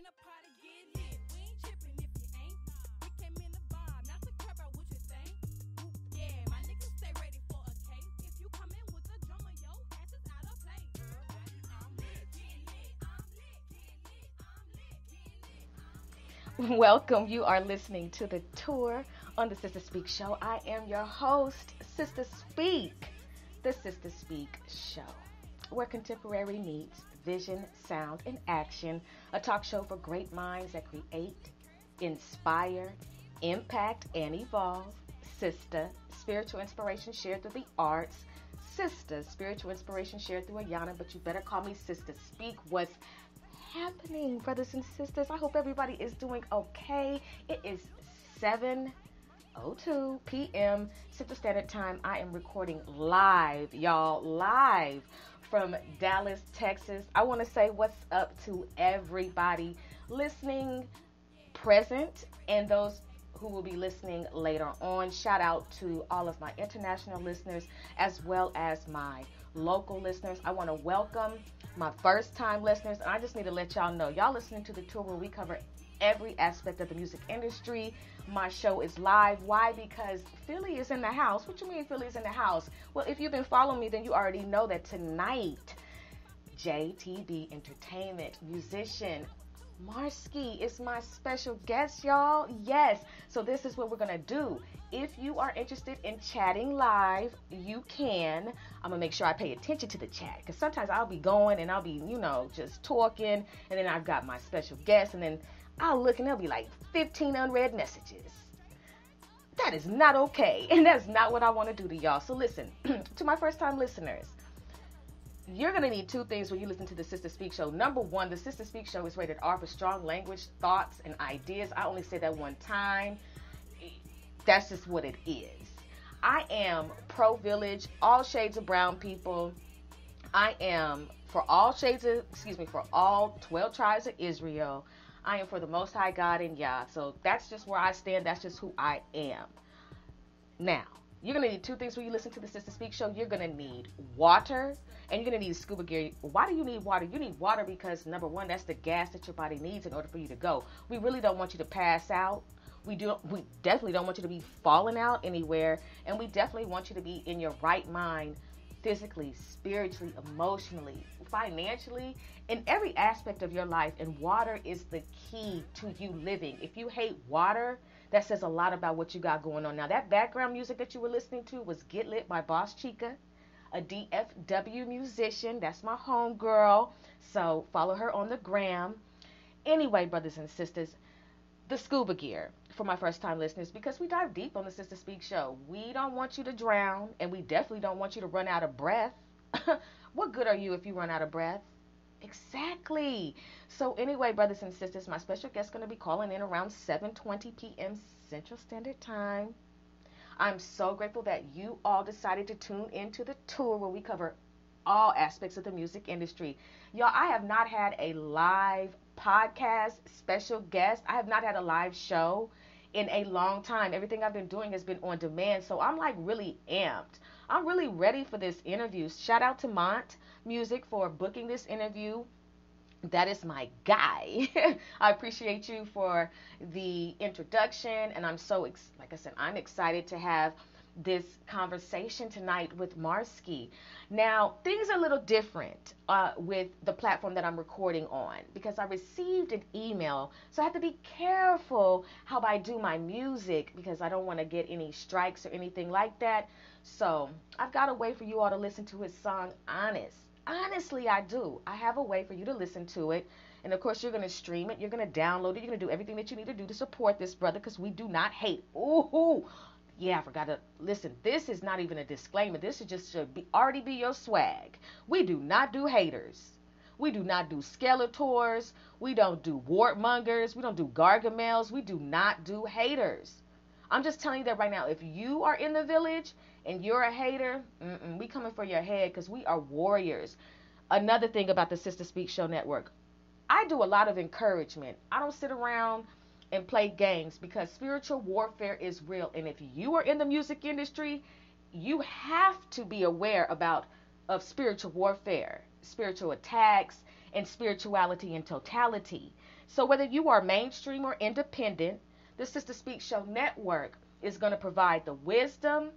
in a party, get lit. We ain't tripping if you ain't. We came in the vibe, not to care about what you think. Ooh, yeah, my niggas stay ready for a case. If you come in with a drummer, your ass is out of place. I'm lit, getting lit. I'm lit, getting lit. I'm lit, getting lit. I'm lit. Welcome. You are listening to the tour on the Sister Speak Show. I am your host, Sister Speak, the Sister Speak Show, where contemporary meets vision, sound, and action. A talk show for great minds that create, inspire, impact, and evolve. Sister, spiritual inspiration shared through the arts. Sister, spiritual inspiration shared through Ayana, but you better call me Sister Speak. What's happening, brothers and sisters? I hope everybody is doing okay. It is 7:02 p.m. Central Standard Time. I am recording live, y'all, live from Dallas, Texas. I want to say what's up to everybody listening, present, and those who will be listening later on. Shout out to all of my international listeners as well as my local listeners. I want to welcome my first time listeners. And I just need to let y'all know, y'all listening to the tour where we cover every aspect of the music industry. My show is live. Why? Because Philly is in the house. What you mean Philly is in the house? Well, if you've been following me, then you already know that tonight, JTB Entertainment musician Marskii is my special guest, y'all. Yes. So this is what we're going to do. If you are interested in chatting live, you can. I'm going to make sure I pay attention to the chat, because sometimes I'll be going and I'll be, just talking, and then I've got my special guest, and then I'll look and there'll be like 15 unread messages. That is not okay, and that's not what I want to do to y'all. So listen, to my first time listeners, you're going to need two things when you listen to the Sister Speak Show. Number one, the Sister Speak Show is rated R for strong language, thoughts, and ideas. I only say that one time. That's just what it is. I am pro-village, all shades of brown people. I am for all 12 tribes of Israel. I am for the Most High God and Yah. So that's just where I stand. That's just who I am. Now, you're going to need two things when you listen to the Sister Speak Show. You're going to need water, and you're going to need scuba gear. Why do you need water? You need water because, number one, that's the gas that your body needs in order for you to go. We really don't want you to pass out. We definitely don't want you to be falling out anywhere, and we definitely want you to be in your right mind, physically, spiritually, emotionally, financially, in every aspect of your life. And water is the key to you living. If you hate water, that says a lot about what you got going on. Now, that background music that you were listening to was Get Lit by Boss Chica, a DFW musician. That's my homegirl. So follow her on the gram. Anyway, brothers and sisters, the scuba gear for my first time listeners, because we dive deep on the Sister Speak Show. We don't want you to drown, and we definitely don't want you to run out of breath. What good are you if you run out of breath? Exactly. So anyway, brothers and sisters, my special guest is going to be calling in around 7:20 p.m. Central Standard Time. I'm so grateful that you all decided to tune into the tour where we cover all aspects of the music industry. Y'all, I have not had a live podcast special guest. I have not had a live show in a long time. Everything I've been doing has been on demand. So I'm like really amped. I'm really ready for this interview. Shout out to Mont Music for booking this interview. That is my guy. I appreciate you for the introduction, and I'm so, like I said, I'm excited to have this conversation tonight with Marskii. Now, things are a little different with the platform that I'm recording on, because I received an email, so I have to be careful how I do my music, because I don't want to get any strikes or anything like that. So I've got a way for you all to listen to his song, Honest. Honestly, I do. I have a way for you to listen to it. And of course, you're going to stream it. You're going to download it. You're going to do everything that you need to do to support this brother, because we do not hate. Ooh, yeah, I forgot to listen. This is not even a disclaimer. This is just should already be your swag. We do not do haters. We do not do Skeletors. We don't do wartmongers. We don't do Gargamels. We do not do haters. I'm just telling you that right now. If you are in the village and you're a hater, we coming for your head, because we are warriors. Another thing about the Sister Speak Show Network, I do a lot of encouragement. I don't sit around and play games, because spiritual warfare is real. And if you are in the music industry, you have to be aware of spiritual warfare, spiritual attacks, and spirituality in totality. So whether you are mainstream or independent, the Sister Speak Show Network is going to provide the wisdom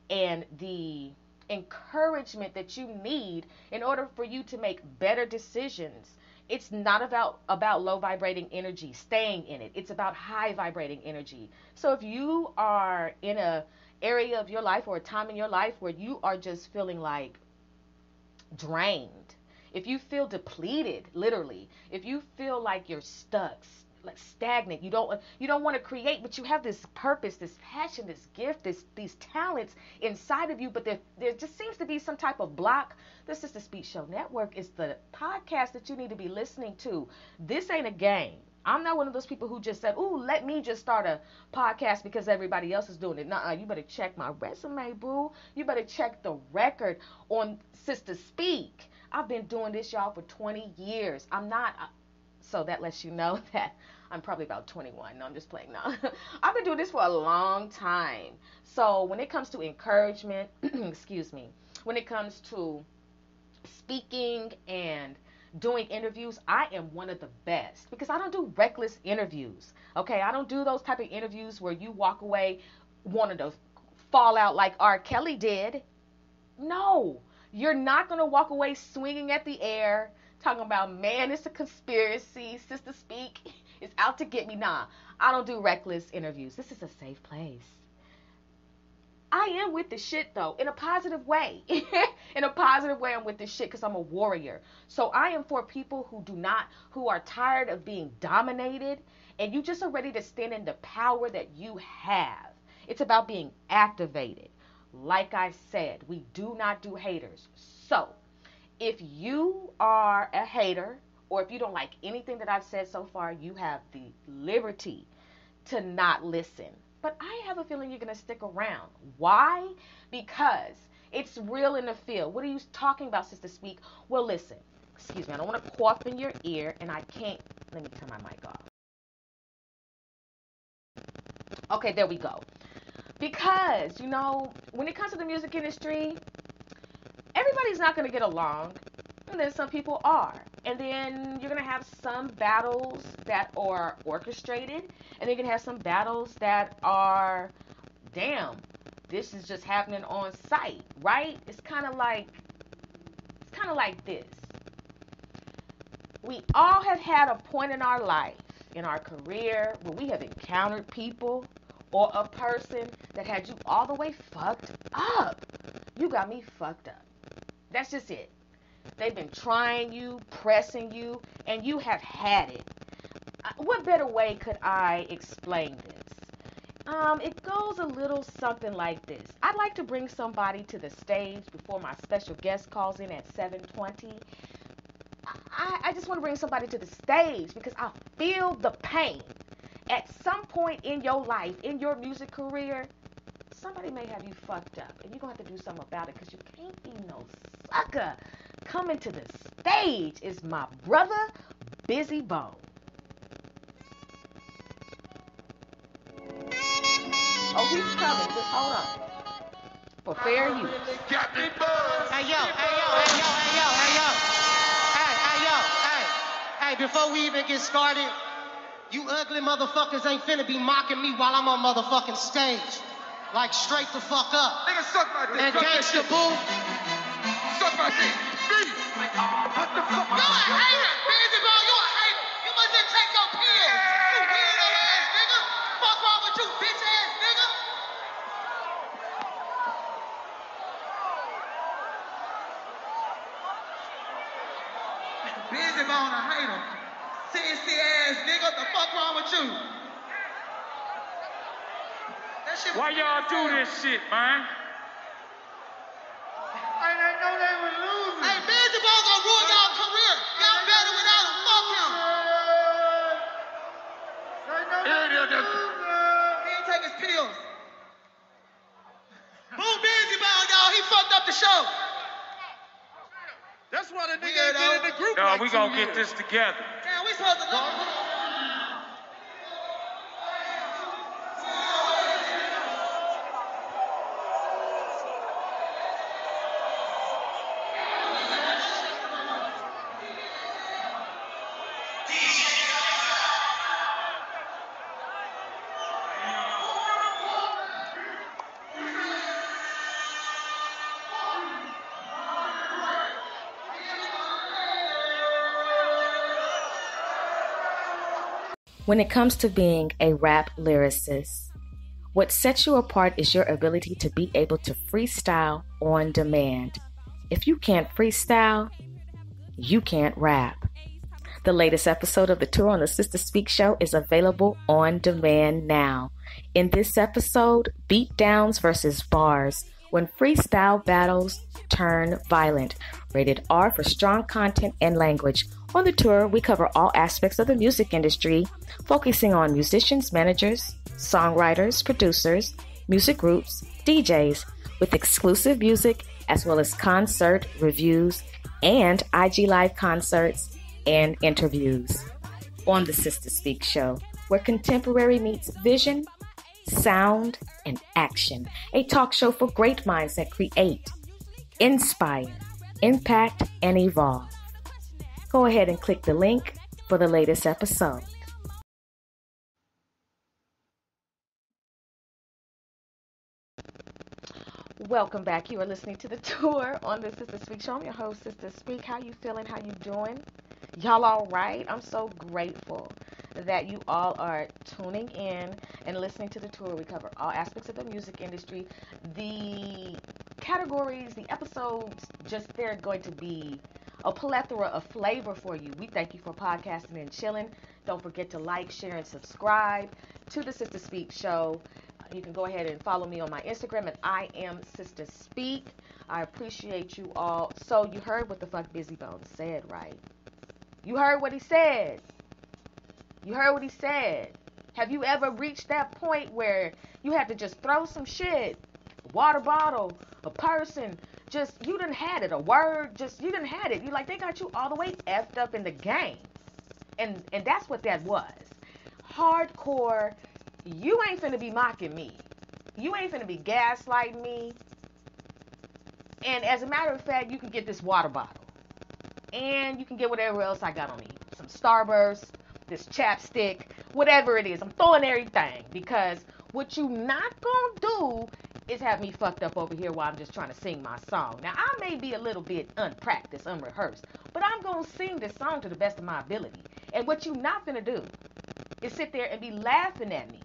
and the encouragement that you need in order for you to make better decisions. It's not about low vibrating energy, staying in it. It's about high vibrating energy. So if you are in a area of your life or a time in your life where you are just feeling like drained, if you feel depleted, literally, if you feel like you're stuck, like stagnant, you don't want to create, but you have this purpose, this passion, this gift, these talents inside of you, but there just seems to be some type of block. The Sister Speak Show Network is the podcast that you need to be listening to. This ain't a game. I'm not one of those people who just said, "Ooh, let me just start a podcast because everybody else is doing it." Nuh-uh, you better check my resume, boo. You better check the record on Sister Speak. I've been doing this, y'all, for 20 years. So that lets you know that I'm probably about 21. No, I'm just playing. No. I've been doing this for a long time. So when it comes to encouragement, excuse me, when it comes to speaking and doing interviews, I am one of the best because I don't do reckless interviews. Okay, I don't do those type of interviews where you walk away wanting to fall out like R. Kelly did. No, you're not going to walk away swinging at the air talking about, man, it's a conspiracy, Sister Speak is out to get me. Nah, I don't do reckless interviews. This is a safe place. I am with the shit though, in a positive way. In a positive way, I'm with this shit because I'm a warrior. So I am for people who are tired of being dominated, and you just are ready to stand in the power that you have. It's about being activated. Like I said, we do not do haters. So if you are a hater, or if you don't like anything that I've said so far, you have the liberty to not listen. But I have a feeling you're going to stick around. Why? Because it's real in the field. What are you talking about, Sister Speak? Well, listen. Excuse me. I don't want to cough in your ear, and I can't. Let me turn my mic off. Okay, there we go. Because, when it comes to the music industry, everybody's not going to get along. And then some people are. And then you're going to have some battles that are orchestrated. And then you're going to have some battles that are, damn, this is just happening on site, right? It's kind of like this. We all have had a point in our life, in our career, where we have encountered people or a person that had you all the way fucked up. You got me fucked up. That's just it. They've been trying you, pressing you, and you have had it. What better way could I explain this? It goes a little something like this. I'd like to bring somebody to the stage before my special guest calls in at 7:20. I just want to bring somebody to the stage because I feel the pain. At some point in your life, in your music career, somebody may have you fucked up, and you're going to have to do something about it because you can't be no sucker. Coming to the stage is my brother, Busy Bone. Oh, he's coming. Just hold on. For fair use. Hey, yo. Hey, before we even get started, you ugly motherfuckers ain't finna be mocking me while I'm on motherfucking stage. Like, straight the fuck up. Nigga, suck my dick. And gangsta boo. Suck my dick. What the fuck? You a hater, Busy Bone, you a hater. You mustn't take your pills. You weirdo ass nigga. Fuck wrong with you, bitch ass nigga. Busy Bone a hater. Sissy ass nigga, the fuck wrong with you? That shit. Why y'all do this shit, man? I didn't know they were losing. Hey, Busy Bone gonna ruin y'all career. Y'all better without him. Fuck him. He ain't take his pills. Boo Busy Bone, y'all. He fucked up the show. That's why the nigga ain't been in the group. No, like we 2 gonna years. get this together. Damn, we supposed to look. When it comes to being a rap lyricist, what sets you apart is your ability to be able to freestyle on demand. If you can't freestyle, you can't rap. The latest episode of the Tour on the Sister Speak Show is available on demand now. In this episode, beatdowns versus bars, when freestyle battles turn violent. Rated R for strong content and language. On the tour, we cover all aspects of the music industry, focusing on musicians, managers, songwriters, producers, music groups, DJs, with exclusive music as well as concert reviews and IG Live concerts and interviews. On the Sister Speak Show, where contemporary meets vision, sound, and action. A talk show for great minds that create, inspire, impact, and evolve. Go ahead and click the link for the latest episode. Welcome back. You are listening to the Tour on the Sister Speak Show. I'm your host, Sister Speak. How you feeling? How you doing? Y'all all right? I'm so grateful that you all are tuning in and listening to the tour. We cover all aspects of the music industry. The categories, the episodes, just they're going to be a plethora of flavor for you. We thank you for podcasting and chilling. Don't forget to like, share, and subscribe to the Sister Speak Show. You can go ahead and follow me on my Instagram at I am Sister Speak. I appreciate you all. So you heard what the fuck Busy Bone said, right? You heard what he said. You heard what he said. Have you ever reached that point where you had to just throw some shit, water bottle, a person, just, you done had it, a word, just, you done had it. You like, they got you all the way effed up in the game. And that's what that was. Hardcore, you ain't finna be mocking me. You ain't finna be gaslighting me. And as a matter of fact, you can get this water bottle. And you can get whatever else I got on me. Some Starburst, this chapstick, whatever it is. I'm throwing everything because what you not gonna do is have me fucked up over here while I'm just trying to sing my song. Now, I may be a little bit unpracticed, unrehearsed, but I'm gonna sing this song to the best of my ability. And what you not gonna do is sit there and be laughing at me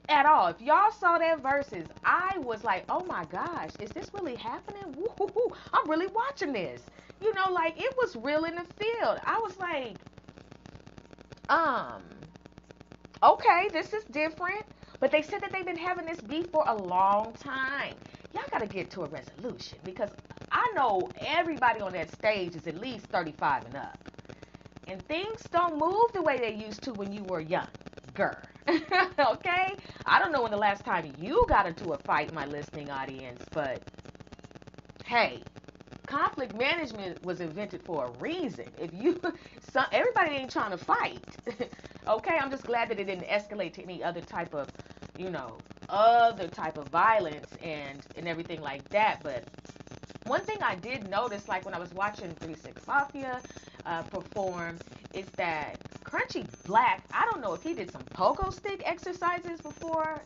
at all. If y'all saw that verses, I was like, oh my gosh, is this really happening? Woo-hoo-hoo. I'm really watching this. You know, like, it was real in the field. I was like, okay, this is different. But they said that they've been having this beef for a long time. Y'all got to get to a resolution because I know everybody on that stage is at least 35 and up. And things don't move the way they used to when you were younger. Okay? I don't know when the last time you got into a fight, my listening audience, but hey, conflict management was invented for a reason. Everybody ain't trying to fight. Okay, I'm just glad that it didn't escalate to any other type of, other type of violence and everything like that. But one thing I did notice, like when I was watching 3-6 Mafia perform, is that Crunchy Black, I don't know if he did some pogo stick exercises before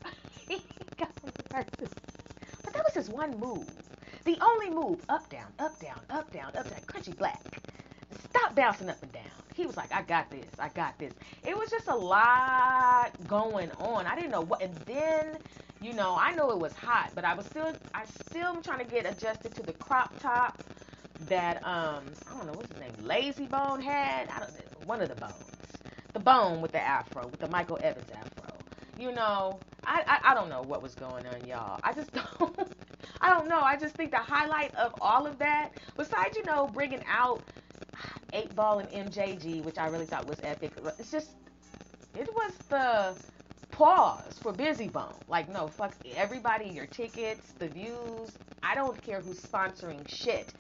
he got some verses, but that was his one move. The only move, up, down, up, down, up, down, up, down. Crunchy Black, stop bouncing up and down. He was like, I got this, I got this. It was just a lot going on. I didn't know what, and then, I know it was hot, but I still am trying to get adjusted to the crop top that, I don't know, what's his name, Lazy Bone had? I don't know, one of the bones. The bone with the afro, with the Michael Evans afro. I don't know what was going on, y'all. I don't know. I just think the highlight of all of that, besides, bringing out 8 Ball and MJG, which I really thought was epic, it was the pause for Busy Bone. Like, no, fuck everybody, your tickets, the views. I don't care who's sponsoring shit.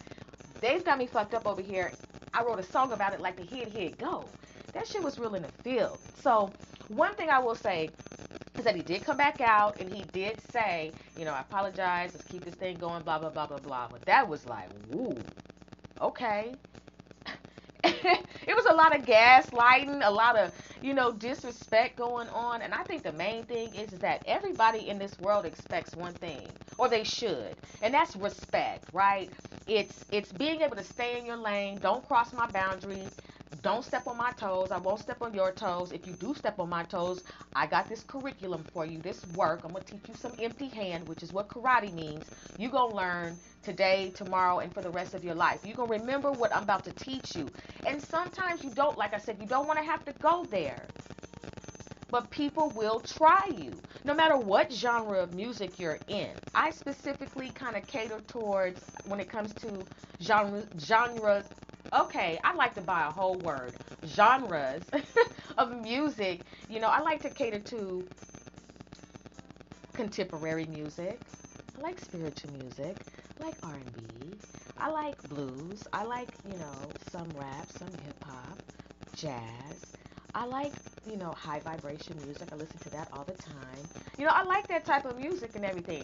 They've got me fucked up over here. I wrote a song about it like the hit, go. That shit was real in the field. So, one thing I will say is that he did come back out and he did say, I apologize, let's keep this thing going, blah, blah, blah, blah, blah. But that was like, woo, okay. It was a lot of gaslighting, a lot of, disrespect going on. And I think the main thing is that everybody in this world expects one thing, or they should, and that's respect, right? It's being able to stay in your lane, don't cross my boundaries, Don't step on my toes. I won't step on your toes. If you do step on my toes, I got this curriculum for you, this work. I'm going to teach you some empty hand, which is what karate means. You're going to learn today, tomorrow, and for the rest of your life. You're going to remember what I'm about to teach you. And sometimes you don't, like I said, you don't want to have to go there. But people will try you, no matter what genre of music you're in. I specifically kind of cater towards, when it comes to genres. Okay, I like to buy a whole word. Genres of music. You know, I like to cater to contemporary music. I like spiritual music. I like R&B. I like blues. I like, you know, some rap, some hip hop, jazz. I like, you know, high vibration music. I listen to that all the time. You know, I like that type of music and everything.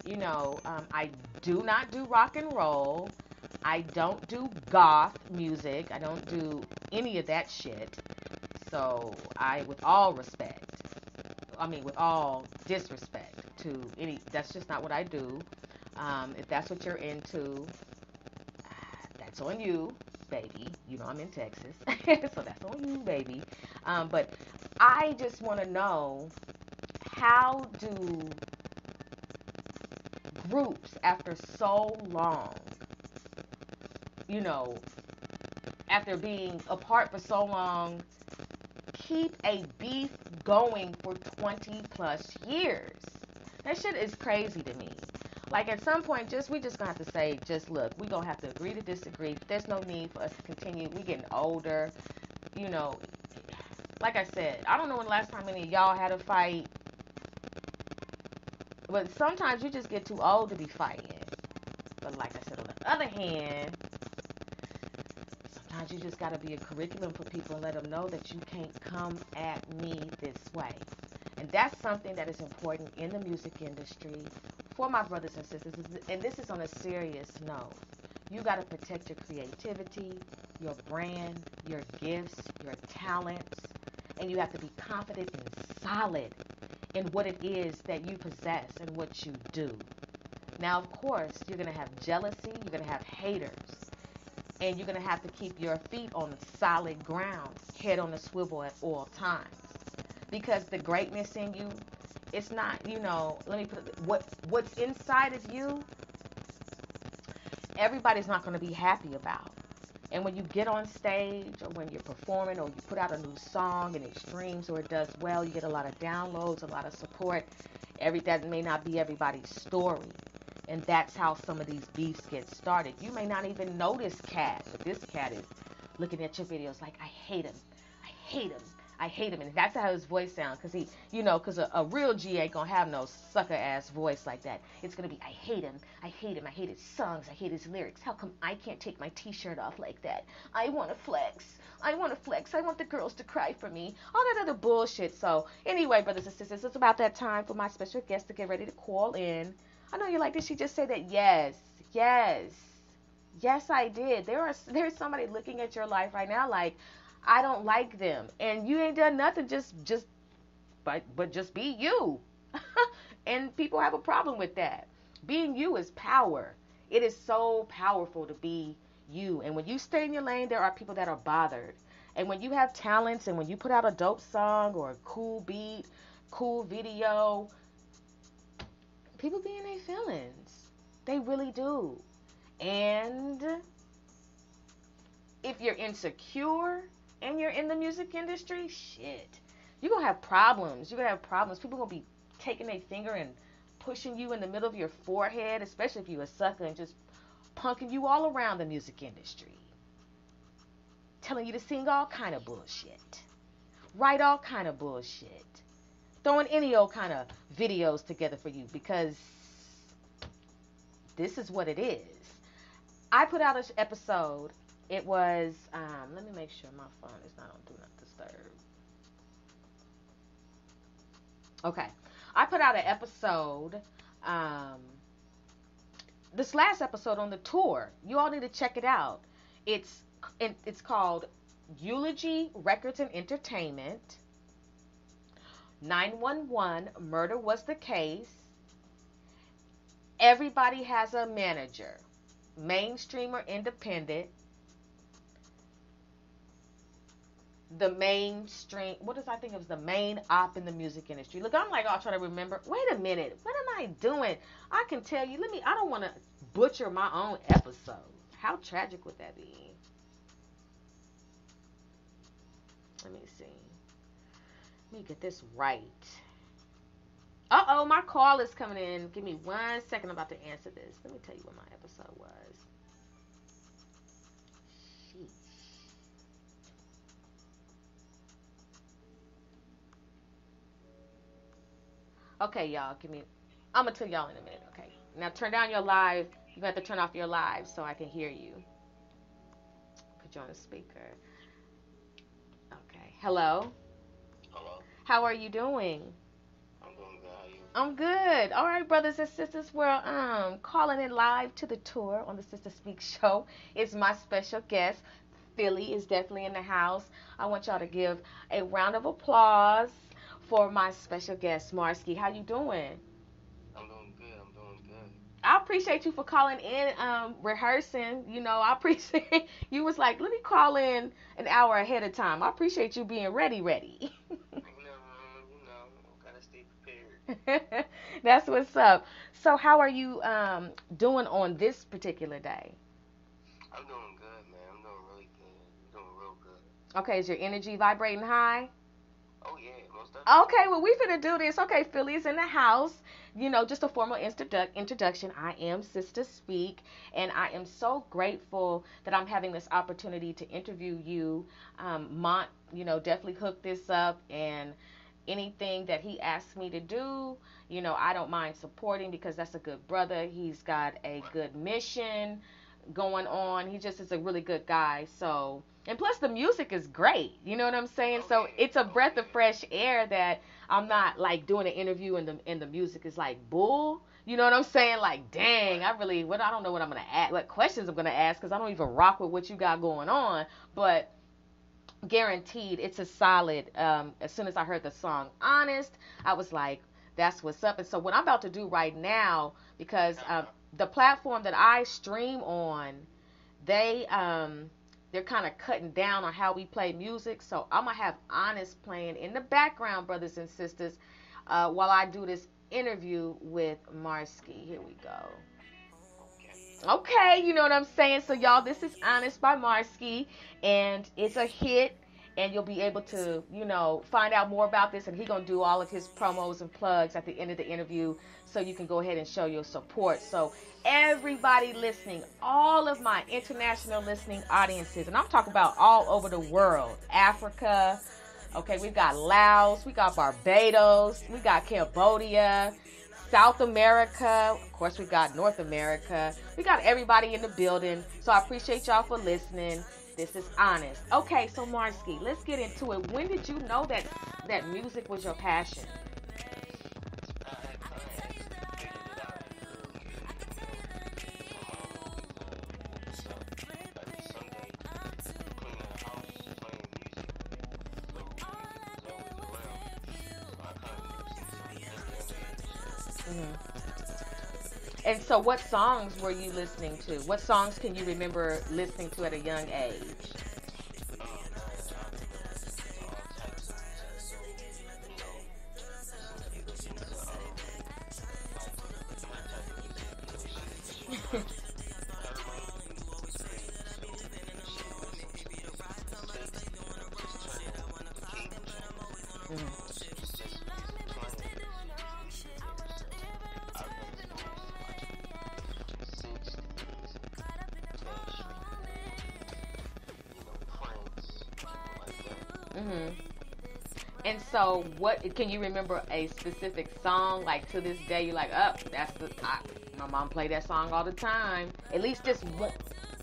You know, I do not do rock and roll. I don't do goth music. I don't do any of that shit. So with all respect, with all disrespect to any, that's just not what I do. If that's what you're into, that's on you, baby. You know I'm in Texas, so that's on you, baby. But I just want to know, how do groups, after so long, you know, after being apart for so long, keep a beef going for 20 plus years? That shit is crazy to me. Like, at some point, we just gonna have to say, just look, we gonna have to agree to disagree. There's no need for us to continue. We getting older, you know. Like I said, I don't know when the last time any of y'all had a fight, but sometimes you just get too old to be fighting. But like I said, on the other hand, sometimes you just gotta be a curriculum for people and let them know that you can't come at me this way. And that's something that is important in the music industry for my brothers and sisters. And this is on a serious note. You got to protect your creativity, your brand, your gifts, your talents. And you have to be confident and solid in what it is that you possess and what you do. Now, of course, you're going to have jealousy. You're going to have haters. And you're going to have to keep your feet on solid ground, head on a swivel at all times. Because the greatness in you, it's not, you know, let me put it, what's inside of you, everybody's not going to be happy about. And when you get on stage, or when you're performing, or you put out a new song and it streams or it does well, you get a lot of downloads, a lot of support. That may not be everybody's story. And that's how some of these beefs get started. You may not even know this cat, but this cat is looking at your videos like, I hate him. I hate him. I hate him. And that's how his voice sounds. Because a real G ain't going to have no sucker-ass voice like that. It's going to be, I hate him. I hate him. I hate his songs. I hate his lyrics. How come I can't take my t-shirt off like that? I want to flex. I want to flex. I want the girls to cry for me. All that other bullshit. So, anyway, brothers and sisters, it's about that time for my special guest to get ready to call in. I know you like this. She just said that, yes, I did. There's somebody looking at your life right now like, I don't like them, and you ain't done nothing. But just be you. And people have a problem with that. Being you is power. It is so powerful to be you. And when you stay in your lane, there are people that are bothered. And when you have talents, and when you put out a dope song or a cool beat, cool video, people be in their feelings. They really do. And if you're insecure and you're in the music industry, shit, you're going to have problems. You're going to have problems. People going to be taking their finger and pushing you in the middle of your forehead, especially if you're a sucker, and just punking you all around the music industry. Telling you to sing all kind of bullshit. Write all kind of bullshit. Throwing any old kind of videos together for you, because this is what it is. I put out an episode. It was, let me make sure my phone is not on Do Not Disturb. Okay. I put out an episode, this last episode on the tour. You all need to check it out. It's called Eulogy Records and Entertainment. 911, Murder Was the Case. Everybody Has a Manager. Mainstream or independent. the mainstream. What does I think it was the main op in the music industry? Look, I'm like, I'll try to remember. Wait a minute, what am I doing? I can tell you. I don't want to butcher my own episode. How tragic would that be? Let me see. Let me get this right. Uh-oh, my call is coming in. Give me 1 second. I'm about to answer this. Let me tell you what my episode was. Okay, y'all, I'm going to tell y'all in a minute, okay? Now, turn down your live. You have to turn off your live so I can hear you. Put you on the speaker. Okay. Hello? Hello? How are you doing? I'm doing good. How are you? I'm good. All right, brothers and sisters, we're calling in live to the tour on the Sister Speak show. It's my special guest. Philly is definitely in the house. I want y'all to give a round of applause for my special guest, Marskii. How you doing? I'm doing good. I'm doing good. I appreciate you for calling in, rehearsing. I appreciate you was like, let me call in an hour ahead of time. I appreciate you being ready. Gotta stay prepared. That's what's up. So how are you doing on this particular day? I'm doing good, man. I'm doing really good. I'm doing real good. Okay, is your energy vibrating high? Oh, yeah, most definitely. Okay, well, we finna do this. Okay, Philly's in the house. Just a formal introduction. I am Sister Speak, and I am so grateful that I'm having this opportunity to interview you. Mont, definitely hooked this up, and anything that he asks me to do, I don't mind supporting because that's a good brother. He's got a good mission going on. He just is a really good guy. So, and plus the music is great. You know what I'm saying? So it's a breath of fresh air that I'm not like doing an interview and the music is like bull. You know what I'm saying? Like, dang, I don't know what I'm going to ask, what questions I'm going to ask because I don't even rock with what you got going on. But guaranteed it's a solid. As soon as I heard the song Honest, I was like, that's what's up. And so what I'm about to do right now, because the platform that I stream on, they're kind of cutting down on how we play music. So I'm going to have Honest playing in the background, brothers and sisters, while I do this interview with Marskii. Here we go. Okay, you know what I'm saying? So, y'all, this is Honest by Marskii, and it's a hit. And you'll be able to, find out more about this. And he's going to do all of his promos and plugs at the end of the interview so you can go ahead and show your support. So everybody listening, all of my international listening audiences, and I'm talking about all over the world, Africa, okay, we've got Laos, we got Barbados, we got Cambodia, South America, of course we got North America, we got everybody in the building. So I appreciate y'all for listening. This is Honest. Okay, so Marskii, let's get into it. When did you know that music was your passion? And so what songs were you listening to? What songs can you remember listening to at a young age? And so, what can you remember a specific song like to this day? You're like, my mom played that song all the time. At least just one.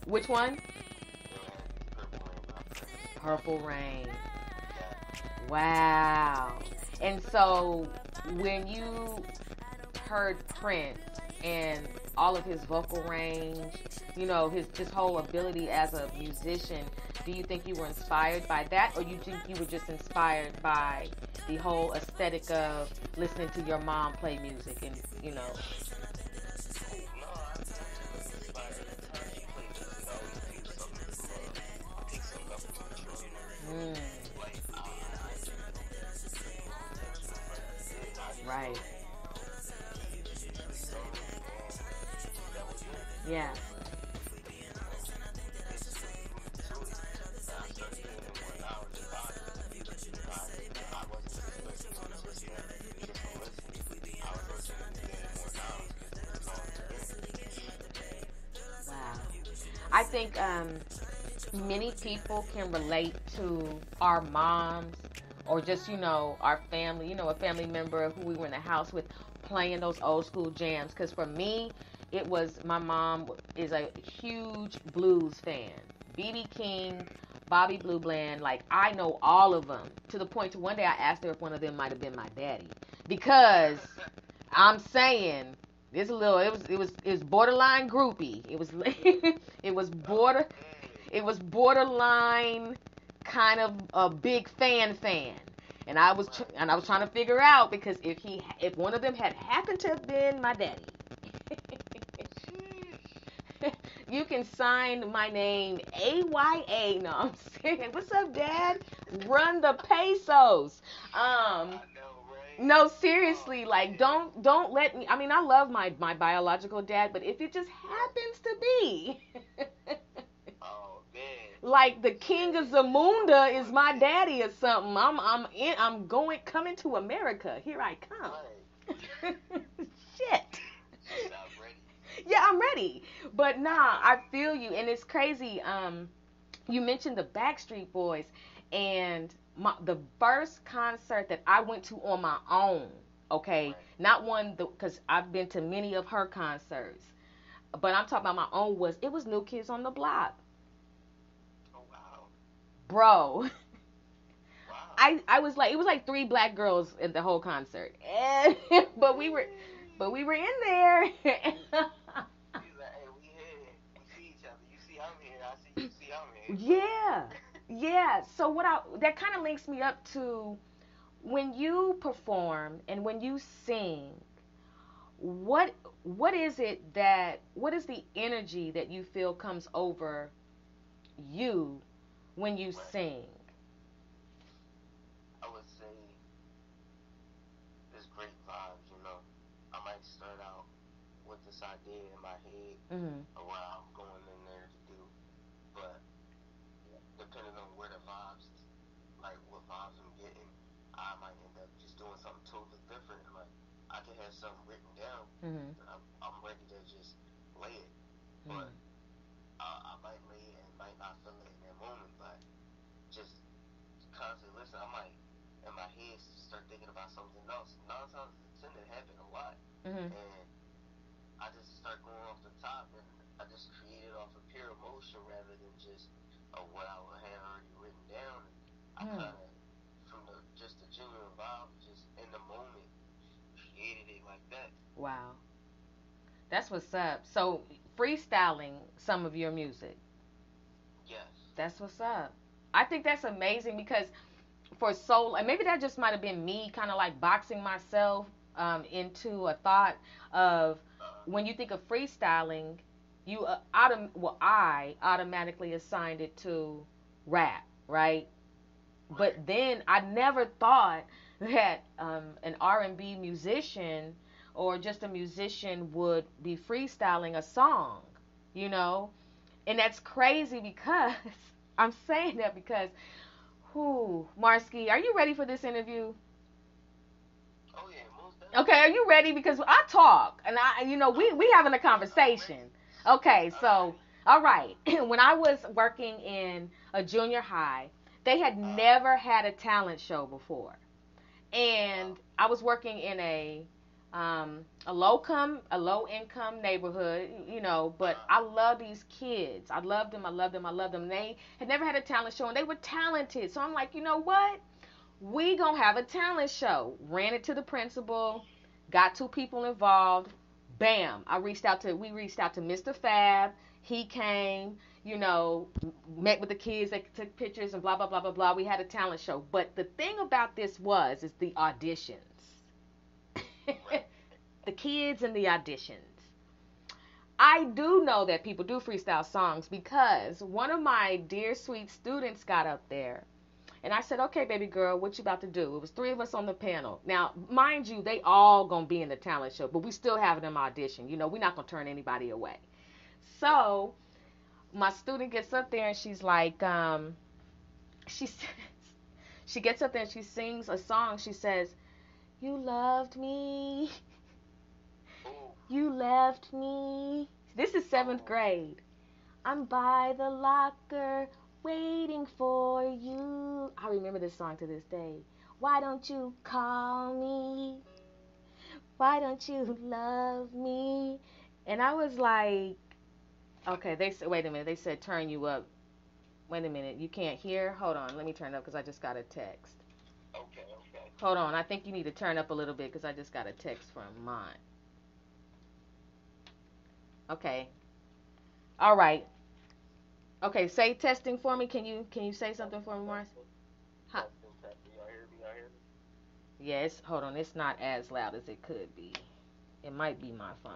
Which one? Purple Rain. Wow. And so, when you heard Prince and all of his vocal range, his just whole ability as a musician, do you think you were inspired by that, or you think you were just inspired by the whole aesthetic of listening to your mom play music and, Yeah. Wow. I think many people can relate to our moms or just, our family, a family member who we were in the house with playing those old school jams. Because for me, it was my mom is a huge blues fan. B.B. King, Bobby Blue Bland, like I know all of them to the point to one day I asked her if one of them might have been my daddy. Because I'm saying it was borderline groupie. It was it was borderline kind of a big fan. And I was trying to figure out because if one of them had happened to have been my daddy, you can sign my name AYA. No, I'm saying, what's up, Dad? Run the pesos. No, seriously, like don't let me. I mean, I love my biological dad, but if it just happens to be like the king of Zamunda is my daddy or something, I'm coming to America. Here I come. Shit. Yeah, I'm ready. But nah, I feel you, and it's crazy. You mentioned the Backstreet Boys, and the first concert that I went to on my own. Okay, not one because I've been to many of her concerts, but I'm talking about my own. It was New Kids on the Block. Oh wow. Bro. Wow. I was like, it was like 3 black girls at the whole concert, but we were in there. He's like, hey, we here. We see each other. You see I'm here. I see you see I'm here. Yeah. So that kind of links me up to when you perform and when you sing. What is the energy that you feel comes over you when you sing? I would say there's great vibes, I might start out with this idea in my head of what I'm going in there to do, but depending on where the vibes, like what vibes I'm getting, I might end up just doing something totally different. Like I can have something written down, and I'm ready to just lay it, but I might lay it and might not feel it in that moment, but just constantly listen. I might in my head start thinking about something else. 9 times out of 10 it happened a lot, and I just start going off the top, and I just create it off of pure emotion rather than just what I would have already written down. And I kind of, from just the genuine vibe, just in the moment, created it like that. Wow, that's what's up. So freestyling some of your music. Yes. That's what's up. I think that's amazing because for so, and maybe that just might have been me kind of like boxing myself into a thought of when you think of freestyling, I automatically assigned it to rap, right? But then I never thought that an R&B musician or just a musician would be freestyling a song, you know? And that's crazy because I'm saying that because Marskii, are you ready for this interview? Oh yeah, most definitely. Okay, are you ready? Because I talk and we having a conversation. Okay, so all right. When I was working in a junior high, they had never had a talent show before. And I was working in a low income neighborhood, but I love these kids. I loved them. They had never had a talent show and they were talented. So I'm like, you know what? We gonna have a talent show. Ran it to the principal, got 2 people involved. Bam! We reached out to Mr. Fab. He came, met with the kids. They took pictures and blah blah blah blah blah. We had a talent show. But the thing about this is the auditions. The kids and the auditions. I do know that people do freestyle songs because one of my dear sweet students got up there and I said, okay, baby girl, what you about to do? It was 3 of us on the panel. Now, mind you, they all going to be in the talent show, but we still having them audition. We're not going to turn anybody away. So my student gets up there and she's like, she says, she gets up there and she sings a song. She says, "You loved me, you left me." This is seventh grade. "I'm by the locker waiting for you." I remember this song to this day. "Why don't you call me? Why don't you love me?" And I was like, okay, they said, wait a minute. They said, turn you up. Wait a minute. You can't hear? Hold on. Let me turn it up because I just got a text. Okay, okay. Hold on. I think you need to turn up a little bit because I just got a text from mine. Okay. All right. Okay, say testing for me. Can you say something for me, Mars? Huh. Testing. Y'all hear me? Y'all hear me? Yes. Hold on. It's not as loud as it could be. It might be my phone.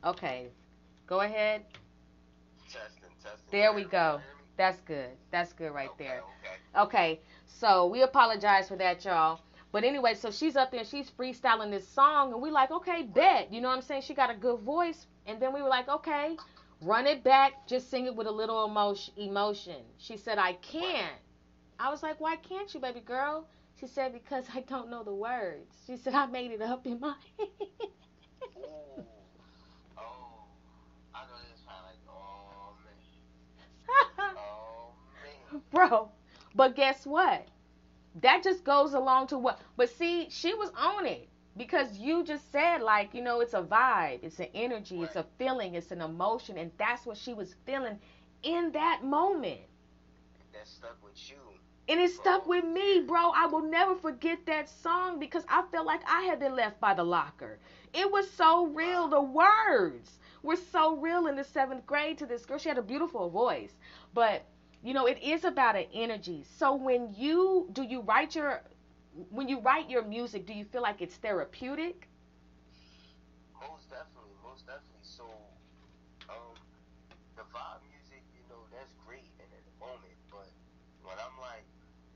Okay. Go ahead. Testing, testing. There we go. That's good. That's good right Okay, there. okay. Okay. So we apologize for that, y'all. But anyway, so she's up there and she's freestyling this song, and we like, okay, bet. You know what I'm saying? She got a good voice. And then we were like, okay, run it back. Just sing it with a little emotion. She said, "I can't." I was like, "Why can't you, baby girl?" She said, "Because I don't know the words." She said, "I made it up in my head." Ooh. Oh. I know this kind like, oh man. Oh man. Bro, but guess what? That just goes along to what, but see, she was on it because you just said, like, it's a vibe, it's an energy, it's a feeling, it's an emotion, and that's what she was feeling in that moment. That stuck with you. And it stuck with me, bro. I will never forget that song because I felt like I had been left by the locker. It was so real. The words were so real in the seventh grade to this girl. She had a beautiful voice. But, it is about an energy. So when you write your music, do you feel like it's therapeutic? Most definitely, most definitely. So, the vibe music, that's great and in the moment, but when I'm like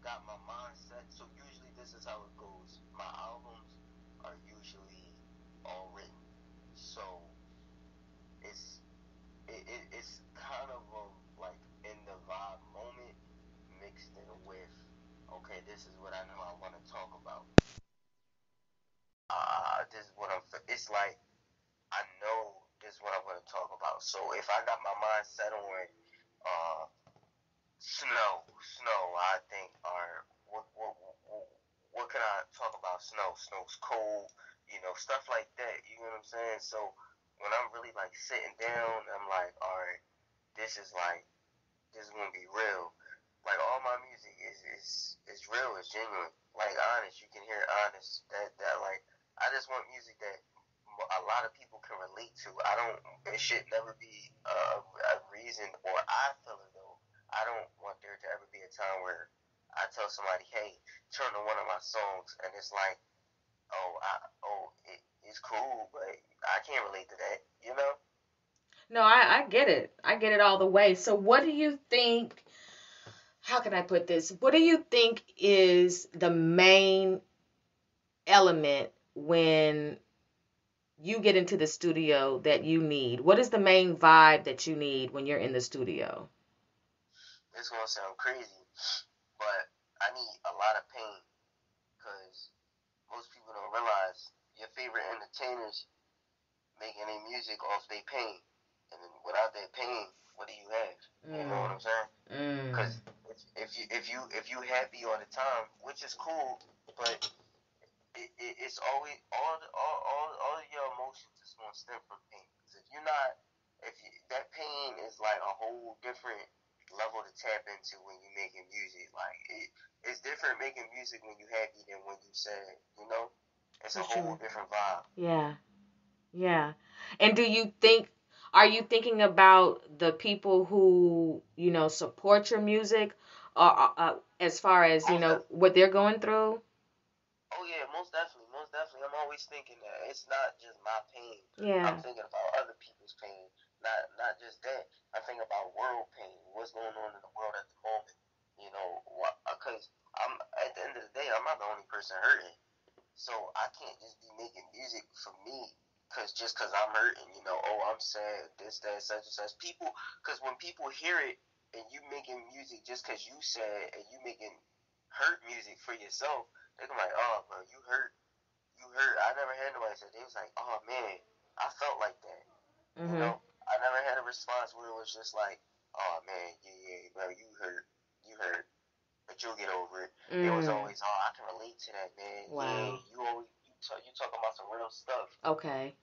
got my mindset, so usually this is how it goes. My albums are usually all written, so it's it's kind of like in the vibe moment mixed in with, okay, this is what I know I want to talk about. This is what it's like I know this is what I want to talk about. So if I got my mind set on uh, snow, I think, or what can I talk about? Snow. Snow's cold, stuff like that. You know what I'm saying? So when I'm really like sitting down, I'm like, all right, this is like this is gonna be real. Like all my music is real, it's genuine, like honest. You can hear honest. That like I just want music that a lot of people can relate to. I don't. It should never be a reason, or I feel as though I don't want there to ever be a time where I tell somebody, "Hey, turn to one of my songs," and it's like, it's cool, but I can't relate to that. You know? No, I get it. I get it all the way. So what do you think, how can I put this? What do you think is the main element when you get into the studio that you need? What is the main vibe that you need when you're in the studio? It's gonna sound crazy, but I need a lot of pain because most people don't realize your favorite entertainers making their music off their pain, and then without that pain, what do you have? You know what I'm saying? Because if you happy all the time, which is cool, but it's always all of your emotions is going to stem from pain. Because if you're not, if you, that pain is like a whole different level to tap into when you're making music. Like it's different making music when you're happy than when you're sad. It's a whole different vibe. Yeah. Yeah. And are you thinking about the people who, support your music, as far as, what they're going through? Oh yeah, most definitely, most definitely. I'm always thinking that it's not just my pain. Yeah. I'm thinking about other people's pain. Not just that. I think about world pain. What's going on in the world at the moment? Because I'm at the end of the day, I'm not the only person hurting. So I can't just be making music for me cause I'm hurting, oh, I'm sad, this, that, such and such. People, cause when people hear it and you making music just cause you sad and you making hurt music for yourself, they're gonna be like, oh, bro, you hurt. I never had nobody say. They was like, oh man, I felt like that. Mhm. I never had a response where it was just like, oh man, yeah, bro, you hurt, but you'll get over it. It was always, oh, I can relate to that, man. Wow. Yeah, you talking about some real stuff. Okay.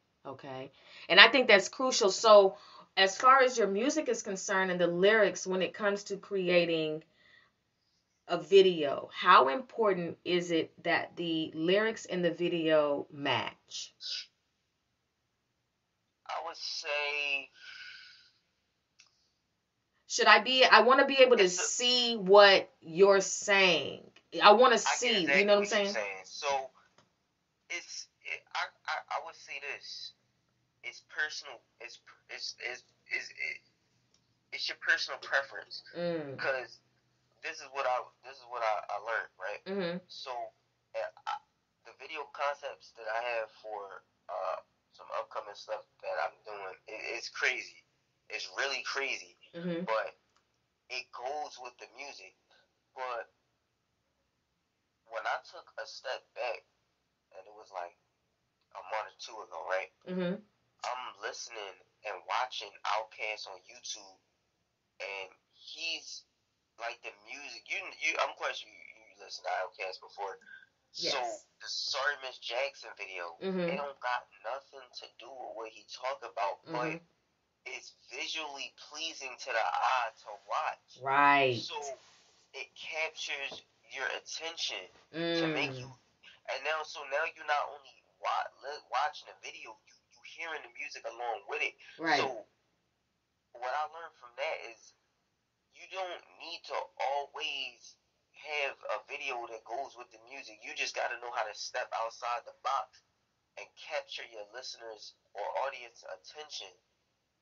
And I think that's crucial. So, as far as your music is concerned and the lyrics, when it comes to creating a video, how important is it that the lyrics in the video match? I would say, I want to be able to see what you're saying. I want to see, exactly you know what I'm you're saying? So, I would say this. It's personal. It's your personal preference. Because this is what I learned, right? Mm-hmm. So, the video concepts that I have for some upcoming stuff that I'm doing, it's crazy. It's really crazy. Mm-hmm. But it goes with the music. But when I took a step back, and it was like a month or two ago, right? Mm-hmm. I'm listening and watching Outkast on YouTube, and he's like the music. I'm quite sure you listened to Outkast before. Yes. So the Sorry Miss Jackson video, Mm-hmm. it don't got nothing to do with what he talk about, Mm-hmm. but it's visually pleasing to the eye to watch. Right. So it captures your attention to make you, and now you're not only watching the video, you hearing the music along with it. Right. So what I learned from that is you don't need to always have a video that goes with the music. You just got to know how to step outside the box and capture your listeners' or audience attention.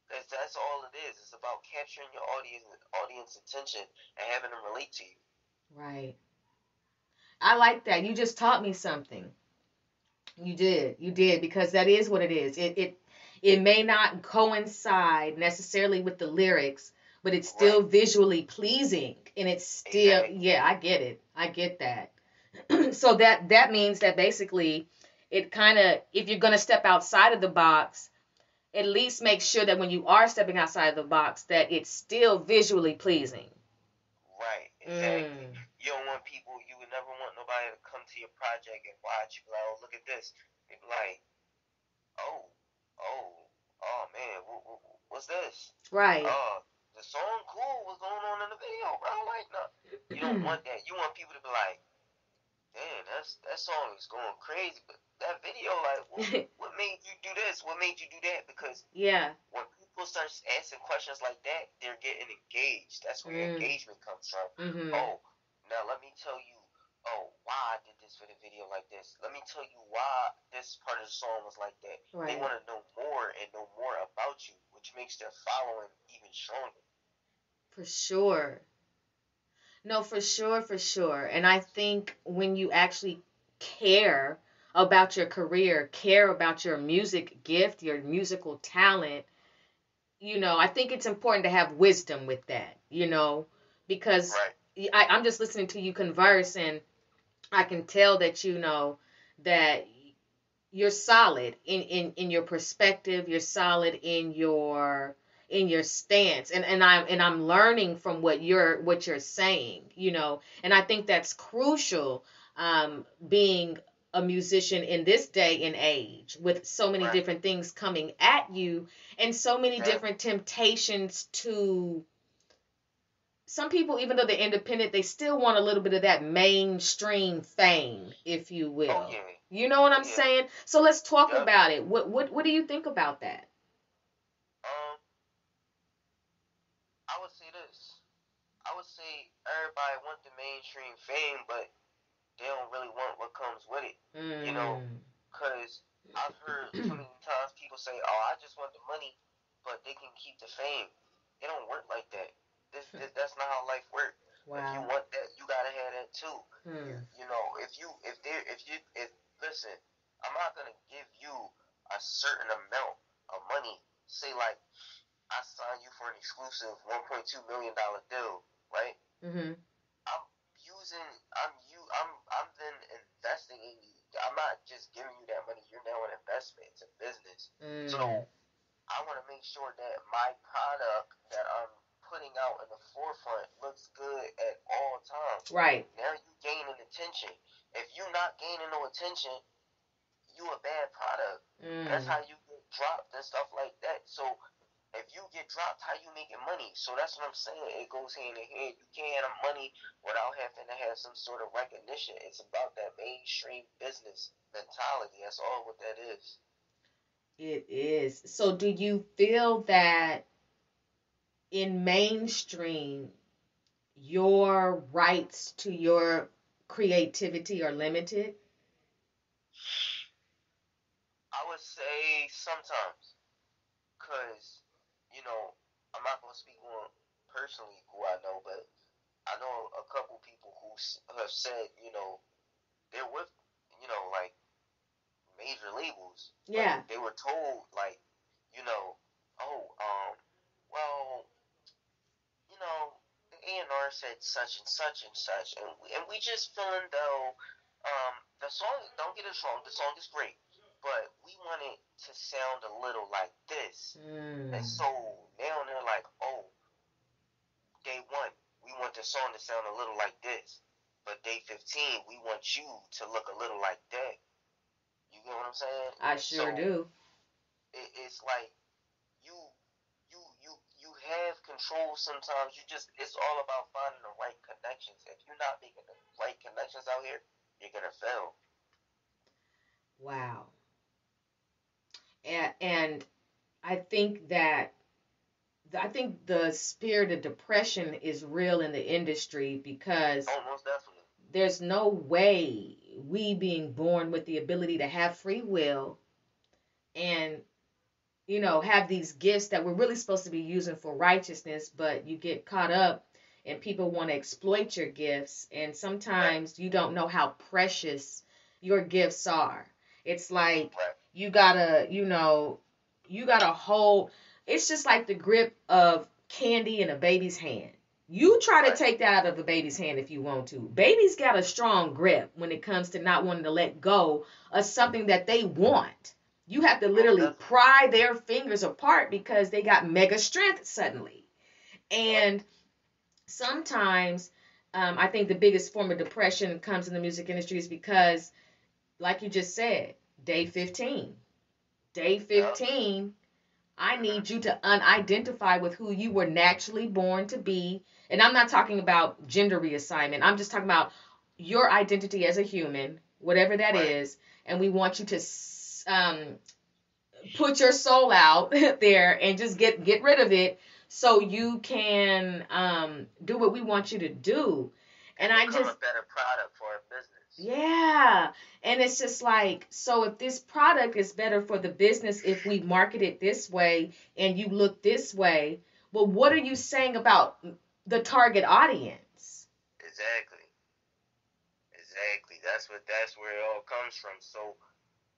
That's all it is. It's about capturing your audience attention and having them relate to you. Right. I like that. You just taught me something. You did, because that is what it is. It may not coincide necessarily with the lyrics, but it's still visually pleasing, and it's still yeah, I get it. I get that. So that means that basically it kind of, if you're going to step outside of the box, at least make sure that when you are stepping outside of the box that it's still visually pleasing. Right, exactly. You don't want people, you would never want nobody to come to your project and watch you be like, oh, look at this. They'd be like, oh man, what's this? Right. The song cool, what's going on in the video, bro? Like, no, you don't want that. You want people to be like, damn, that song is going crazy, but that video, like, what made you do this? What made you do that? Because when people start asking questions like that, they're getting engaged. That's where your engagement comes from. Mm-hmm. Oh, now let me tell you, why I did this for the video like this. Let me tell you why this part of the song was like that. Right. They want to know more and know more about you, which makes their following even stronger. For sure. No, for sure. And I think when you actually care about your career, care about your music gift, your musical talent, I think it's important to have wisdom with that, because I'm just listening to you converse, and I can tell that that you're solid in your perspective, you're solid in your stance, and I'm learning from what you're saying, and I think that's crucial, being a musician in this day and age with so many different things coming at you and so many different temptations to some people, even though they're independent, they still want a little bit of that mainstream fame, if you will. Oh, yeah. You know what I'm saying? So let's talk about it. What do you think about that? I would say this. I would say everybody want the mainstream fame, but they don't really want what comes with it. Because I've heard too many times people say, oh, I just want the money, but they can keep the fame. It don't work like that. That's not how life works. Wow. If you want that, you gotta have that too. Listen, I'm not gonna give you a a certain amount of money. Say like I sign you for an exclusive $1.2 million deal, right? Mm-hmm. I'm then investing in you. I'm not just giving you that money. You're now an investment. It's a business. So I want to make sure that my product that I'm putting out in the forefront looks good at all times. Right. Now you gaining attention. If you're not gaining no attention, you a bad product. That's how you get dropped and stuff like that. So if you get dropped, how you making money? So that's what I'm saying. It goes hand in hand. You can't have money without having to have some sort of recognition. It's about that mainstream business mentality. That's all what that is. It is. So do you feel that in mainstream, your rights to your creativity are limited? I would say sometimes. Because, I'm not going to speak on personally who I know, but I know a couple people who have said, they're with, like major labels. Yeah. Like, they were told, like, oh, well, the A&R said such and such, and we just feeling though, the song, don't get us wrong, the song is great, but we want it to sound a little like this. And so now they're like, oh, day 1, we want the song to sound a little like this, but day 15, we want you to look a little like that. You get what I'm saying? I sure do. It's like you have control sometimes. It's all about finding the right connections. If you're not making the right connections out here, you're gonna fail. Wow. And I think the spirit of depression is real in the industry because most definitely. There's no way we being born with the ability to have free will and have these gifts that we're really supposed to be using for righteousness, but you get caught up and people want to exploit your gifts, and sometimes you don't know how precious your gifts are. It's like you gotta hold. It's just like the grip of candy in a baby's hand. You try to take that out of a baby's hand if you want to. Babies got a strong grip when it comes to not wanting to let go of something that they want. You have to literally pry their fingers apart because they got mega strength suddenly. And sometimes I think the biggest form of depression comes in the music industry is because, like you just said, day 15. Day 15, I need you to unidentify with who you were naturally born to be. And I'm not talking about gender reassignment. I'm just talking about your identity as a human, whatever that is. And we want you to put your soul out there and just get rid of it so you can do what we want you to do. And I just a better product for a business. Yeah. And it's just like, so if this product is better for the business if we market it this way and you look this way, well, what are you saying about the target audience? Exactly. That's where it all comes from. So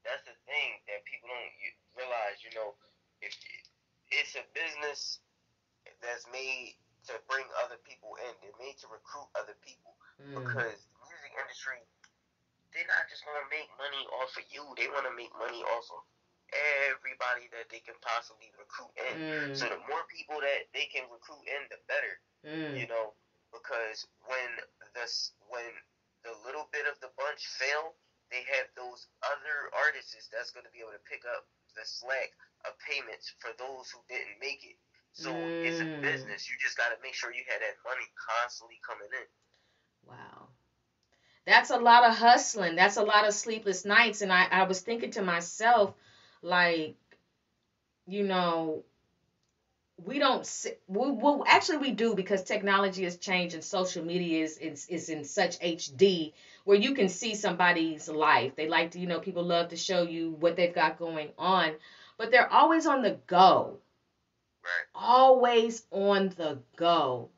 that's the thing that people don't realize, if it's a business that's made to bring other people in. They're made to recruit other people because the music industry, they're not just going to make money off of you. They want to make money off of everybody that they can possibly recruit in. So the more people that they can recruit in, the better. Because when the little bit of the bunch fail, they have those other artists that's going to be able to pick up the slack of payments for those who didn't make it. So it's a business. You just got to make sure you have that money constantly coming in. Wow. That's a lot of hustling. That's a lot of sleepless nights. And I was thinking to myself, like, we don't well actually we do, because technology has changed and social media is in such HD where you can see somebody's life. They like to, people love to show you what they've got going on, but they're always on the go. Right. Always on the go.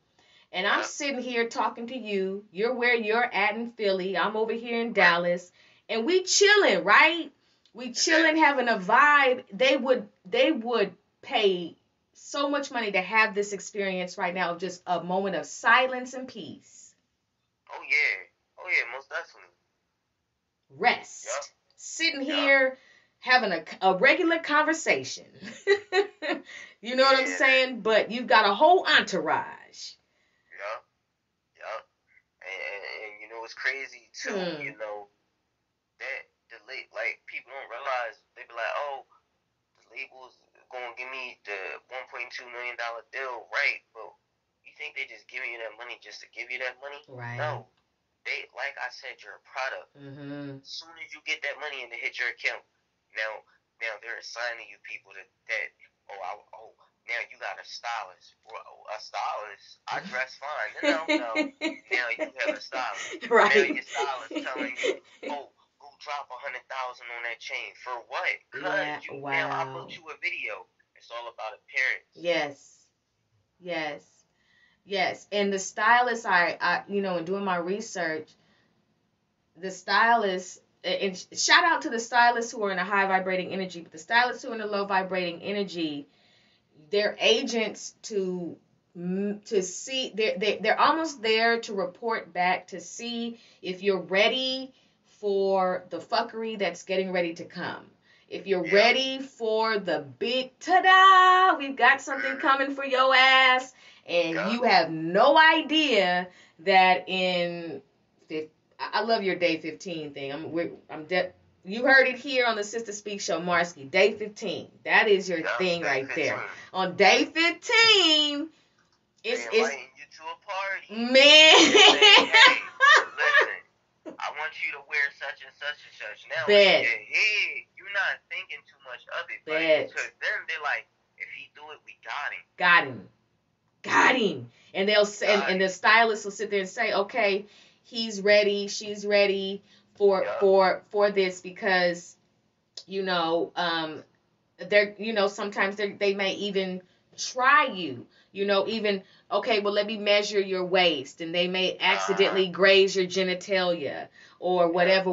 And I'm sitting here talking to you. You're where you're at in Philly. I'm over here in Dallas. And we chilling, right? We chilling, having a vibe. They would pay so much money to have this experience right now of just a moment of silence and peace. Oh yeah, most definitely. Rest. Yep. Sitting here having a regular conversation. You know what I'm saying? But you've got a whole entourage. Yep. And you know it's crazy too, you know, that like people don't realize, they be like, oh, the label's gonna give me the $1.2 million deal, right? But you think they just giving you that money just to give you that money? Right. No. They, like I said, you're a product. Mm-hmm. As soon as you get that money and it hits your account, now they're assigning you people that now you got a stylist. Well, a stylist? I dress fine. No. Now you have a stylist. Right. Now your stylist telling you, oh, go drop $100,000 on that chain. For what? Cause now I booked you a video. It's all about appearance. Yes. And the stylist, I you know, in doing my research, the stylists, and shout out to the stylists who are in a high vibrating energy, but the stylists who are in a low vibrating energy, they're agents to see, they're almost there to report back to see if you're ready for the fuckery that's getting ready to come. If you're ready for the big ta-da, we've got something coming for your ass, and you have no idea that I love your day 15 thing. You heard it here on the Sister Speak Show, Marskii. Day 15. That is your thing right 15. There. On day 15, it's inviting you to a party. Man. Saying, hey, listen, I want you to wear such and such and such. Now, in your head, you're not thinking too much of it. But to them, they're like, if he do it, we got him. Got him. And they'll say, and the stylist will sit there and say, okay, he's ready, she's ready for this, because you know, they're, you know, sometimes they may even try you, you know, even, okay, well, let me measure your waist, and they may accidentally graze your genitalia or whatever,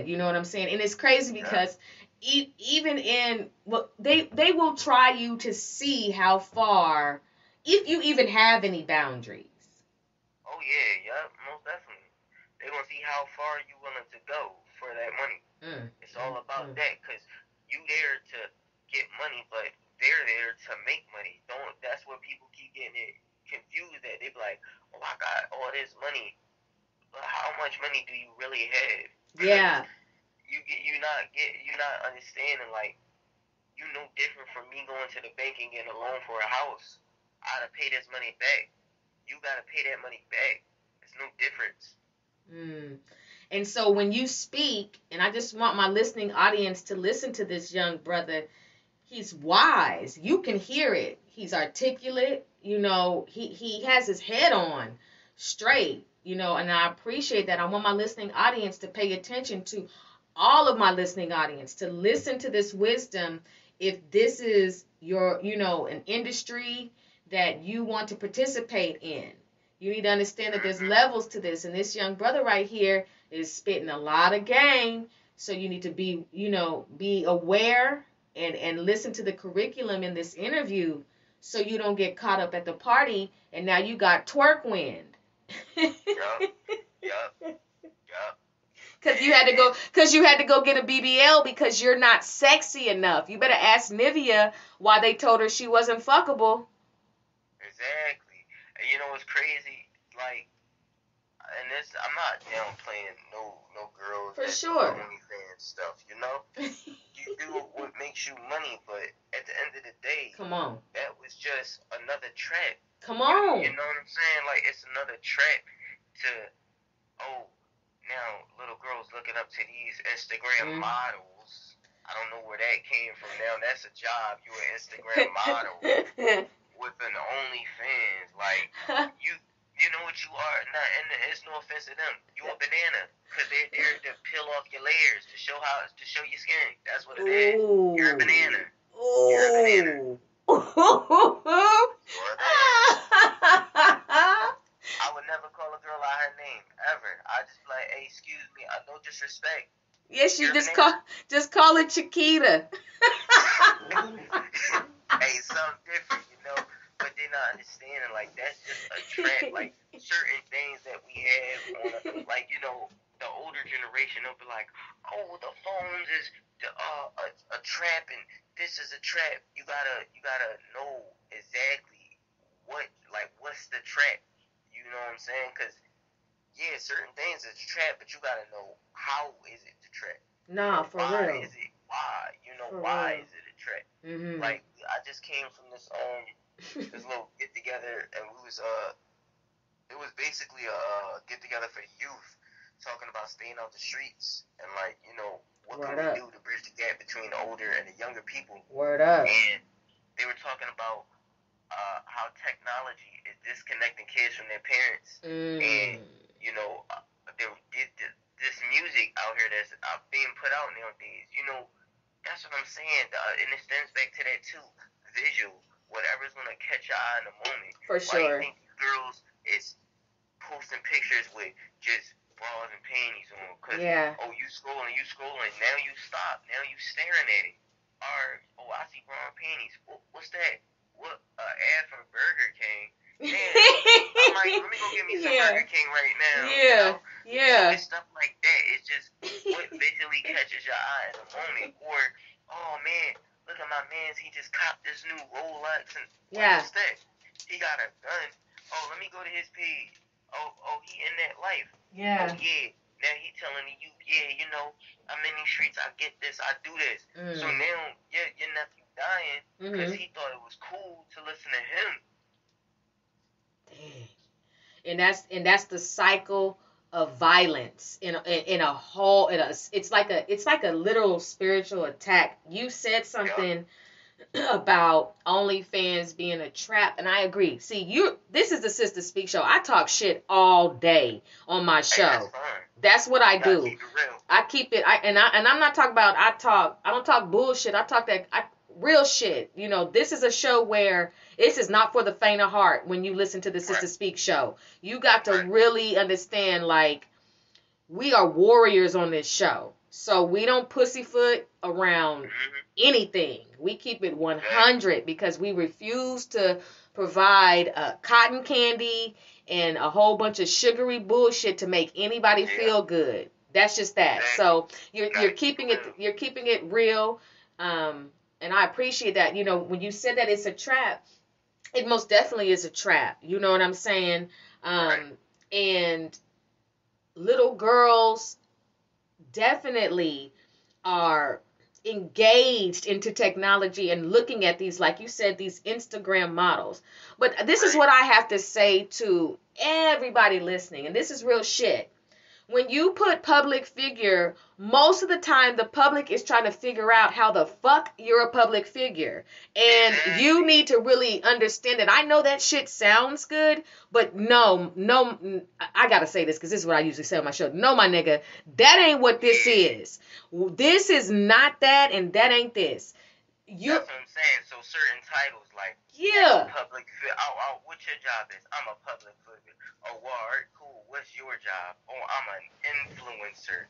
you know what I'm saying? And it's crazy because even in, well, they will try you to see how far, if you even have any boundaries. Oh yeah, most definitely. They're gonna see how far you willing to go for that money. It's all about that, because you there to get money, but they're there to make money. That's what people keep getting it confused at. They be like, oh, I got all this money, but how much money do you really have? Yeah. You're not understanding, like, you no different from me going to the bank and getting a loan for a house. I gotta pay this money back. You gotta pay that money back. There's no difference. And so when you speak, and I just want my listening audience to listen to this young brother, he's wise. You can hear it. He's articulate. You know, he has his head on straight, you know, and I appreciate that. I want my listening audience to pay attention to, all of my listening audience, to listen to this wisdom. If this is your, you know, an industry that you want to participate in, you need to understand that there's levels to this. And this young brother right here is spitting a lot of game. So you need to be, you know, be aware and listen to the curriculum in this interview, so you don't get caught up at the party and now you got twerk wind. Yup. Because you had to go get a BBL because you're not sexy enough. You better ask Nivea why they told her she wasn't fuckable. Exactly. And you know what's crazy? Like, and this, I'm not downplaying no girls. For sure. OnlyFans stuff, you know? You do what makes you money, but at the end of the day, come on, that was just another trap. Come on. You know what I'm saying? Like, it's another trap to, now little girls looking up to these Instagram models. I don't know where that came from. Now that's a job. You an Instagram model with an OnlyFans. Like, you know what you are. And it's no offense to them. You a banana, because they're there to peel off your layers to show your skin. That's what it is. You're a banana. You're a banana. I would never call a girl out her name, ever. I just be like, hey, excuse me, no disrespect. Yes, you Urban just call it Chiquita. Hey, something different, you know. But they're not understanding, like, that's just a trend. Like, certain things that we have on, like, you know, the older generation, they'll be like, oh, the phones is a trap, and this is a trap. You gotta know exactly what's the trap. You know what I'm saying? Because, yeah, certain things is a trap, but you gotta know how is it the trap. Nah, for why real. Is it why? You know, For why real. is it a trap? Mm-hmm. Like, I just came from this little get together, and we was it was basically a get together for youth, talking about staying out the streets and, like, you know, what Word can we up. do to bridge the gap between the older and the younger people. Word up. And they were talking about how technology is disconnecting kids from their parents, and, you know, they get this music out here that's being put out nowadays. You know, that's what I'm saying, and it stems back to that too. Visual, whatever's gonna catch your eye in a moment. For Why you sure. think these girls is posting pictures with just bras and panties on? Cause Yeah. you scrolling, now you stop, now you staring at it. Or, I see bra and panties. What's that? What, ad from Burger King? Damn, let me go get me some Burger King right now. Yeah. You know? Yeah. So it's stuff like that. It's just what visually catches your eye in a moment. Or, oh man, look at my man's, he just copped this new Rolex, and what's that? He got a gun. Oh, let me go to his page. Oh, he in that life. Yeah. Oh yeah. Now he telling you, yeah, you know, I'm in these streets, I get this, I do this. So now your nephew dying because he thought it was cool to listen to him. Dang. And that's the cycle of violence in a whole. It's like a literal spiritual attack. You said something about OnlyFans being a trap, and I agree. See, this is the Sister Speak show. I talk shit all day on my show. That's what I do. Keep it real. I keep it. I'm not talking about. I don't talk bullshit. I talk real shit. You know, this is a show where this is not for the faint of heart. When you listen to the Sister Speak show, you got to really understand, like, we are warriors on this show. So we don't pussyfoot around anything. We keep it 100 because we refuse to provide cotton candy and a whole bunch of sugary bullshit to make anybody feel good. That's just that. So you're keeping it real, and I appreciate that. You know, when you said that it's a trap, it most definitely is a trap. You know what I'm saying? And little girls definitely are engaged into technology and looking at these, like you said, these Instagram models. But this is what I have to say to everybody listening, and this is real shit. When you put public figure, most of the time the public is trying to figure out how the fuck you're a public figure. And you need to really understand that. I know that shit sounds good, but no, I gotta say this because this is what I usually say on my show. No, my nigga, that ain't what this is. This is not that, and that ain't this. That's what I'm saying. So certain titles, like, public figure. Oh, what your job is? I'm a public figure. Oh, well, all right, cool. What's your job? Oh, I'm an influencer.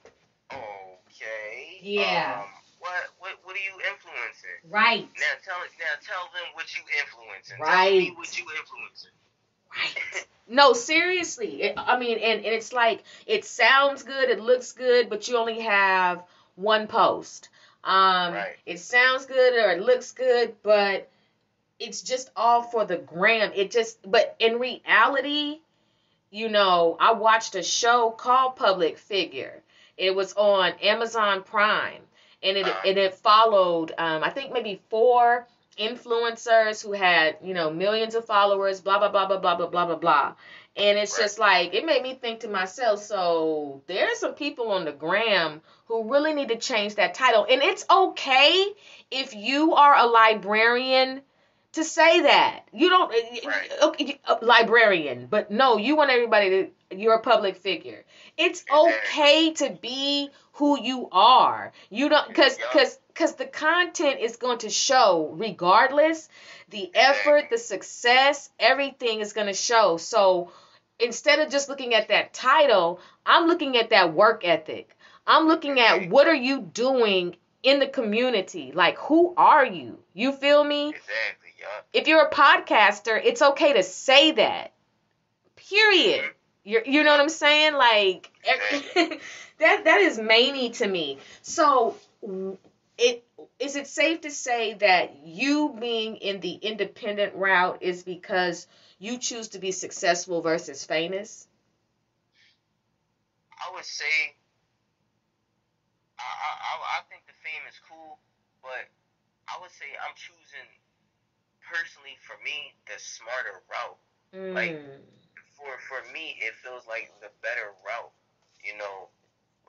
Okay. Yeah. What are you influencing? Right. Now tell them what you influencing. Right. Tell me what you influencing. Right. No, seriously. I mean, and it's like, it sounds good, it looks good, but you only have one post. It sounds good or it looks good, but it's just all for the gram. But in reality, you know, I watched a show called Public Figure. It was on Amazon Prime, and it followed, I think maybe 4 influencers who had, you know, millions of followers, blah, blah, blah, blah, blah, blah, blah, blah, blah. And it's just like, it made me think to myself, so there's some people on the gram who really need to change that title. And it's okay if you are a librarian to say that. You don't, okay, librarian, but no, you want everybody to, you're a public figure. It's okay to be who you are. You don't, because the content is going to show, regardless, the effort, the success, everything is going to show. So instead of just looking at that title, I'm looking at that work ethic. I'm looking at what are you doing in the community? Like, who are you? You feel me? Exactly, yeah. If you're a podcaster, it's okay to say that. Period. You know what I'm saying? Like, that is many to me. So, is it safe to say that you being in the independent route is because you choose to be successful versus famous? I would say I think the fame is cool, but I would say I'm choosing personally for me the smarter route. Like for me, it feels like the better route. You know,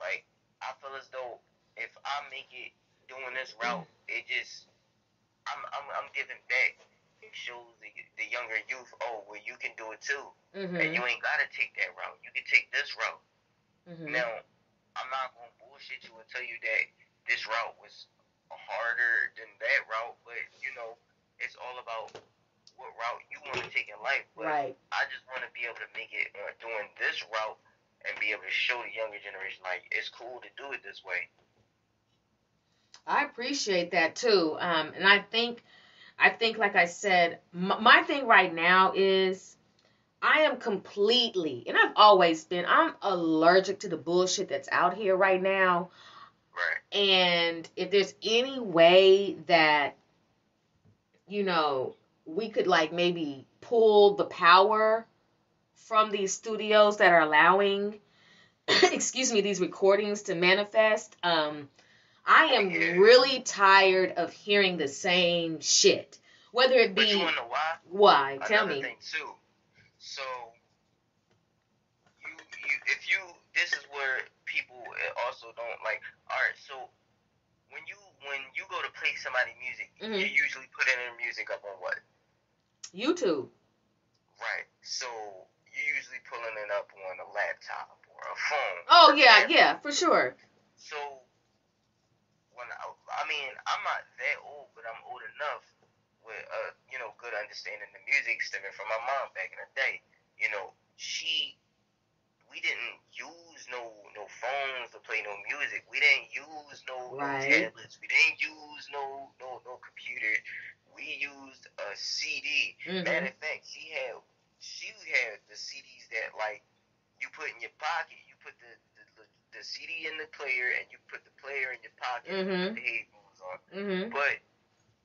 like I feel as though if I make it doing this route, it just I'm giving back. It shows the younger youth, oh, well, you can do it too, and you ain't gotta take that route. You can take this route. Now, I'm not gonna bullshit you and tell you that this route was harder than that route, but you know, it's all about what route you want to take in life. But right. I just want to be able to make it doing this route and be able to show the younger generation like it's cool to do it this way. I appreciate that too, and I think, like I said, my thing right now is I am completely, and I've always been, I'm allergic to the bullshit that's out here right now. Right. And if there's any way that, you know, we could like maybe pull the power from these studios that are allowing, excuse me, these recordings to manifest, I am really tired of hearing the same shit. Whether it be... But you want to know why? Why? Tell me. Another thing, too. So, this is where people also don't like, alright, so, when you go to play somebody's music, you usually put in their music up on what? YouTube. Right. So, you usually pulling it up on a laptop or a phone. Oh, yeah, for sure. So, I mean, I'm not that old, but I'm old enough with good understanding the music stemming from my mom back in the day. You know, we didn't use no phones to play no music. We didn't use no tablets. We didn't use no computer. We used a CD. Matter of fact, she had the CDs that like you put in your pocket. You put the CD in the player, and you put the player in your pocket and put the headphones on. But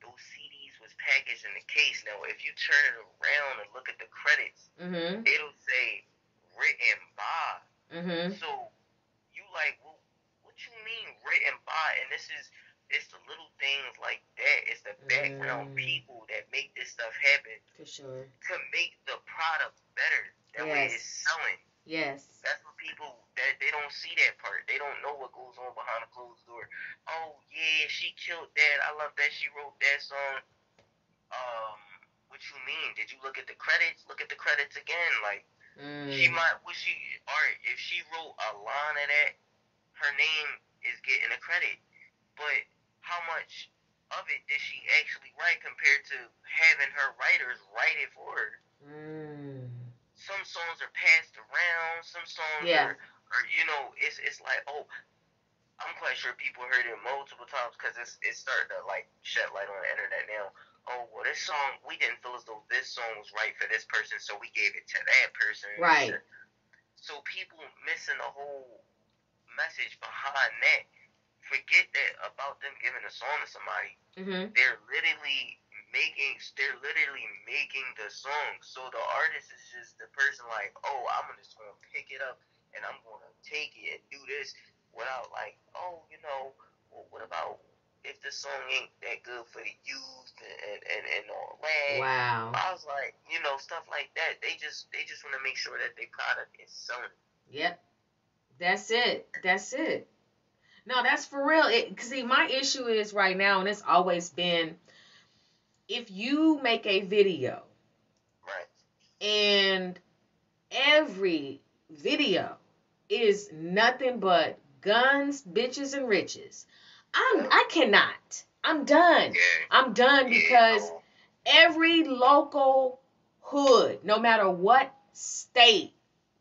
those CDs was packaged in the case. Now, if you turn it around and look at the credits, it'll say written by. So you like, well, what you mean written by? And it's the little things like that. It's the background people that make this stuff happen. For sure. To make the product better. That way it's selling. Yes. That's what people, that they don't see that part. They don't know what goes on behind a closed door. Oh, yeah, she killed that. I love that she wrote that song. What you mean? Did you look at the credits? Look at the credits again. Like, she might, if she wrote a line of that, her name is getting a credit. But how much of it did she actually write compared to having her writers write it for her? Some songs are passed around. Some songs are it's like, oh, I'm quite sure people heard it multiple times because it's starting to like shed light on the internet now. Oh, well, this song, we didn't feel as though this song was right for this person, so we gave it to that person. Right. So people missing the whole message behind that. Forget that about them giving a song to somebody. They're literally making the song. So the artist is just the person like, oh, I'm just gonna pick it up and I'm gonna take it and do this without like, oh, well, what about if the song ain't that good for the youth and all that? Wow. I was like, stuff like that. They just want to make sure that their product is selling. Yep. That's it. No, that's for real. See, my issue is right now, and it's always been, if you make a video, right, and every video is nothing but guns, bitches, and riches, I cannot. I'm done. I'm done because every local hood, no matter what state,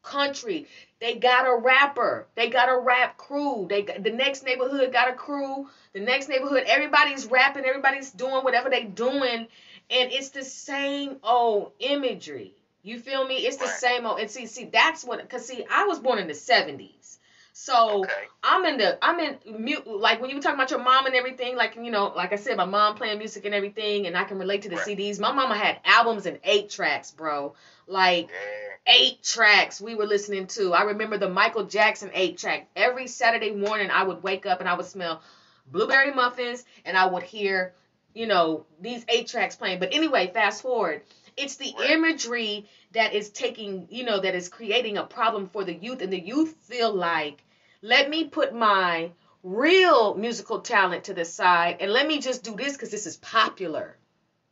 country. They got a rapper. They got a rap crew. The next neighborhood got a crew. The next neighborhood, everybody's rapping. Everybody's doing whatever they doing. And it's the same old imagery. You feel me? It's the same old. And see, that's what, because see, I was born in the 70s. So I'm in like when you were talking about your mom and everything, like, you know, like I said, my mom playing music and everything, and I can relate to the CDs. My mama had albums and 8 tracks, bro. Like 8 tracks we were listening to. I remember the Michael Jackson 8 track. Every Saturday morning I would wake up and I would smell blueberry muffins and I would hear, you know, these 8 tracks playing. But anyway, fast forward. It's the imagery that is taking, you know, that is creating a problem for the youth. And the youth feel like, let me put my real musical talent to the side and let me just do this because this is popular.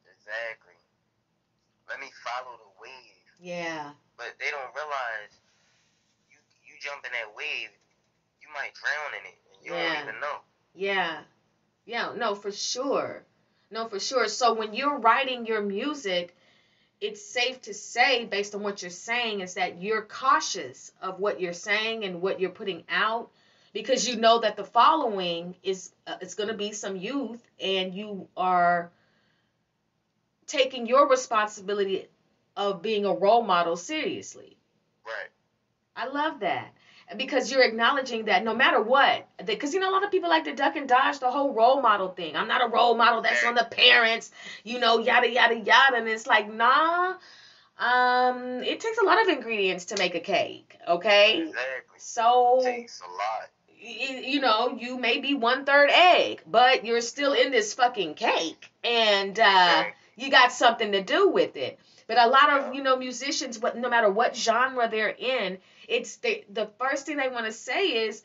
Exactly. Let me follow the wave. Yeah. But they don't realize you jump in that wave, you might drown in it and you don't even know. Yeah. Yeah, no, for sure. No, for sure. So when you're writing your music, it's safe to say, based on what you're saying, is that you're cautious of what you're saying and what you're putting out, because you know that the following is it's going to be some youth, and you are taking your responsibility of being a role model seriously. Right. I love that. Because you're acknowledging that no matter what, because, you know, a lot of people like to duck and dodge the whole role model thing. I'm not a role model. That's on the parents, you know, yada, yada, yada. And it's like, nah, it takes a lot of ingredients to make a cake, okay? Exactly. So, it takes a lot. You know, you may be 1/3 egg, but you're still in this fucking cake. And you got something to do with it. But a lot of, you know, musicians, but no matter what genre they're in, it's the first thing they want to say is,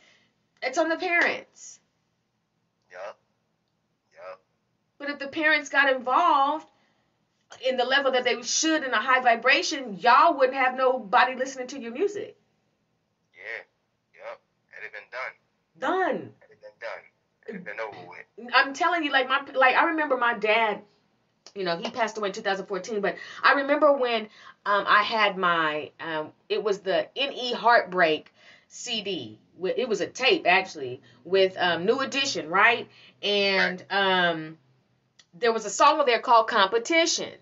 it's on the parents. Yup. But if the parents got involved in the level that they should in a high vibration, y'all wouldn't have nobody listening to your music. Yeah. Yup. It'd have been done. Done. It'd have been done. It'd have been over with. I'm telling you, like I remember my dad. You know, he passed away in 2014, but I remember when I had my, it was the N.E. Heartbreak CD. It was a tape, actually, with New Edition, right? And there was a song on there called Competition.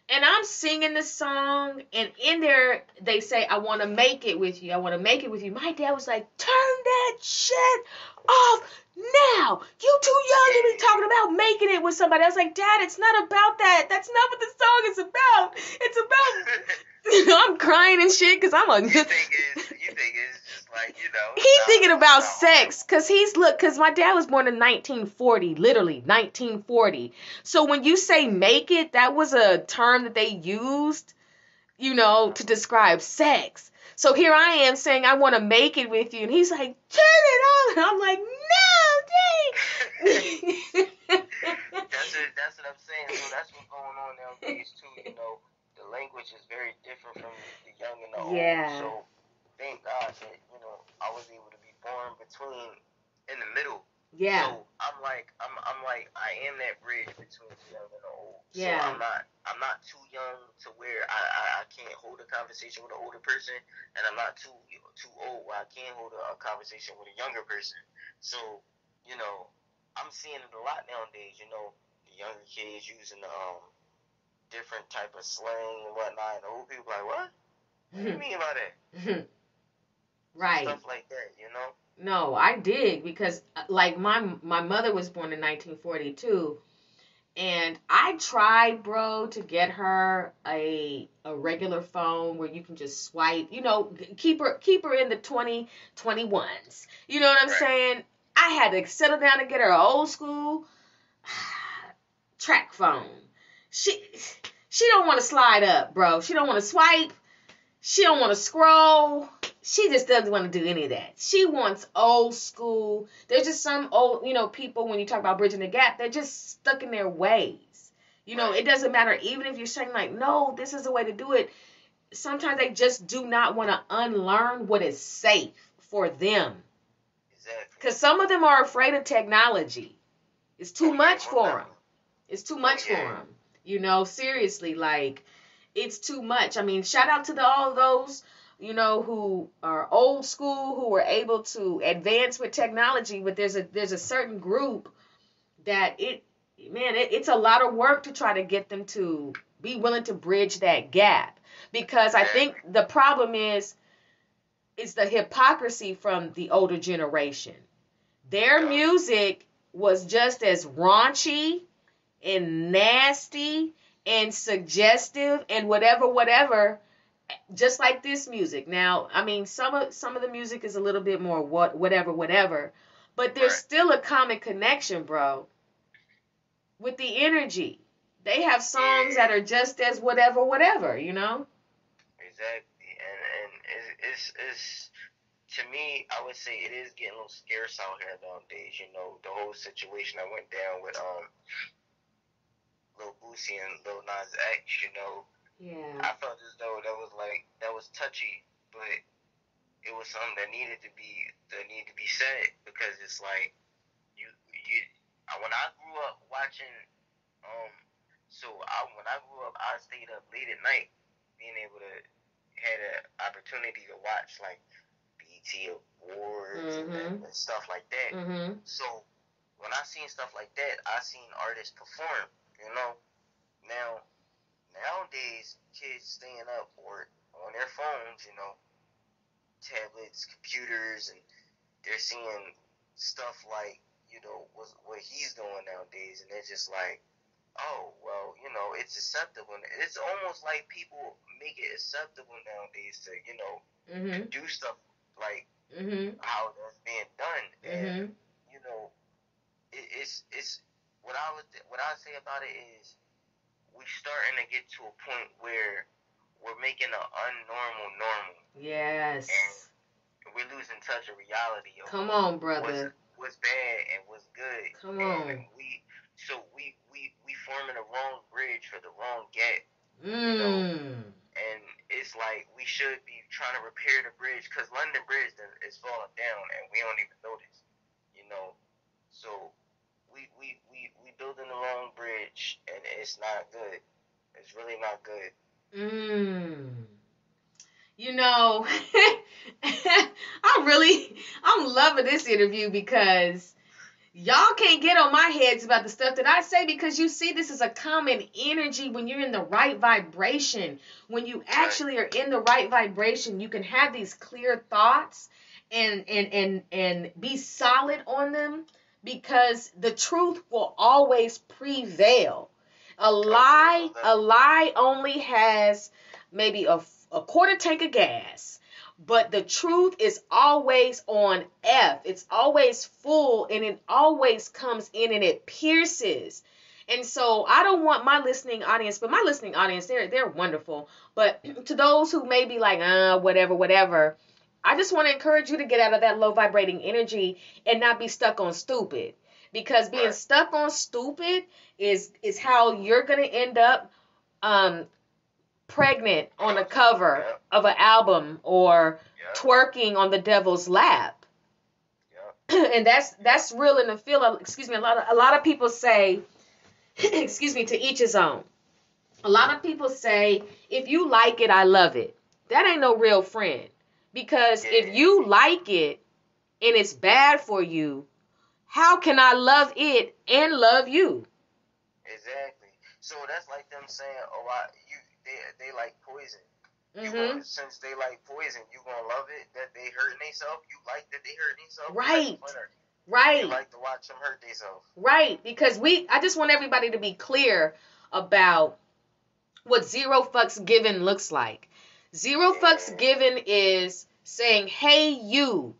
And I'm singing the song, and in there, they say, I want to make it with you. I want to make it with you. My dad was like, turn that shit off now. You too young to be talking about making it with somebody. I was like, Dad, it's not about that. That's not what the song is about. It's about, I'm crying and shit because I'm a... You think it's just like, you know... He's thinking about sex because my dad was born in 1940, literally 1940. So when you say make it, that was a term that they used, you know, to describe sex. So here I am saying I want to make it with you, and he's like, turn it on, and I'm like, no, Dad. That's what I'm saying. So that's what's going on nowadays too. You know, the language is very different from the young and the old. So thank God that, you know, I was able to be born in the middle. Yeah. So I'm like I am that bridge between the young and the old. Yeah. So I'm not too young to where I can't hold a conversation with an older person, and I'm not too old where I can't hold a conversation with a younger person. So, you know, I'm seeing it a lot nowadays. You know, the younger kids using different type of slang and whatnot, and the old people like, what? What do you mean by that? Right. Stuff like that, you know. No, I dig, because like my mother was born in 1942, and I tried, bro, to get her a regular phone where you can just swipe, you know, keep her in the 2021s. You know what I'm saying? I had to settle down and get her an old school track phone. She don't want to slide up, bro. She don't want to swipe. She don't want to scroll. She just doesn't want to do any of that. She wants old school. There's just some old, you know, people, when you talk about bridging the gap, they're just stuck in their ways. You know, it doesn't matter. Even if you're saying like, no, this is the way to do it. Sometimes they just do not want to unlearn what is safe for them. Exactly. Because some of them are afraid of technology. It's too much for them. It's too much for them. You know, seriously, like, it's too much. I mean, shout out to all those, who are old school, who are able to advance with technology, but there's a certain group that it's a lot of work to try to get them to be willing to bridge that gap. Because I think the problem is the hypocrisy from the older generation. Their music was just as raunchy and nasty and suggestive and whatever, just like this music. Now, I mean, some of the music is a little bit more whatever, but there's still a common connection, bro, with the energy. They have songs that are just as whatever, you know? Exactly. And it's to me, I would say it is getting a little scarce out here nowadays. You know, the whole situation that went down with Lil Boosie and Lil Nas X. You know, Yeah. I felt as though that was touchy, but it was something that needed to be said, because it's like when I grew up watching when I grew up, I stayed up late at night, being able to had an opportunity to watch like BET Awards and stuff like that. Mm-hmm. So when I seen stuff like that, I seen artists perform. You know, nowadays kids staying up or on their phones, you know, tablets, computers, and they're seeing stuff like, you know, what he's doing nowadays, and they're just like, oh, well, you know, it's acceptable. It's almost like people make it acceptable nowadays to, you know, to do stuff like how that's being done. And, you know, it's what I say about it is we starting to get to a point where we're making an unnormal normal. Yes. And we're losing touch of reality. Come on, brother. What's bad and what's good. Come on. And we forming the wrong bridge for the wrong gap. You know? And it's like we should be trying to repair the bridge, because London Bridge is falling down and we don't even notice. You know? So we building the wrong bridge, and it's not good. It's really not good. You know, I'm loving this interview, because y'all can't get on my heads about the stuff that I say, because you see, this is a common energy when you're in the right vibration. When you actually are in the right vibration, you can have these clear thoughts and be solid on them, because the truth will always prevail. A lie only has maybe a quarter tank of gas. But the truth is always on F. It's always full, and it always comes in and it pierces. And so I don't want my listening audience, but my listening audience, they're wonderful. But to those who may be like, whatever, I just want to encourage you to get out of that low vibrating energy and not be stuck on stupid. Because being stuck on stupid is how you're going to end up pregnant on the cover of an album, or twerking on the devil's lap. And that's real in the field. Excuse me. A lot of people say, excuse me, to each his own. A lot of people say, if you like it, I love it. That ain't no real friend. Because if you like it and it's bad for you, how can I love it and love you? Exactly. So that's like them saying, they like poison. Since they like poison, you gonna love it that they hurting themselves. You like that they hurting themselves. Right. You like to watch them hurt themselves. Right. Because I just want everybody to be clear about what zero fucks given looks like. Zero fucks given is saying, hey, you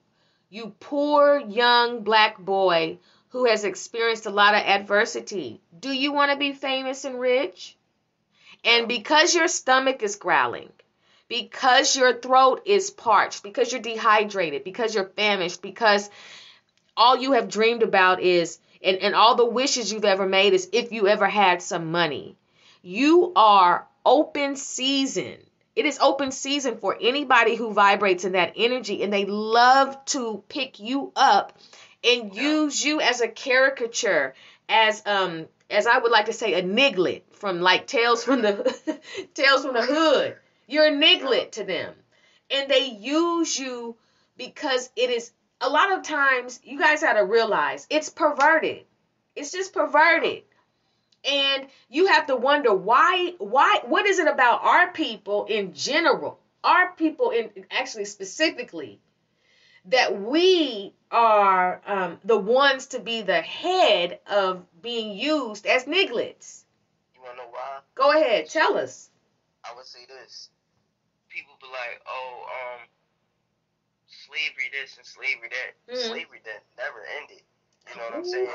poor young black boy who has experienced a lot of adversity. Do you want to be famous and rich? And because your stomach is growling, because your throat is parched, because you're dehydrated, because you're famished, because all you have dreamed about is, and all the wishes you've ever made is if you ever had some money. You are open season. It is open season for anybody who vibrates in that energy, and they love to pick you up and use you as a caricature, as I would like to say, a niglet from like Tales from the Hood. You're a niglet to them. And they use you because it is, a lot of times, you guys got to realize, it's perverted. It's just perverted. And you have to wonder why, what is it about our people in general, our people in actually specifically, that we are the ones to be the head of being used as nigglets? You wanna know why? Go ahead, tell us. I would say this. People be like, oh, slavery this and slavery that. Slavery that never ended. You know what I'm saying?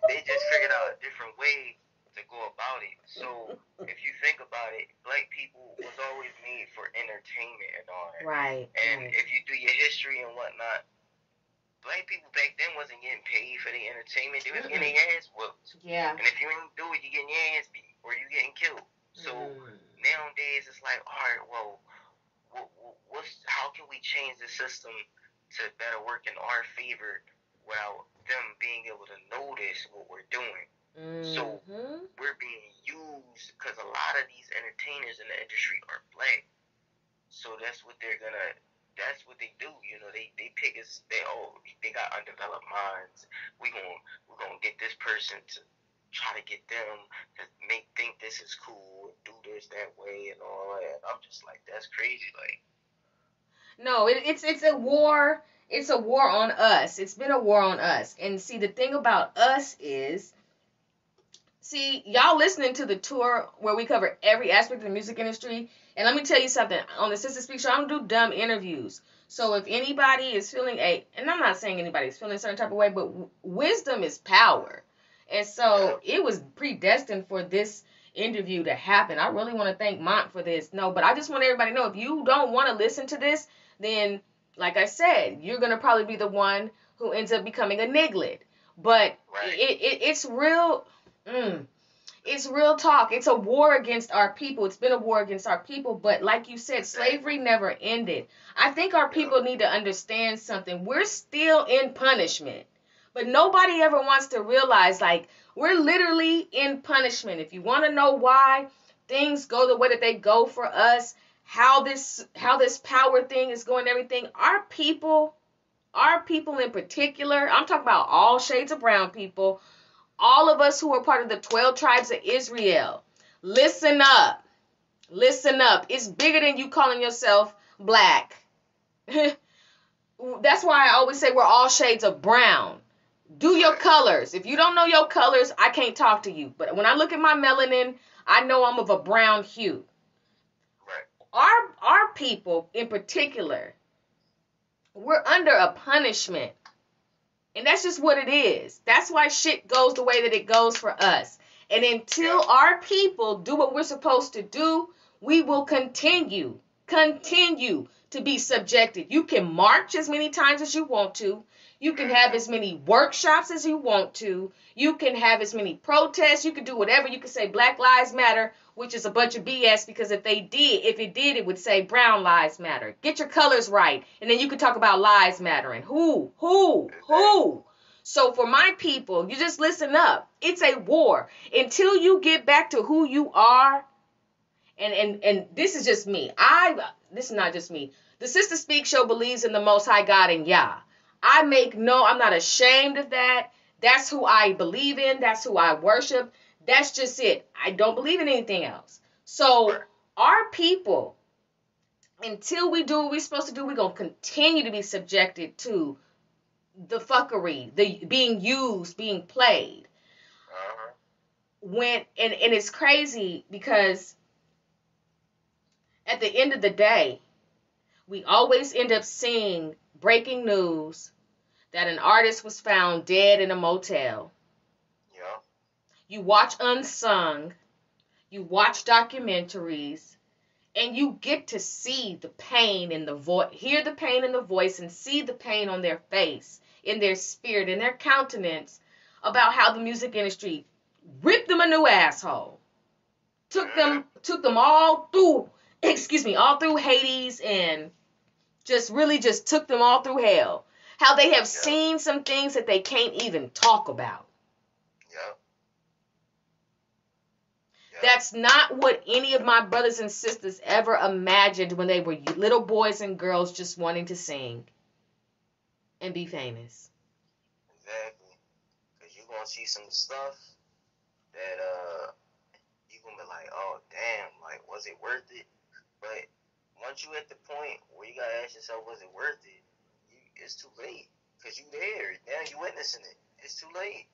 They just figured out a different way to go about it. So if you think about it, black people was always made for entertainment and all that. Right. And if you do your history and whatnot, black people back then wasn't getting paid for the entertainment. They was getting their ass whooped. Yeah. And if you ain't do it, you getting your ass beat or you getting killed. So nowadays it's like, all right, well, how can we change the system to better work in our favor without them being able to notice what we're doing? So we're being used because a lot of these entertainers in the industry are black. So that's what they do. You know, they pick us. They got undeveloped minds. We gonna get this person to try to get them to think this is cool and do this that way and all that. I'm just like, that's crazy. Like, no, it's a war. It's a war on us. It's been a war on us. And see, the thing about us is, see, y'all listening to the tour where we cover every aspect of the music industry. And let me tell you something. On the Sister Speak Show, I don't do dumb interviews. So if anybody is feeling and I'm not saying anybody's feeling a certain type of way, but wisdom is power. And so it was predestined for this interview to happen. I really want to thank Mont for this. No, but I just want everybody to know, if you don't want to listen to this, then, like I said, you're going to probably be the one who ends up becoming a niglet. But it's real. It's real talk. It's a war against our people. It's been a war against our people. But like you said, slavery never ended. I think our people need to understand something. We're still in punishment. But nobody ever wants to realize, like, we're literally in punishment. If you want to know why things go the way that they go for us, how this power thing is going, everything, our people in particular, I'm talking about all shades of brown people, all of us who are part of the 12 tribes of Israel, listen up. Listen up. It's bigger than you calling yourself black. That's why I always say we're all shades of brown. Do your colors. If you don't know your colors, I can't talk to you. But when I look at my melanin, I know I'm of a brown hue. Our people in particular, we're under a punishment. And that's just what it is. That's why shit goes the way that it goes for us. And until our people do what we're supposed to do, we will continue to be subjected. You can march as many times as you want to. You can have as many workshops as you want to. You can have as many protests. You can do whatever. You can say Black Lives Matter, which is a bunch of BS, because if it did, it would say Brown Lives Matter. Get your colors right. And then you could talk about lives mattering. Who? So for my people, you just listen up. It's a war. Until you get back to who you are, and this is just me. This is not just me. The Sister Speak Show believes in the Most High God and Yah. I'm not ashamed of that. That's who I believe in. That's who I worship. That's just it. I don't believe in anything else. So our people, until we do what we're supposed to do, we're going to continue to be subjected to the fuckery, the being used, being played. And it's crazy because at the end of the day, we always end up seeing breaking news that an artist was found dead in a motel. Yeah. You watch Unsung, you watch documentaries, and you get to see the pain in the voice, hear the pain in the voice, and see the pain on their face, in their spirit, in their countenance, about how the music industry ripped them a new asshole. Took them all through, all through Hades, and just took them all through hell. How they have seen some things that they can't even talk about. That's not what any of my brothers and sisters ever imagined when they were little boys and girls just wanting to sing and be famous. Exactly. Because you're going to see some stuff that you're going to be like, oh, damn, like, was it worth it? But once you at the point where you got to ask yourself, was it worth it? It's too late. Because you there. Now you witnessing it. It's too late.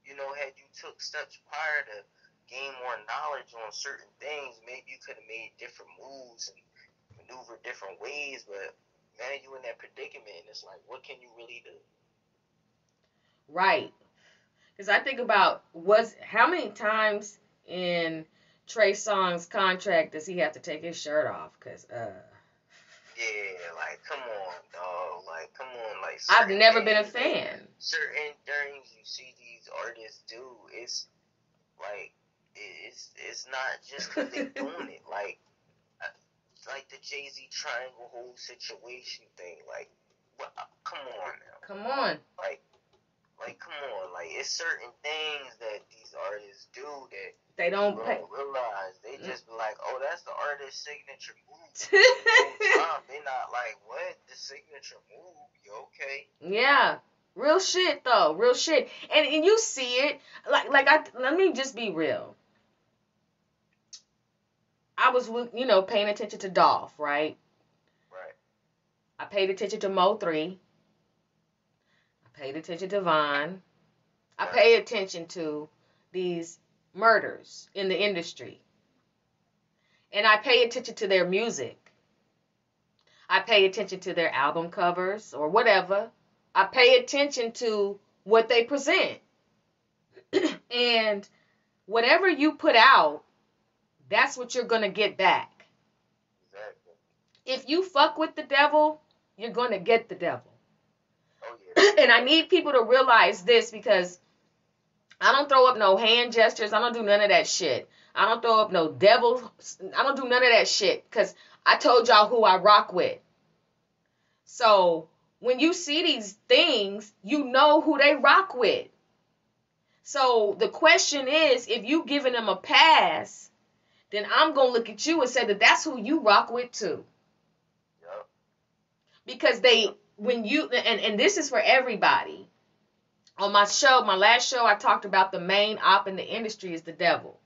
You know, had you took steps prior to gain more knowledge on certain things, maybe you could have made different moves and maneuvered different ways, but now you in that predicament, and it's like, what can you really do? Right. Because I think about how many times in Trey Songz's contract does he have to take his shirt off? Because, Yeah, like, come on, dog. Like, come on. Like, I've never been a fan. Certain things you see these artists do, it's like, it's not just because they doing it. Like the Jay-Z triangle whole situation thing. Like, what? Come on now. Come on. Like, come on. Like, it's certain things that these artists do that they don't realize. They just be like, oh, that's the artist's signature move. They not like, what? The signature move? You okay? Yeah. Real shit, though. Real shit. And you see it. Let me just be real. I was, paying attention to Dolph, right? Right. I paid attention to Mo 3. I paid attention to Vaughn. I paid attention to these murders in the industry. And I pay attention to their music. I pay attention to their album covers or whatever. I pay attention to what they present. And whatever you put out, that's what you're going to get back. Exactly. If you fuck with the devil, you're going to get the devil. Oh, yeah. And I need people to realize this, because I don't throw up no hand gestures. I don't do none of that shit. I don't throw up no devil. I don't do none of that shit, because I told y'all who I rock with. So when you see these things, you know who they rock with. So the question is, if you giving them a pass, then I'm going to look at you and say that that's who you rock with too. Yep. Because and this is for everybody. On my last show, I talked about the main op in the industry is the devil.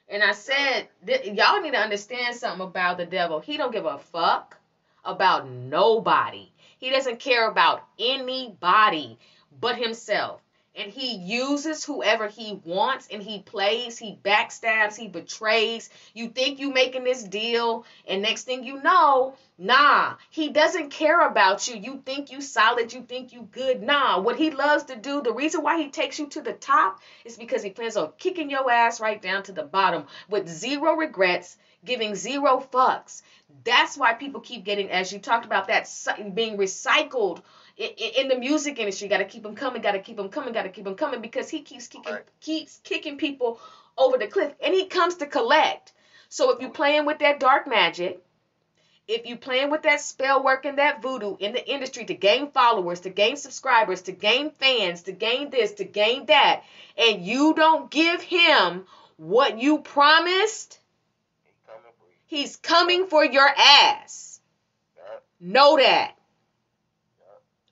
And I said, y'all need to understand something about the devil. He don't give a fuck about nobody. He doesn't care about anybody but himself. And he uses whoever he wants, and he plays, he backstabs, he betrays. You think you making this deal, and next thing you know, nah, he doesn't care about you. You think you solid, you think you good. Nah, what he loves to do, the reason why he takes you to the top is because he plans on kicking your ass right down to the bottom with zero regrets, giving zero fucks. That's why people keep getting, as you talked about, that being recycled in the music industry. Got to keep them coming, got to keep them coming, got to keep them coming, because he keeps kicking people over the cliff, and he comes to collect. So if you're playing with that dark magic, if you're playing with that spell work and that voodoo in the industry to gain followers, to gain subscribers, to gain fans, to gain this, to gain that, and you don't give him what you promised, he's coming for your ass. Know that.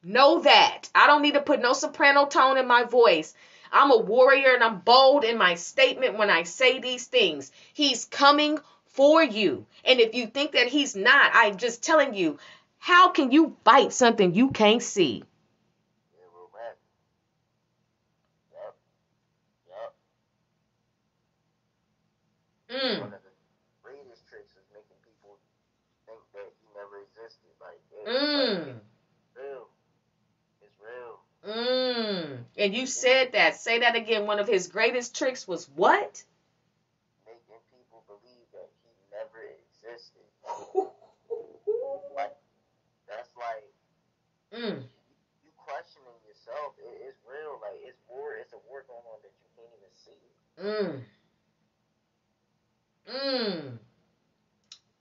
Know that. I don't need to put no soprano tone in my voice. I'm a warrior, and I'm bold in my statement when I say these things. He's coming for you. And if you think that he's not, I'm just telling you, how can you fight something you can't see? One of the greatest tricks is making people think that he never existed. Like, it's real. It's real. And you said that. Say that again. One of his greatest tricks was what? Making people believe that he never existed. Like, that's like, you questioning yourself. It's real. Like, it's a war going on that you can't even see.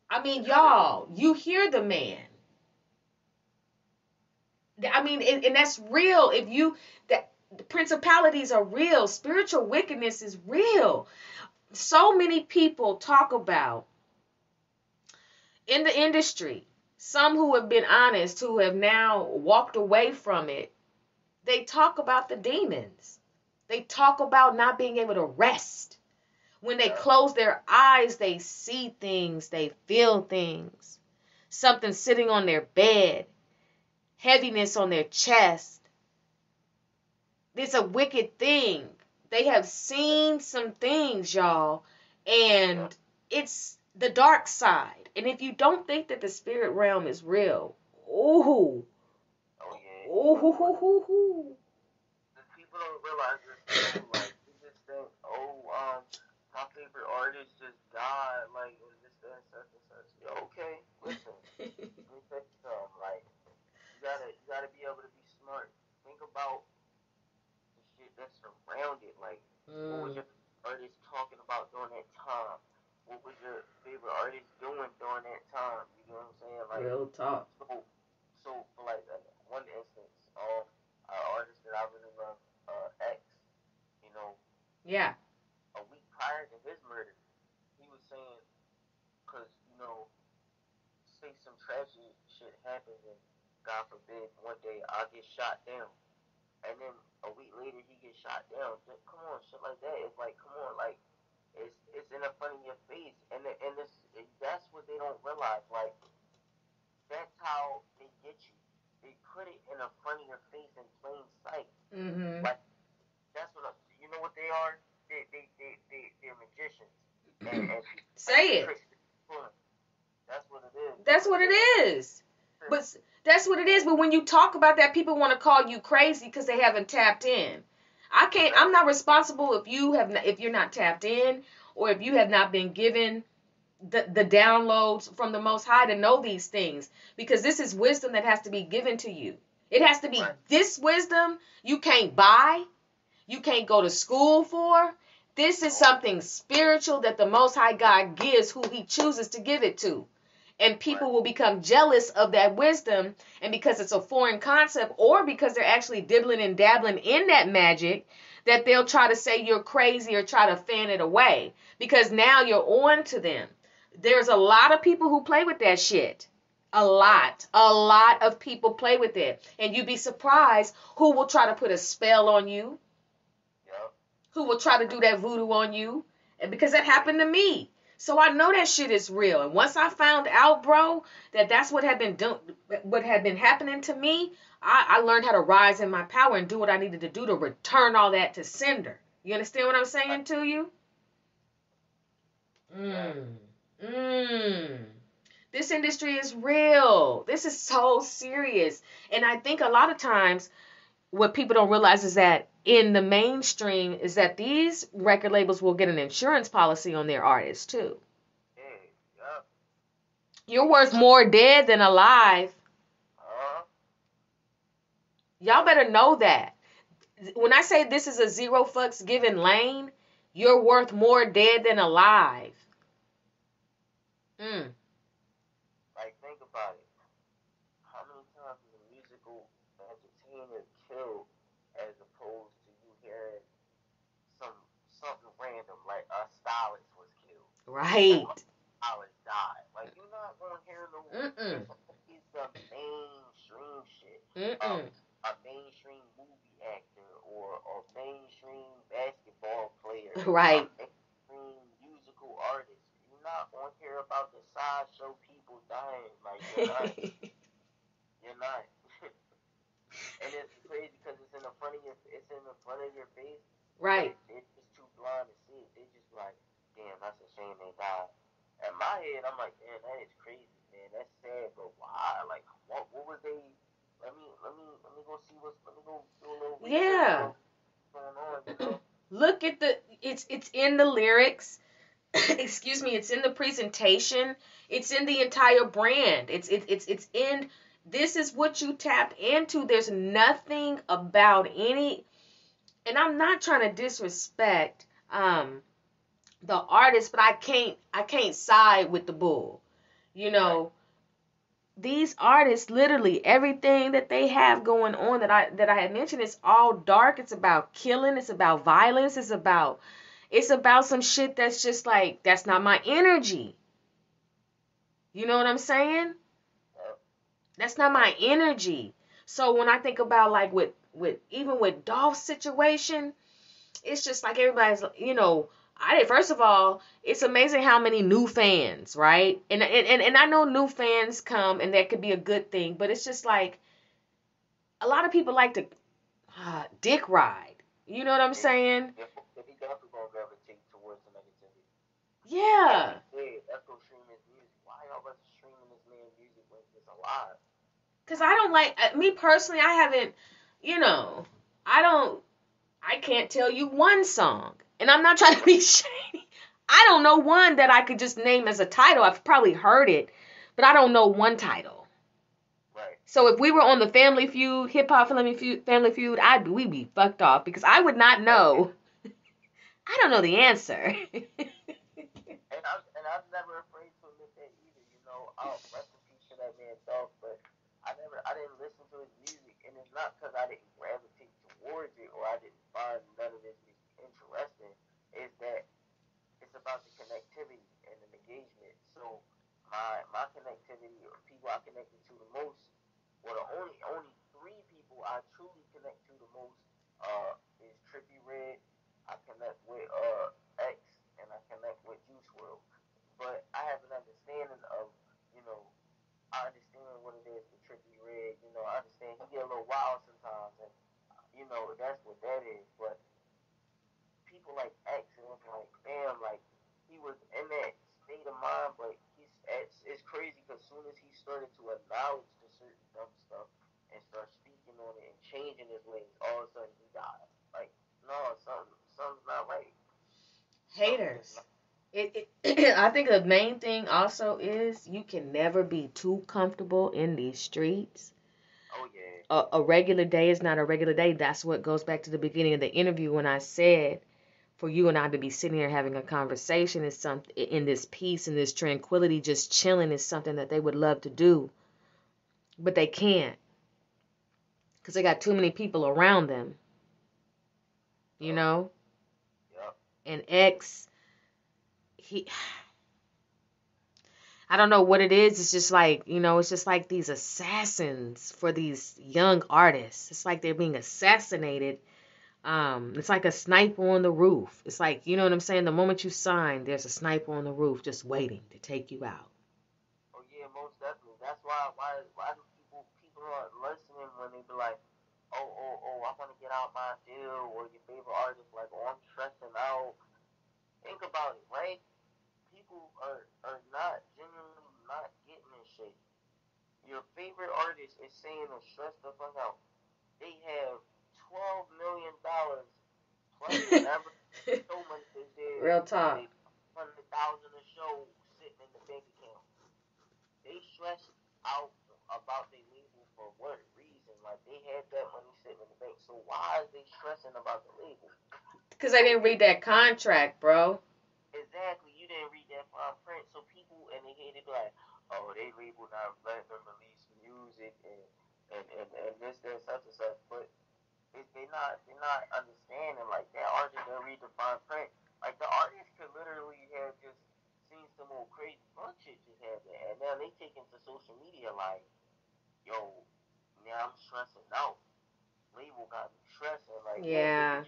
I mean, y'all, you hear the man. I mean, and that's real. The principalities are real. Spiritual wickedness is real. so many people talk about in the industry, some who have been honest, who have now walked away from it, they talk about the demons. They talk about not being able to rest. When they close their eyes, they see things, they feel things. Something sitting on their bed, heaviness on their chest. It's a wicked thing. They have seen some things, y'all, and it's the dark side. And if you don't think that the spirit realm is real, ooh, ooh, The people don't realize this too. Like, they just think, oh, my favorite artist just died. Like, or this, that, such and such. Yo, okay, listen. Let me tell you something. Like, you gotta be able to be smart. Think about the shit that's around it. Like, what was your artist talking about during that time? What was your favorite artist doing during that time? You know what I'm saying? Like, real talk. So for like one instance, an artist that I really love, X, you know, Yeah. a week prior to his murder, he was saying, because, you know, say some tragic shit happens and God forbid one day I get shot down, and then a week later he gets shot down. Come on, shit like that. It's like, come on, like, it's in the front of your face, and that's what they don't realize. Like, that's how they get you. They put it in the front of your face in plain sight. Mm-hmm. Like, that's you know what they are? They're magicians. And Say it. That's what it is. That's what it is. But that's what it is. But when you talk about that, people want to call you crazy because they haven't tapped in. I'm not responsible if you're not tapped in, or if you have not been given the downloads from the Most High to know these things, because this is wisdom that has to be given to you. It has to be this wisdom you can't buy, you can't go to school for. This is something spiritual that the Most High God gives who he chooses to give it to. And people will become jealous of that wisdom, and because it's a foreign concept, or because they're actually dibbling and dabbling in that magic, that they'll try to say you're crazy or try to fan it away, because now you're on to them. There's a lot of people who play with that shit. A lot of people play with it. And you'd be surprised who will try to put a spell on you. Yep. Who will try to do that voodoo on you. And because that happened to me. So I know that shit is real. And once I found out, bro, that's what had been happening to me, I learned how to rise in my power and do what I needed to do to return all that to sender. You understand what I'm saying to you? This industry is real. This is so serious. And I think a lot of times what people don't realize is that in the mainstream is that these record labels will get an insurance policy on their artists too. You're worth more dead than alive. Y'all better know that. When I say this is a zero fucks given lane, you're worth more dead than alive. Like, think about it. How many times is a musical entertainer killed as opposed to you hearing something random, like a stylist was killed. Right. Or a stylist died. Like, you're not going to hear no. It's the mainstream shit. A mainstream movie actor or a mainstream basketball player. Right. A mainstream musical artist. You're not going to hear about the sideshow people dying. Like, you're not. You're not. And it's crazy because it's in the front of your face. Right. It's just too blind to see it. They just like, damn, that's a shame they died. In my head, I'm like, damn, that is crazy, man. That's sad, but why? Like, what was they? Let me go see let me go do a little research. Yeah. What's going on, you know? Look at it's in the lyrics. Excuse me, it's in the presentation. It's in the entire brand. It's in. This is what you tapped into. There's nothing about any, and I'm not trying to disrespect the artist, but I can't side with the bull. You know, these artists, literally everything that they have going on that I had mentioned, is all dark. It's about killing. It's about violence. It's about It's about some shit that's just like, that's not my energy. You know what I'm saying? That's not my energy. So when I think about like with even with Dolph's situation, it's just like everybody's, first of all, it's amazing how many new fans, right? And I know new fans come and that could be a good thing, but it's just like a lot of people like to dick ride. You know what I'm saying? If he definitely gonna gravitate towards the negativity. Yeah. Echo streaming his music. Why y'all wasn't streaming this man's music when he's alive? Because I don't like, me personally, I haven't, I can't tell you one song. And I'm not trying to be shady. I don't know one that I could just name as a title. I've probably heard it, but I don't know one title. Right. So if we were on the Family Feud, Hip Hop Family Feud, we'd be fucked off because I would not know. I don't know the answer. And I'm never afraid to admit that either. I'll rest in peace to that man Dolph, but I didn't listen to his music, and it's not because I didn't gravitate towards it or I didn't find none of his music interesting. It's that it's about the connectivity and the engagement. So my connectivity, or people I connected to the most, well, the only three people I truly connect to the most is Trippie Redd. I connect with X, and I connect with Juice World. But I have an understanding of, you know, I understand what it is with Trippie Redd. I understand he get a little wild sometimes, and that's what that is. But people like X, and it's like, damn, like he was in that state of mind, but it's crazy because as soon as he started to acknowledge the certain dumb stuff and start speaking on it and changing his ways, all of a sudden he died. Like, no, something's not right. Haters. I think the main thing also is you can never be too comfortable in these streets. Oh yeah. A regular day is not a regular day. That's what goes back to the beginning of the interview when I said for you and I to be sitting here having a conversation is something in this peace and this tranquility, just chilling is something that they would love to do, but they can't because they got too many people around them. Yep. And X, I don't know what it is. It's just like, it's just like these assassins for these young artists. It's like they're being assassinated. It's like a sniper on the roof. It's like, you know what I'm saying? The moment you sign, there's a sniper on the roof just waiting to take you out. Oh yeah, most definitely. That's why do people aren't listening when they be like, oh, I want to get out my deal, or your favorite artist like, oh, I'm stressing out. Think about it, right? People are not genuinely not getting this shit. Your favorite artist is saying to stress the fuck out. They have $12 million plus whatever so much is there. Real talk. They $100,000 a show sitting in the bank account. They stress out about their label for what reason? Like they had that money sitting in the bank. So why is they stressing about the label? Because they didn't read that contract, bro. Exactly, you didn't read that fine print. So people and they hate it like, oh, they label not letting them release music and this, that, such and such. But they're not understanding like that artist didn't read the fine print. Like the artist could literally have just seen some old crazy fun shit just have that, and now they take into social media like, yo, now I'm stressing out. Label got me stressing. Like, yeah.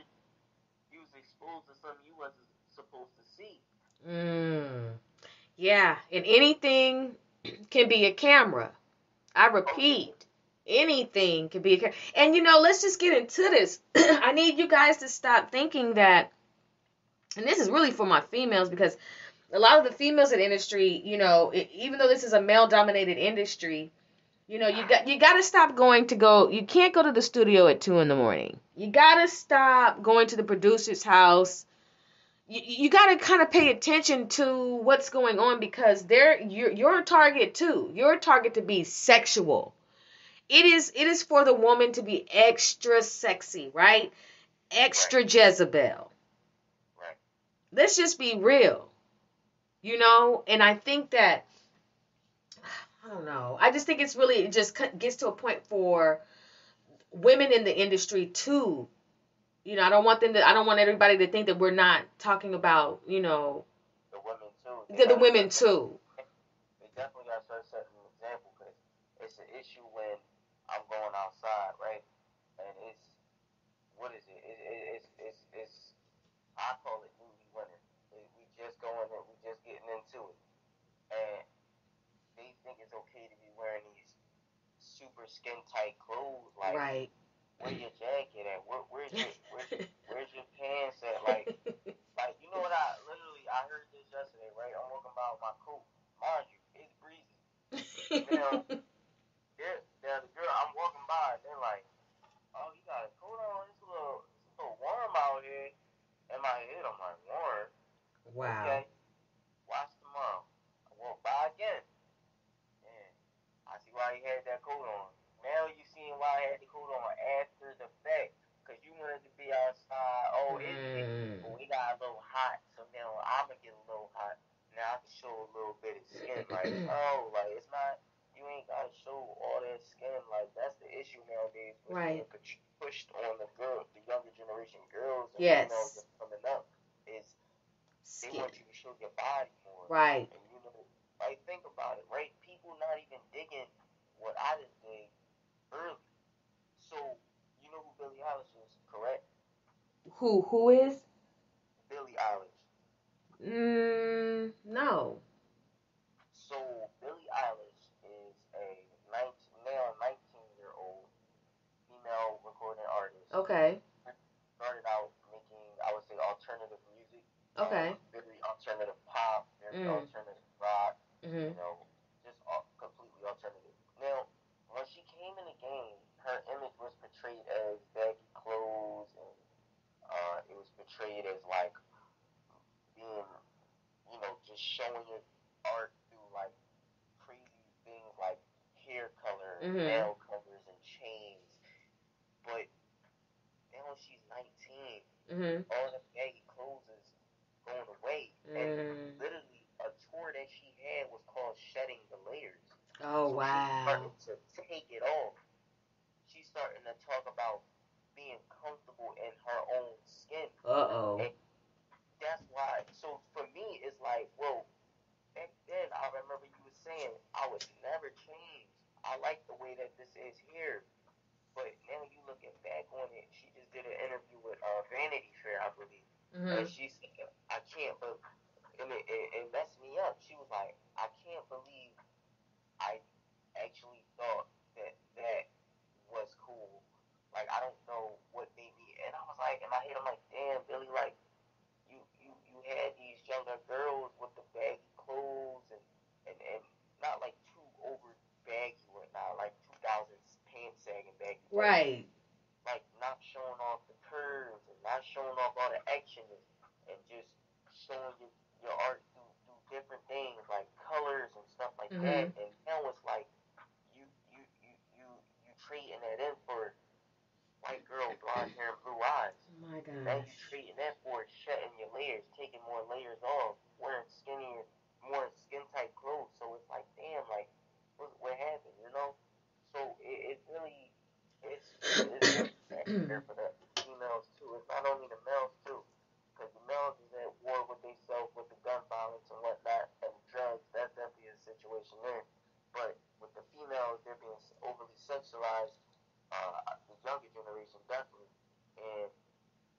You was exposed to something you wasn't supposed to see. Yeah, and anything can be a camera. I repeat, anything can be a camera. And let's just get into this. I need you guys to stop thinking that, and this is really for my females because a lot of the females in the industry, even though this is a male-dominated industry, you got to stop you can't go to the studio at 2 a.m. You got to stop going to the producer's house. You got to kind of pay attention to what's going on because you're a target too. You're a target to be sexual. It is for the woman to be extra sexy, right? Extra right. Jezebel. Right. Let's just be real. And I think that, I don't know. I just think it just gets to a point for women in the industry to I don't want everybody to think that we're not talking about, the women too. the women too. They definitely got to set an example because it's an issue when I'm going outside, right? And it's what is it? It's I call it newly winter. We just going in, we just getting into it, and they think it's okay to be wearing these super skin tight clothes. Like, right. where your jacket at? Where's your pants at? Like you know what? I heard this yesterday, right? I'm walking by with my coat. Mind you, it's breezy. Now, the girl I'm walking by, they're like, "Oh, you got a coat on? It's a little warm out here." In my head, I'm like, "Warm? Wow. Okay. Watch tomorrow." I walk by again, and I see why he had that coat on. Now you seeing why I had the coat on after the fact, cause you wanted to be outside. Oh, it got a little hot, so now I'ma get a little hot. Now I can show a little bit of skin, like it's not. You ain't gotta show all that skin. Like that's the issue nowadays. Right. Pushed on the younger generation girls and yes. females that's coming up is skin. They want you to show your body more. Right. And like think about it, right? People not even digging what I just did early. So you know who Billie Eilish is, correct? Who is? Billie Eilish. No. So Billie Eilish is a 19-year-old female recording artist. Okay. Started out making, I would say, alternative music. Okay. Very alternative pop, very alternative rock. Mm-hmm. Just completely alternative. Now, when she came in the game, her image was portrayed as baggy clothes, and it was portrayed as like being, just showing your art through like crazy things like hair color, nail colors, and chains. But now she's 19. All the baggy clothes is going away, and literally a tour that she had was called "Shedding the Layers." Oh, so wow! She's starting to take it off. She's starting to talk about being comfortable in her own skin. And that's why. So for me, it's like, well, back then I remember you were saying I would never change. I like the way that this is here. But now you looking back on it, she just did an interview with Vanity Fair, I believe, and she said, "I can't," but it messed me up. She was like, "I can't believe I actually thought that was cool. Like I don't know what made me." And I was like, in my head, I'm like, "Damn, Billy, like you had these younger girls with the baggy clothes and not like too over baggy whatnot, like 2000s pants sagging baggy, right? Like not showing off the curves and not showing off all the action and just showing your art through different things like colors and stuff like that. And now it's like you trading that in for white girl, blonde hair, and blue eyes. Oh my gosh. Now you trading that for shedding your layers, taking more layers off, wearing skinnier, more skin tight clothes. So it's like, damn, like what happened, you know? So it really it's really there for the females too. It's not only the males too, because the males is at war with themselves with the gun violence and whatnot and the drugs. That's definitely a situation there. But with the females, they're being overly sexualized. The younger generation definitely, and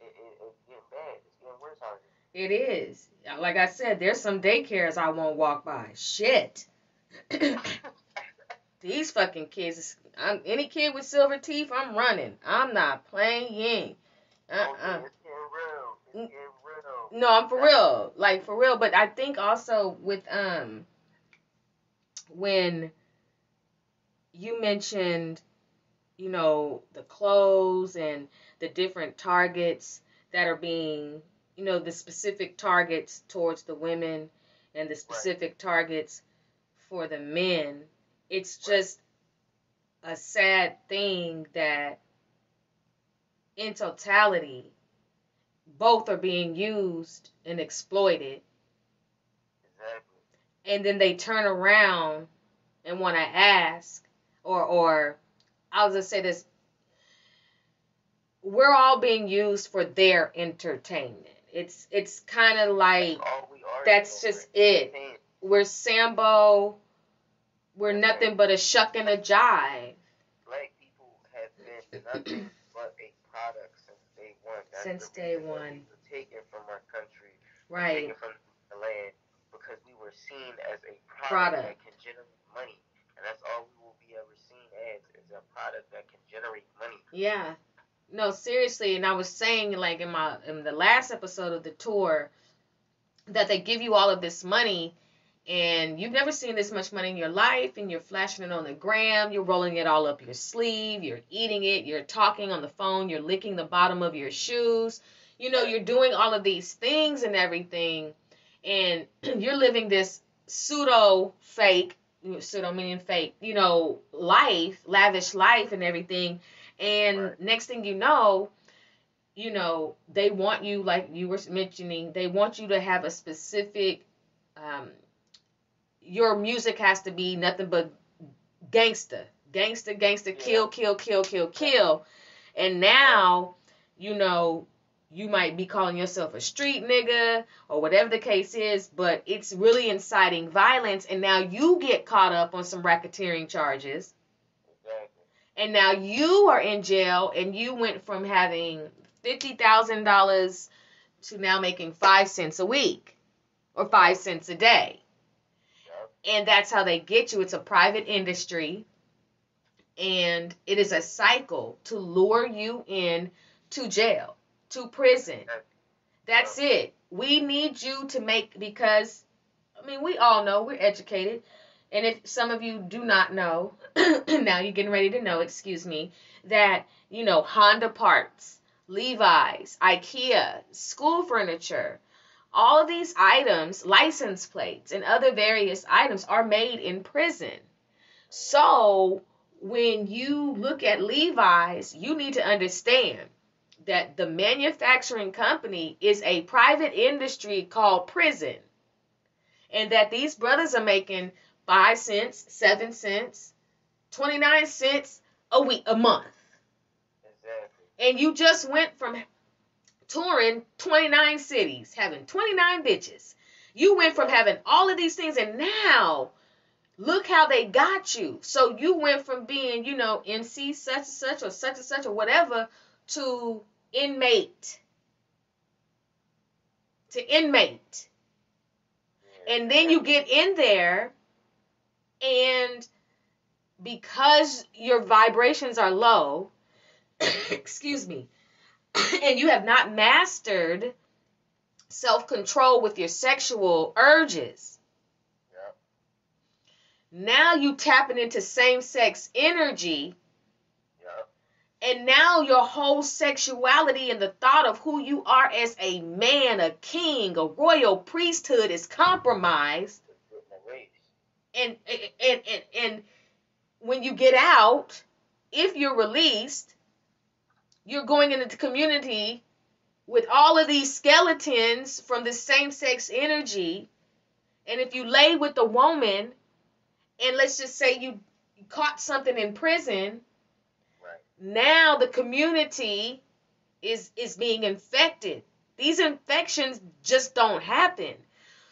it's getting bad. It's getting worse out here. It is. Like I said, there's some daycares I won't walk by. Shit. These fucking kids. Any kid with silver teeth, I'm running. I'm not playing. Oh, yeah, it's getting real. It's getting real. No, I'm for real. Like, for real. But I think also with, when you mentioned, the clothes and the different targets that are being, the specific targets towards the women and the specific targets for the men, it's just a sad thing that in totality, both are being used and exploited. Exactly. And then they turn around and want to ask, or I'll just say this, we're all being used for their entertainment. It's kind of like that's just it. We're Sambo. We're nothing but a shuck and a jive. Black people have been nothing but a product since day one. That's since day one. We were taken from our country, right? Taken from the land because we were seen as a product that can generate money, and that's all we will be ever seen as is a product that can generate money. Yeah. No, seriously, and I was saying like in the last episode of the tour that they give you all of this money and you've never seen this much money in your life and you're flashing it on the gram, you're rolling it all up your sleeve, you're eating it, you're talking on the phone, you're licking the bottom of your shoes. You know, you're doing all of these things and everything and you're living this pseudo meaning fake, you know, life, lavish life and everything. And next thing you know, they want you, like you were mentioning, they want you to have a specific, your music has to be nothing but gangster, kill. And now, you might be calling yourself a street nigga or whatever the case is, but it's really inciting violence. And now you get caught up on some racketeering charges. And now you are in jail and you went from having $50,000 to now making 5 cents a week or 5 cents a day. And that's how they get you. It's a private industry. And it is a cycle to lure you in to jail, to prison. That's it. We need you to because, we all know, we're educated. And if some of you do not know, now you're getting ready to know, that, Honda parts, Levi's, IKEA, school furniture, all of these items, license plates, and other various items are made in prison. So when you look at Levi's, you need to understand that the manufacturing company is a private industry called prison. And that these brothers are making 5 cents, 7 cents, 29 cents a month. Exactly. And you just went from touring 29 cities, having 29 bitches. You went from having all of these things, and now look how they got you. So you went from being, MC such and such or whatever to inmate. And then you get in there, and because your vibrations are low, and you have not mastered self-control with your sexual urges, now you tapping into same-sex energy, and now your whole sexuality and the thought of who you are as a man, a king, a royal priesthood is compromised. And when you get out, if you're released, you're going into the community with all of these skeletons from the same-sex energy. And if you lay with a woman, and let's just say you caught something in prison, now the community is being infected. These infections just don't happen.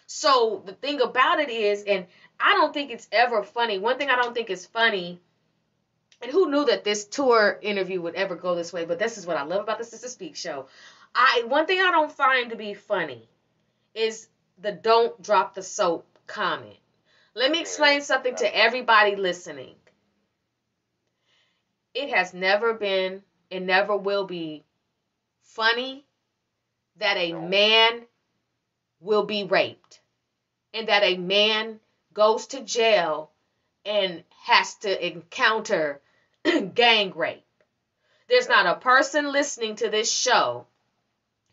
So the thing about it is, and I don't think it's ever funny. One thing I don't think is funny, and who knew that this tour interview would ever go this way, but this is what I love about this is a Speak show. One thing I don't find to be funny is the don't drop the soap comment. Let me explain something to everybody listening. It has never been and never will be funny that a man will be raped and that a man goes to jail and has to encounter gang rape. There's not a person listening to this show,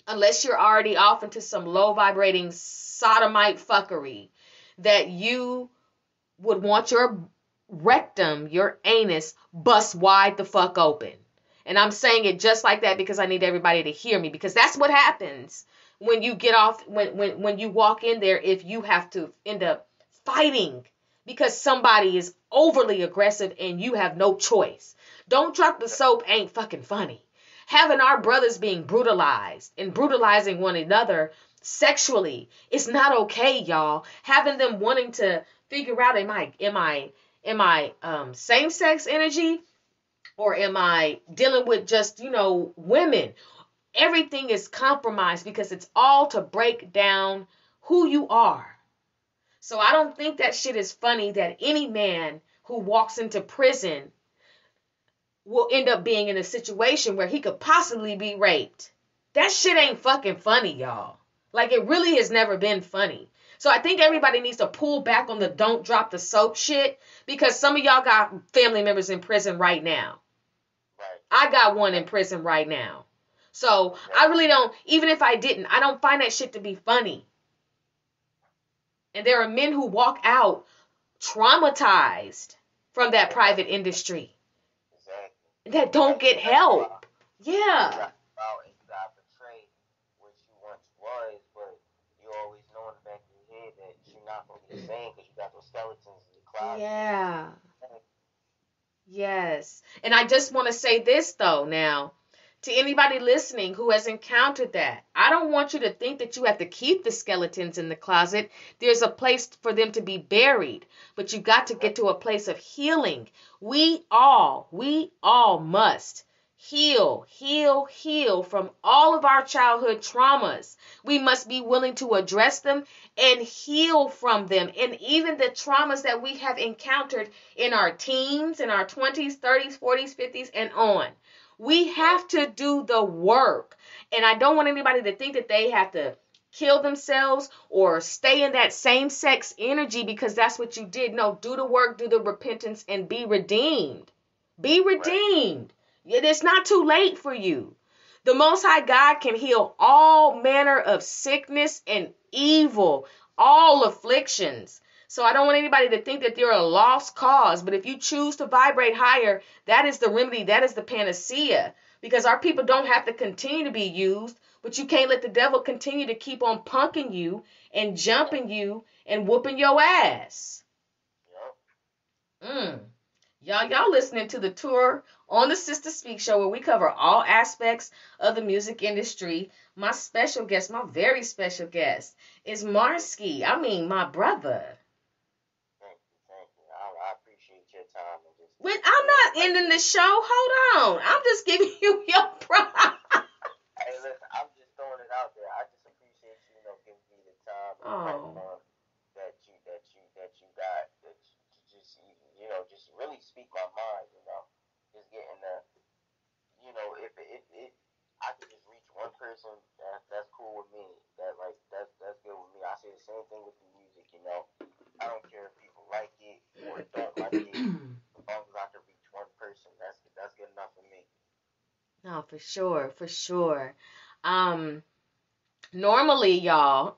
unless you're already off into some low vibrating sodomite fuckery, that you would want your rectum, your anus, bust wide the fuck open. And I'm saying it just like that because I need everybody to hear me, because that's what happens when you get off, when you walk in there, if you have to end up fighting because somebody is overly aggressive and you have no choice. Don't drop the soap ain't fucking funny. Having our brothers being brutalized and brutalizing one another sexually is not okay, y'all. Having them wanting to figure out, am I same sex energy, or am I dealing with just, women? Everything is compromised because it's all to break down who you are. So I don't think that shit is funny that any man who walks into prison will end up being in a situation where he could possibly be raped. That shit ain't fucking funny, y'all. Like, it really has never been funny. So I think everybody needs to pull back on the don't drop the soap shit, because some of y'all got family members in prison right now. I got one in prison right now. So I really don't, even if I didn't, I don't find that shit to be funny. And there are men who walk out traumatized from that private industry that don't get help. Yeah. And you got betrayed what you once was, but you always know in the back of your head that you're not going to be the same because you got those skeletons in the closet. Yeah. Yes. And I just want to say this, though, now, to anybody listening who has encountered that. I don't want you to think that you have to keep the skeletons in the closet. There's a place for them to be buried, but you got to get to a place of healing. We all must heal from all of our childhood traumas. We must be willing to address them and heal from them. And even the traumas that we have encountered in our teens, in our 20s, 30s, 40s, 50s, and on. We have to do the work. And I don't want anybody to think that they have to kill themselves or stay in that same sex energy because that's what you did. No, do the work, do the repentance, and be redeemed. Be redeemed. It's not too late for you. The Most High God can heal all manner of sickness and evil, all afflictions. So I don't want anybody to think that they're a lost cause. But if you choose to vibrate higher, that is the remedy. That is the panacea. Because our people don't have to continue to be used. But you can't let the devil continue to keep on punking you and jumping you and whooping your ass. Y'all listening to the Tour on the Sister Speak Show, where we cover all aspects of the music industry. My special guest, my very special guest, is Marskii. I mean, my brother. Thank you. I appreciate your time. When I'm not ending the show, hold on. I'm just giving you your pride. Hey, listen, I'm just throwing it out there. I just appreciate you, giving me the time and platform that you got, that you just really speak my mind, just getting the, if I could just reach one person, that's cool with me. That's good with me. I say the same thing with the music, I don't care if people like it or don't like it. As long as I can reach one person, that's good enough for me. No, for sure. Normally, y'all,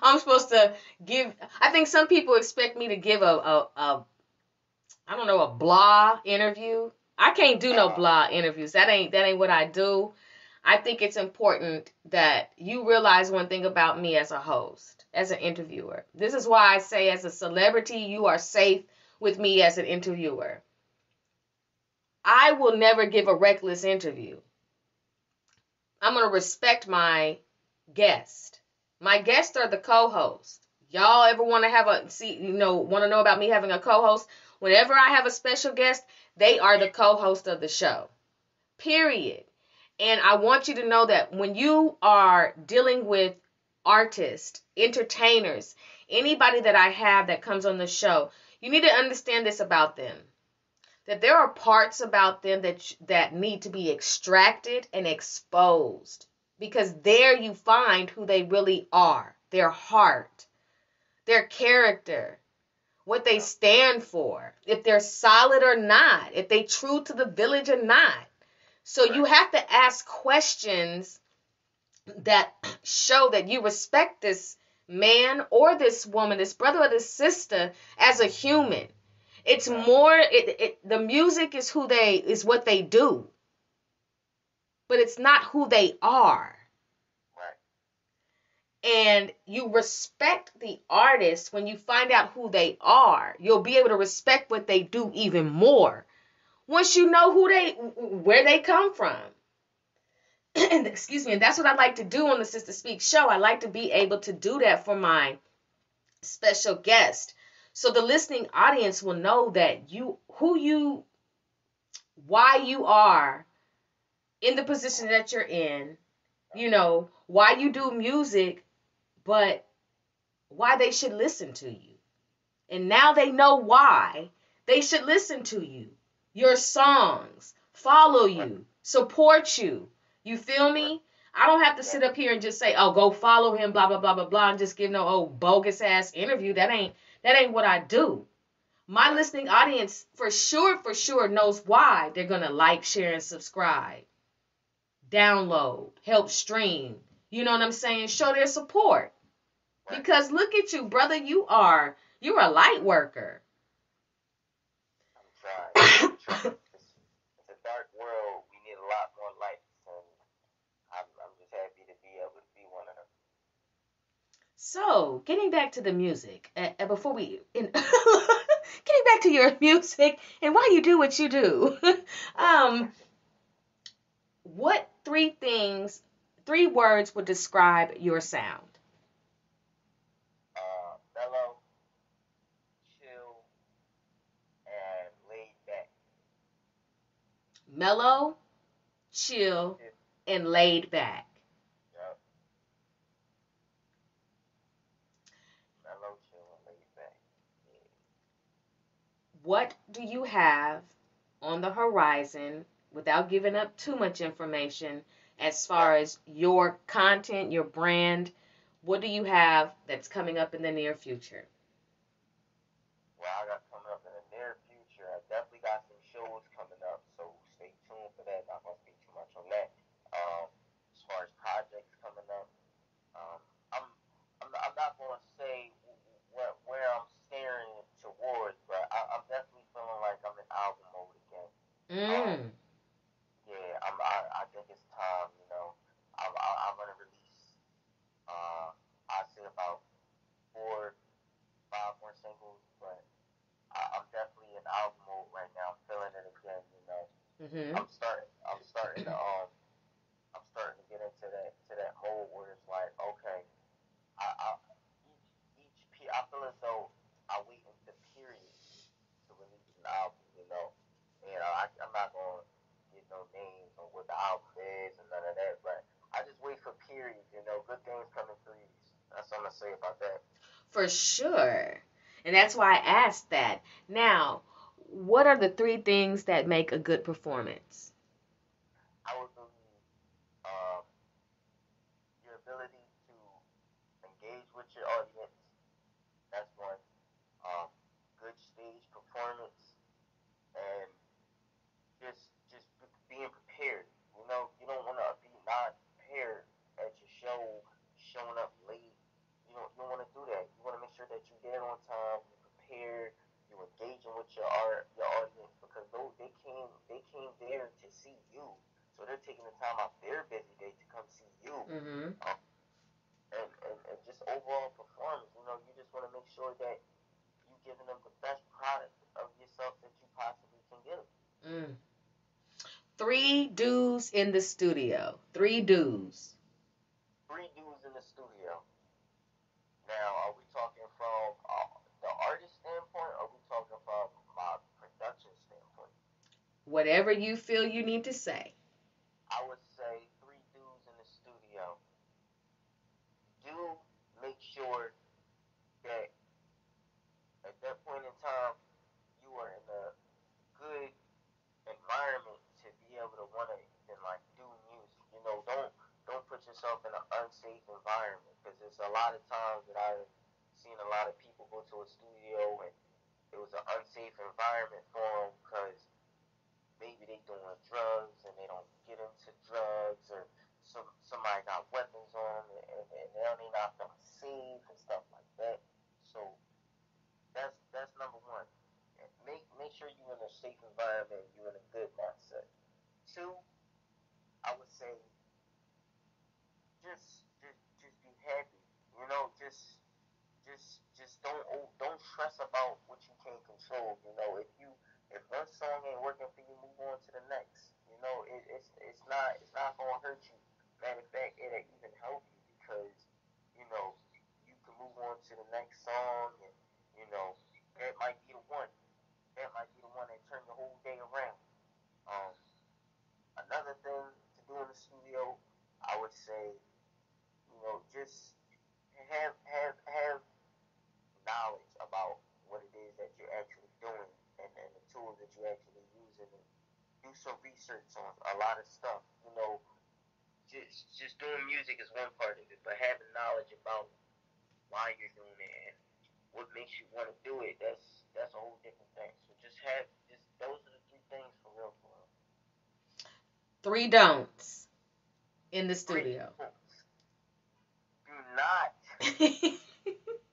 I'm supposed to give, I think some people expect me to give a blah interview. I can't do no blah interviews. That ain't what I do. I think it's important that you realize one thing about me as a host, as an interviewer. This is why I say, as a celebrity, you are safe with me as an interviewer. I will never give a reckless interview. I'm going to respect my guest. My guests are the co-host. Y'all ever want to want to know about me having a co-host? Whenever I have a special guest, they are the co-host of the show. Period. And I want you to know that when you are dealing with artists, entertainers, anybody that I have that comes on the show, you need to understand this about them. That there are parts about them that need to be extracted and exposed. Because there you find who they really are. Their heart. Their character. What they stand for. If they're solid or not. If they true to the village or not. So you have to ask questions that show that you respect this man or this woman, this brother or this sister as a human. It's more, the music is what they do. But it's not who they are. And you respect the artist when you find out who they are. You'll be able to respect what they do even more. Once you know where they come from. And excuse me, and that's what I like to do on the Sister Speak show. I like to be able to do that for my special guest. So the listening audience will know that why you are in the position that you're in, why you do music, but why they should listen to you. And now they know why they should listen to you, your songs, follow you, support you. You feel me? I don't have to sit up here and just say, oh, go follow him, blah, blah, blah, blah, blah, and just give no old bogus ass interview. That ain't what I do. My listening audience for sure knows why they're going to like, share, and subscribe. Download, help stream. You know what I'm saying? Show their support. Because look at you, brother. You're a light worker. I'm trying. It's a dark world. We need a lot more lights, and I'm just happy to be able to be one of them. So, getting back to the music, before getting back to your music and why you do what you do, what three words would describe your sound? Mellow, chill, and laid back. Mellow, chill, and laid back. Yep. Mellow, chill, and laid back. Yeah. What do you have on the horizon, without giving up too much information, as far as your content, your brand? What do you have that's coming up in the near future? Well, I got coming up in the near future. I definitely got some shows coming up, so stay tuned for that. Not gonna speak too much on that. As far as projects coming up, um, I'm I'm not gonna say where I'm staring towards, but I'm definitely feeling like I'm in album mode again. Um, yeah, I think it's time. I'm gonna release. I say about 4, 5 more singles, but I'm definitely in album mode right now. I'm feeling it again. Mm-hmm. I'm starting to get into that mode where it's like, okay, I I feel as though I wait until period to release an album. I'm not gonna get no names on what the album is and none of that, but I just wait for periods. Good things come in threes. That's what I'm gonna say about that. For sure. And that's why I asked that. Now, what are the three things that make a good performance? I would believe um, your ability to engage with your audience. That's one. Um, Good stage performance and just being prepared. You don't want to be not prepared at your show, showing up late. You don't want to do that. You want to make sure that you're there on time, you're prepared, you're engaging with your audience because they came there to see you, so they're taking the time out their busy day to come see you. Mm-hmm. And just overall performance. You just want to make sure that you giving them the best product of yourself that you possibly can give. Mm. Three dudes in the studio. Three dudes. 3 dudes in the studio. Now, are we talking from the artist standpoint, or are we talking from my production standpoint? Whatever you feel you need to say. I would say 3 dudes in the studio. Do make sure that at that point in time you are in a good environment to be able to want to even like do music. Don't put yourself in an unsafe environment because there's a lot of times that I've seen a lot of people go to a studio and it was an unsafe environment for them because maybe they doing drugs and they don't get into drugs or somebody got weapons on them and they not feeling safe and stuff like that. So that's number one. Make sure you're in a safe environment, you're in a good mindset. Two, I would say just be happy. Just don't stress about what you can't control. If one song ain't working for you, move on to the next. It's not gonna hurt you another thing to do in the studio, I would say, just have knowledge about what it is that you're actually doing and the tools that you're actually using, and do some research on a lot of stuff. Just doing music is one part of it, but having knowledge about why you're doing it and what makes you want to do it, that's a whole different thing. So just those are the three things for real, for real. 3 don'ts in the Three studio. don'ts. Do not.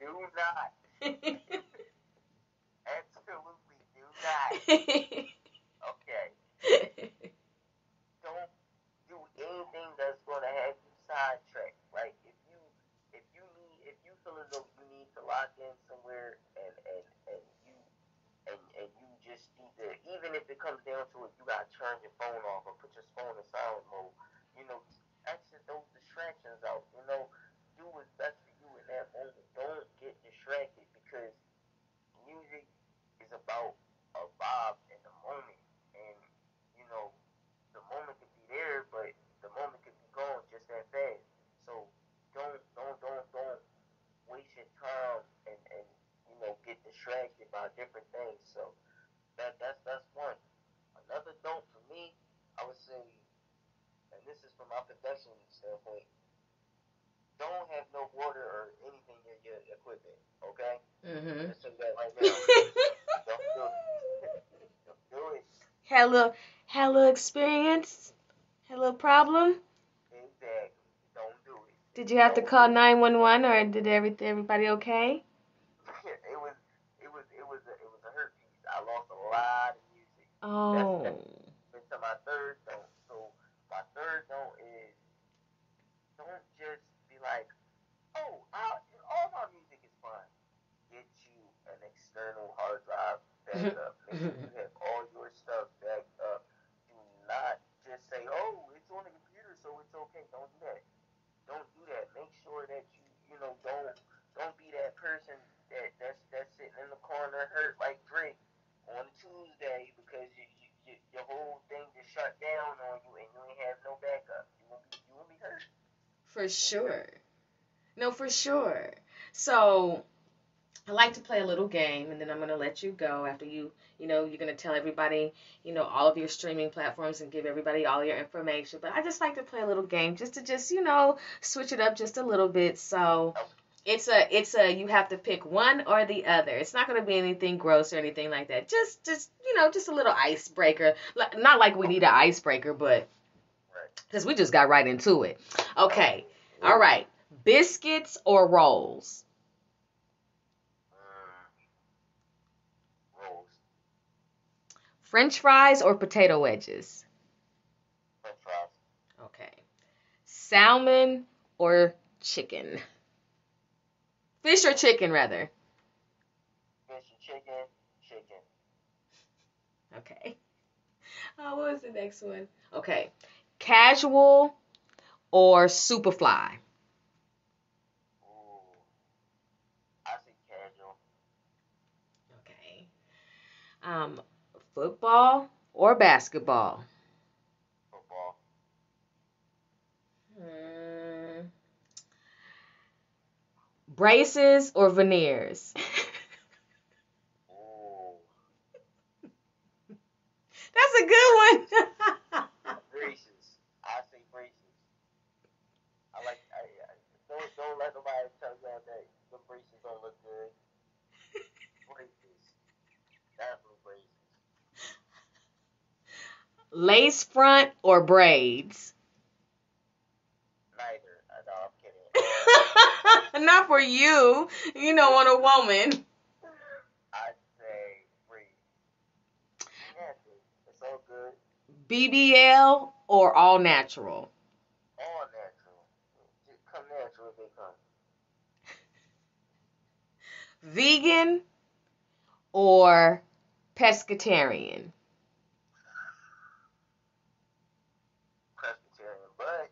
Do not. Absolutely do not. Okay. Don't do anything that's gonna have you sidetracked. Like if you feel as though you need to lock in somewhere and you just need to, even if it comes down to it, you gotta turn your phone off or put your phone in silent mode. Exit those distractions out. Do what's best for you in that moment. Don't get distracted, because music is about a vibe in the moment, and the moment could be there, but the moment could be gone just that fast. So don't waste your time and get distracted by different things. So that's one. Another don't for me, I would say, and this is from my production standpoint, don't have no water or anything in your equipment. Okay? Mm-hmm. Just say that right now. Don't do it. Don't do it. Had a little experience? Had a little problem? Exactly. Don't do it. Did you have to call 911, or did everybody okay? It was a hurt piece. I lost a lot of music. Oh. That's into my third don't. So my third don't is, don't just be like, oh, all my music is fine. Get you an external hard drive backed up. Make sure you have all your stuff backed up. Do not just say, oh, it's on the computer, so it's okay. Don't do that. Don't do that. Make sure that don't be that person that's sitting in the corner hurt like Drake on Tuesday because your whole thing just shut down on you and you ain't have no backup. You won't be hurt. For sure. No, for sure. So I like to play a little game, and then I'm going to let you go after you're going to tell everybody, all of your streaming platforms and give everybody all your information. But I just like to play a little game just to switch it up just a little bit. So it's a you have to pick one or the other. It's not going to be anything gross or anything like that. Just a little icebreaker. Not like we need an icebreaker, but because we just got right into it. Okay. All right. Biscuits or rolls? Rolls. French fries or potato wedges? French fries. Okay. Salmon or chicken? Fish or chicken, rather? Fish or chicken? Chicken. Okay. What was the next one? Okay. Casual or Superfly? Ooh. I say casual. Okay. Football or basketball? Football. Braces or veneers? Ooh. That's a good one. Braces. I say braces. Don't let nobody tell you that the braces don't look good. Braces. Definitely braces. Lace front or braids? Neither. No, I'm kidding. Not for you. On a woman. I'd say braids. Natural. It's all good. BBL or all natural? All natural. Just come natural if they come. Vegan or pescatarian? Presbyterian, but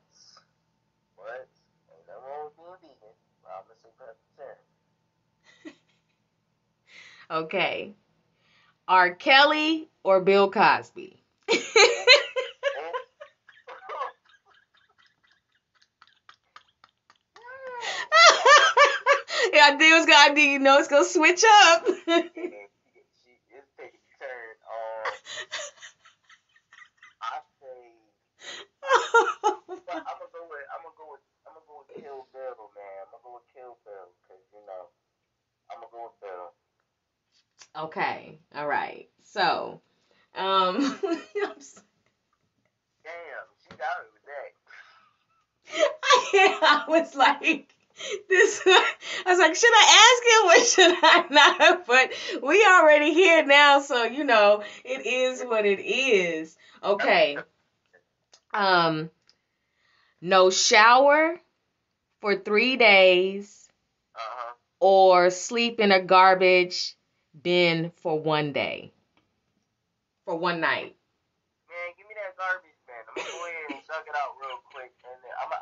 ain't nothing wrong with being vegan. But I'm gonna say Presbyterian. Okay. R. Kelly or Bill Cosby? I knew it was gonna. I knew you know it's gonna switch up. Yeah, she is taking a turn. I say, but I'm gonna go with Kill Bill, man. I'm gonna go with Kill Bill, cause I'm gonna go with Bill. Okay. All right. So, I'm Damn, she got me with that. I was like, this. I was like, should I ask him or should I not? But we already here now, so it is what it is. Okay. No shower for 3 days, or sleep in a garbage bin for 1 day, for one night. Man, give me that garbage, man. I'm gonna go ahead and suck it out real quick, and then I'm gonna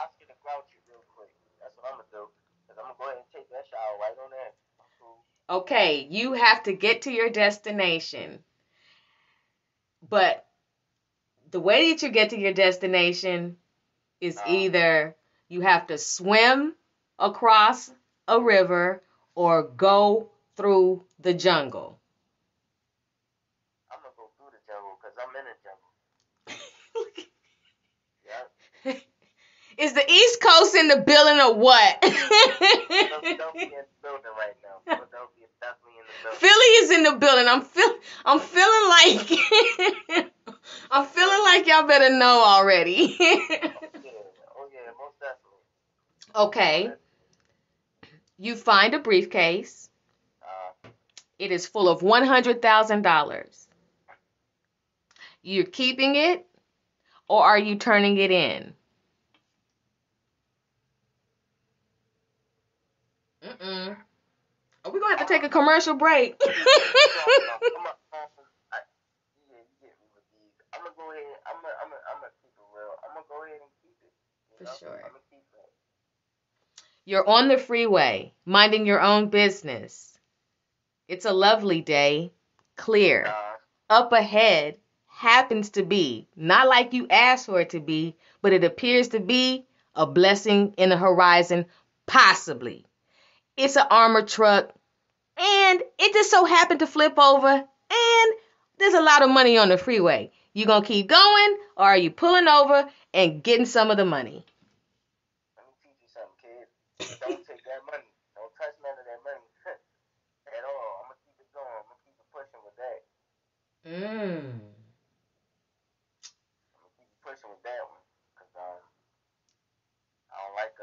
ask you to grouch it real quick. That's what I'm gonna do. Cause I'm gonna go ahead and take that shower right on there. Cool. Okay, you have to get to your destination, but the way that you get to your destination is either you have to swim across a river or go through the jungle. I'm gonna go through the jungle because I'm in the jungle. Yep. Is the East Coast in the building or what? Philadelphia in the building right now. Philadelphia is definitely in the building. Philly is in the building. I'm feeling like I'm feeling like y'all better know already. Oh yeah, most definitely. Okay. You find a briefcase. It is full of $100,000. You're keeping it, or are you turning it in? Are we gonna have to take a commercial break? You get me with these. I'm gonna go ahead. I'm gonna keep it real. I'm gonna go ahead and keep it. For sure. I'm gonna keep it. You're on the freeway, minding your own business. It's a lovely day, clear. Up ahead happens to be, not like you asked for it to be, but it appears to be a blessing in the horizon, possibly. It's an armored truck, and it just so happened to flip over, and there's a lot of money on the freeway. You gonna keep going, or are you pulling over and getting some of the money? Let me teach you something, kid. Don't take that money. Don't touch none of that money at all. I'm gonna keep it going. I'm gonna keep it pushing with that. I'm gonna keep it pushing with that one, cause I don't like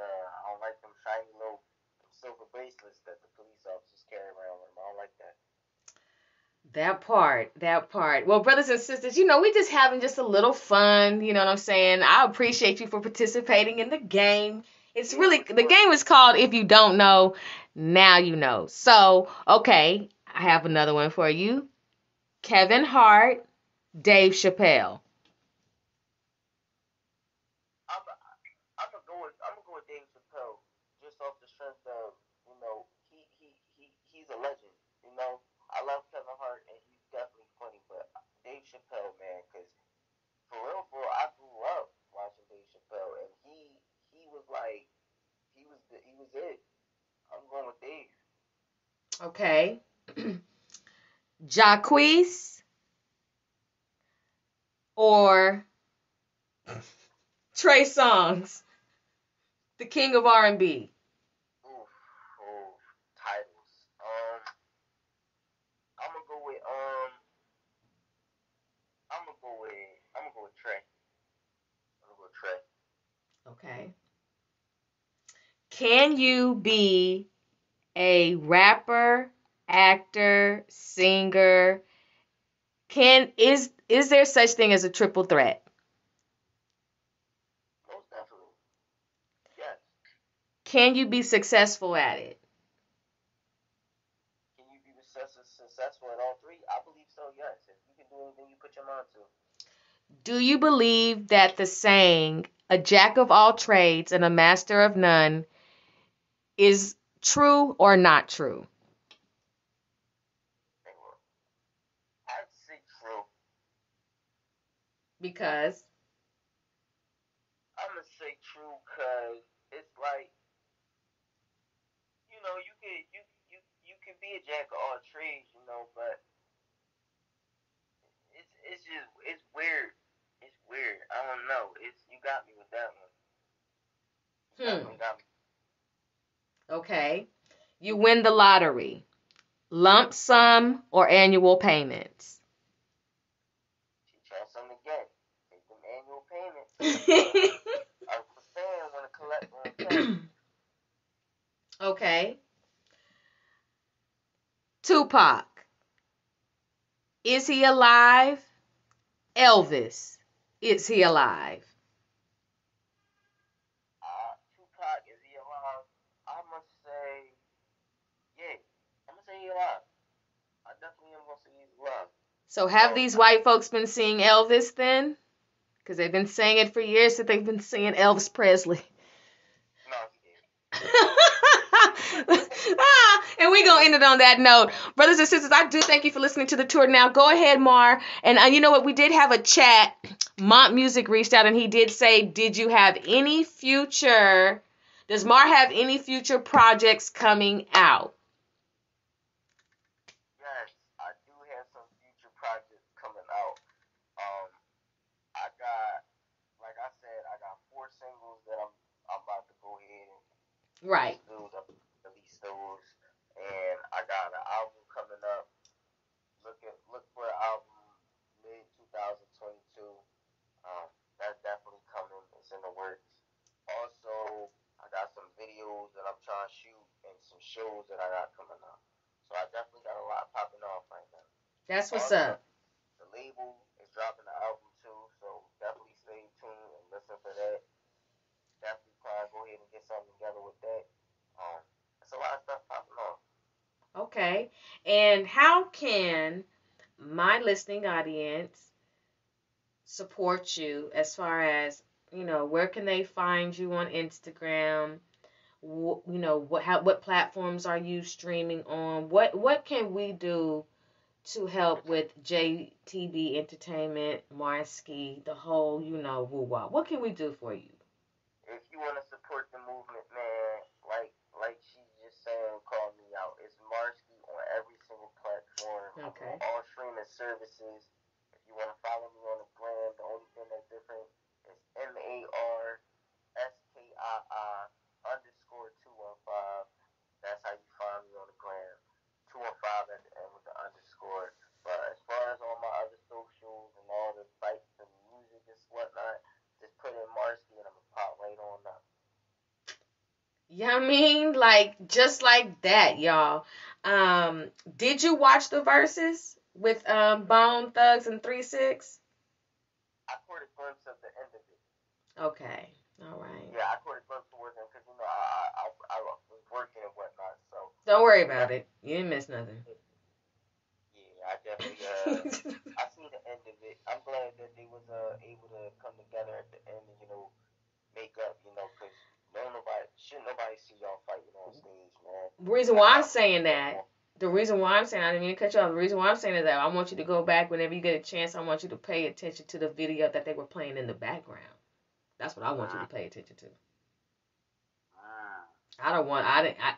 them shiny little silver bracelets that the police officers carry around with them. I don't like that. That part. Well, brothers and sisters, we just having just a little fun. You know what I'm saying? I appreciate you for participating in the game. It's really, the game is called If You Don't Know, Now You Know. So, okay, I have another one for you. Kevin Hart, Dave Chappelle. I'm gonna go with Dave Chappelle just off the strength of he's a legend. I love Kevin Hart and he's definitely funny, but Dave Chappelle, man, because for real, I grew up watching Dave Chappelle and he was like he was it. I'm going with Dave. Okay. Jacquees or Trey Songz, the king of R&B. Titles. I'm gonna go with Trey. I'm gonna go with Trey. Okay. Can you be a rapper, actor, singer? Is there such thing as a triple threat? Most definitely. Yes. Can you be successful at it? Can you be successful at all three? I believe so, yes. If you can do anything you put your mind to. Do you believe that the saying, a jack of all trades and a master of none, is true or not true? I'd say true. Because? I'm going to say true because it's like, you can be a jack of all trades, but it's just it's weird. It's weird. I don't know. You got me with that one. You definitely got me. Okay. You win the lottery. Lump sum or annual payments? She tried something again. Take them annual payments. I was saying when to collect on pay. Okay. Tupac. Is he alive? Elvis. Is he alive? Tupac, is he alive? I must say, yeah. I'm going to say he's alive. I definitely am going to say he's alive. So have these white folks been seeing Elvis then? Because they've been saying it for years that they've been seeing Elvis Presley. No, he didn't. And we're going to end it on that note. Brothers and sisters, I do thank you for listening to the tour. Now, go ahead, Mar. And you know what? We did have a chat. Mont Music reached out and he did say, does Mar have any future projects coming out? Yes, I do have some future projects coming out. Like I said, I got 4 singles that I'm about to go ahead and Right. release those, and I got an album coming up. Look for an album mid 2022. That's definitely coming. It's in the works. Also, I got some videos that I'm trying to shoot and some shows that I got coming up. So I definitely got a lot popping off right now. That's what's up. The label is dropping the album too, so definitely stay tuned and listen for that. Definitely try to go ahead and get something together with that. There's a lot of stuff popping off. Okay. And how can my listening audience support you as far as, where can they find you on Instagram? What platforms are you streaming on? What can we do to help with JTB Entertainment, Marskii, the whole, woo-wah? What can we do for you? If you want to support the movement, man, like she just saying, call me out. It's Marskii on every single platform. Okay. All streaming services. If you want to follow me on the gram, the only thing that's different is MARSKII_215. That's how you find me on the gram. 215 at the end with the underscore. But as far as all my other socials and all the sites and music and whatnot, just put in Marskii and I'm gonna pop right on up. Yeah, I mean, just like that, y'all. Did you watch the verses with Bone Thugs and 3-6? I caught a glimpse of the end of it. Okay, all right. Yeah, I caught a glimpse towards it because I was working and whatnot. So don't worry about it. You didn't miss nothing. Yeah, I definitely I seen the end of it. I'm glad that they was able to come together at the end and make up. Because nobody see y'all fighting on stage, man. The reason why I'm saying that, I didn't mean to cut you off. The reason why I'm saying is that I want you to go back whenever you get a chance. I want you to pay attention to the video that they were playing in the background. That's what I want you to pay attention to.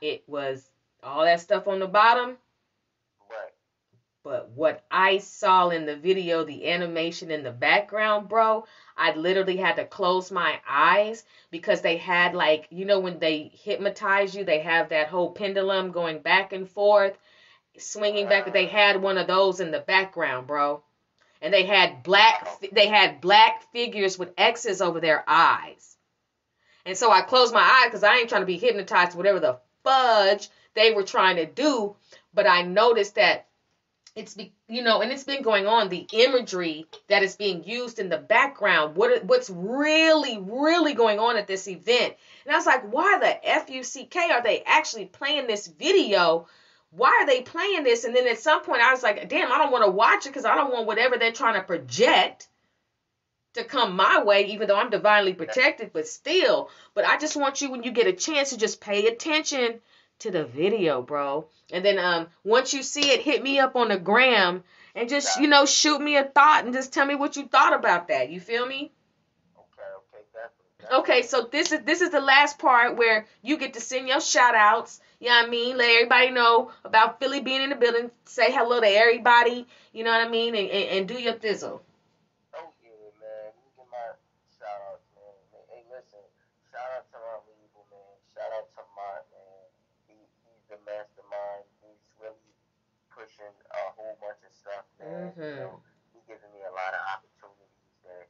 It was all that stuff on the bottom. Right. But what I saw in the video, the animation in the background, bro, I literally had to close my eyes because they had when they hypnotize you, they have that whole pendulum going back and forth, swinging back. They had one of those in the background, bro. And they had black figures with X's over their eyes. And so I closed my eyes because I ain't trying to be hypnotized, whatever the fudge they were trying to do. But I noticed that it's and it's been going on, the imagery that is being used in the background, what's really, really going on at this event. And I was like, why the F-U-C-K are they actually playing this video? Why are they playing this? And then at some point I was like, damn, I don't want to watch it because I don't want whatever they're trying to project to come my way, even though I'm divinely protected, but still. But I just want you, when you get a chance, to just pay attention to the video, bro. And then once you see it, hit me up on the gram and just, shoot me a thought and just tell me what you thought about that. You feel me? Okay, definitely. Okay, so this is the last part where you get to send your shout outs. You know what I mean? Let everybody know about Philly being in the building. Say hello to everybody. You know what I mean? And do your thizzle. Oh yeah, man. Let me get my shout outs, man. Hey, listen. Shout out to my label, man. Shout out to Mont, man. He's the mastermind. He's really pushing a whole bunch of stuff, man. You Mm-hmm. know, he's giving me a lot of opportunities that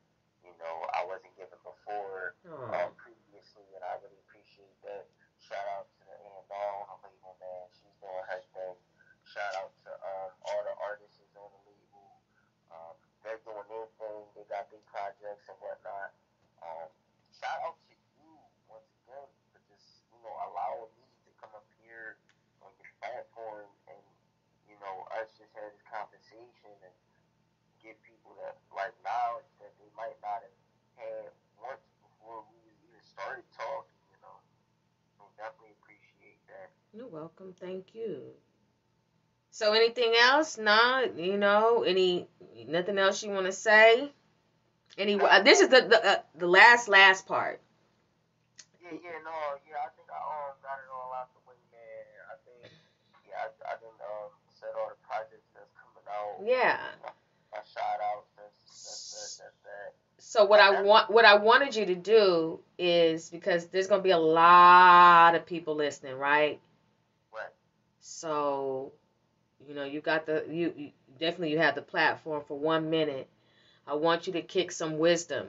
I wasn't given before, Oh. previously, and I really appreciate that. Shout out to the A&R on the label, man. She's doing her thing. Shout out to all the artists on the label. They're doing their thing. They got their projects and whatnot. Um, Shout out to you once again for just allowing me to come up here on your platform and us just have this conversation and give people that like knowledge that they might not have had once before we even started talking. I definitely appreciate that. You're welcome. Thank you. So anything else? Nah, nothing else you want to say? This is the last part. I think I got it all out the way, man. I think I didn't said all the projects that's coming out. Yeah. My shout outs. That's that. So what I wanted you to do is, because there's gonna be a lot of people listening, right? Right. So, you got you definitely you have the platform for 1 minute. I want you to kick some wisdom.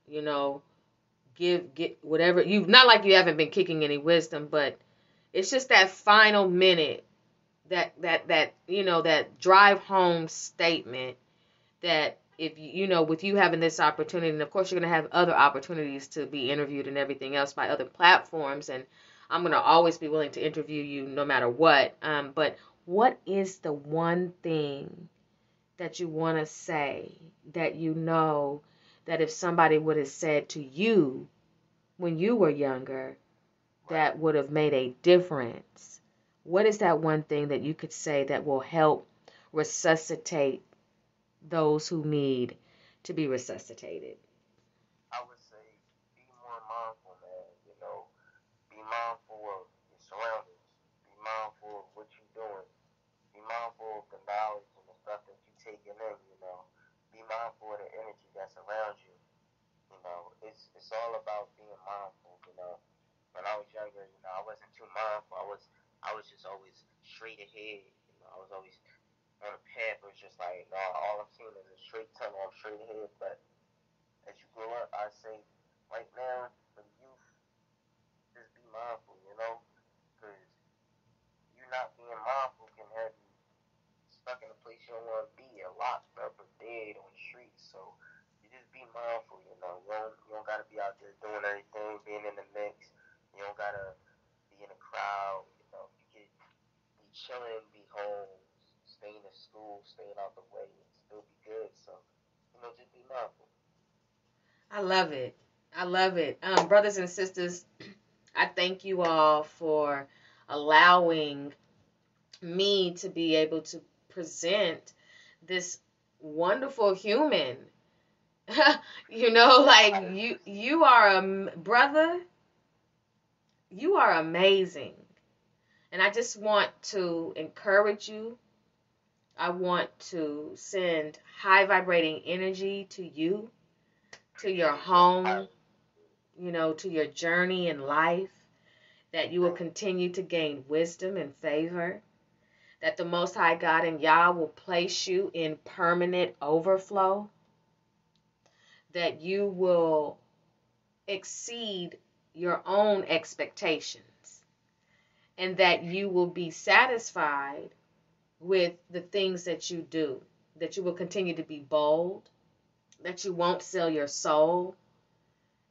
Get whatever not like you haven't been kicking any wisdom, but it's just that final minute, that drive home statement that if with you having this opportunity, and of course you're going to have other opportunities to be interviewed and everything else by other platforms, and I'm going to always be willing to interview you no matter what. But what is the one thing that you want to say that that if somebody would have said to you when you were younger, that would have made a difference? What is that one thing that you could say that will help resuscitate those who need to be resuscitated? I would say be more mindful, man. Be mindful of your surroundings. Be mindful of what you're doing. Be mindful of the knowledge and the stuff that you're taking in. Be mindful of the energy that's around you. It's all about being mindful. When I was younger, I wasn't too mindful. I was just always straight ahead. I was always on a path where it's just like, no, all I'm seeing is a straight tunnel. I'm straight ahead. But as you grow up, I say right now for the youth, just be mindful, because you not being mindful can have you stuck in a place you don't want to be, or locked up or dead on the streets. So you just be mindful. You don't gotta be out there doing everything, being in the mix. You don't gotta be in a crowd. You can be chilling, be home, staying in school, staying out the way, and still be good. So just be mindful. I love it. I love it. Brothers and sisters, I thank you all for allowing me to be able to present this wonderful human. Like you are a brother. You are amazing. And I just want to encourage you. I want to send high vibrating energy to you, to your home, to your journey in life, that you will continue to gain wisdom and favor, that the Most High God and Yah will place you in permanent overflow, that you will exceed your own expectations, and that you will be satisfied with the things that you do, that you will continue to be bold, that you won't sell your soul,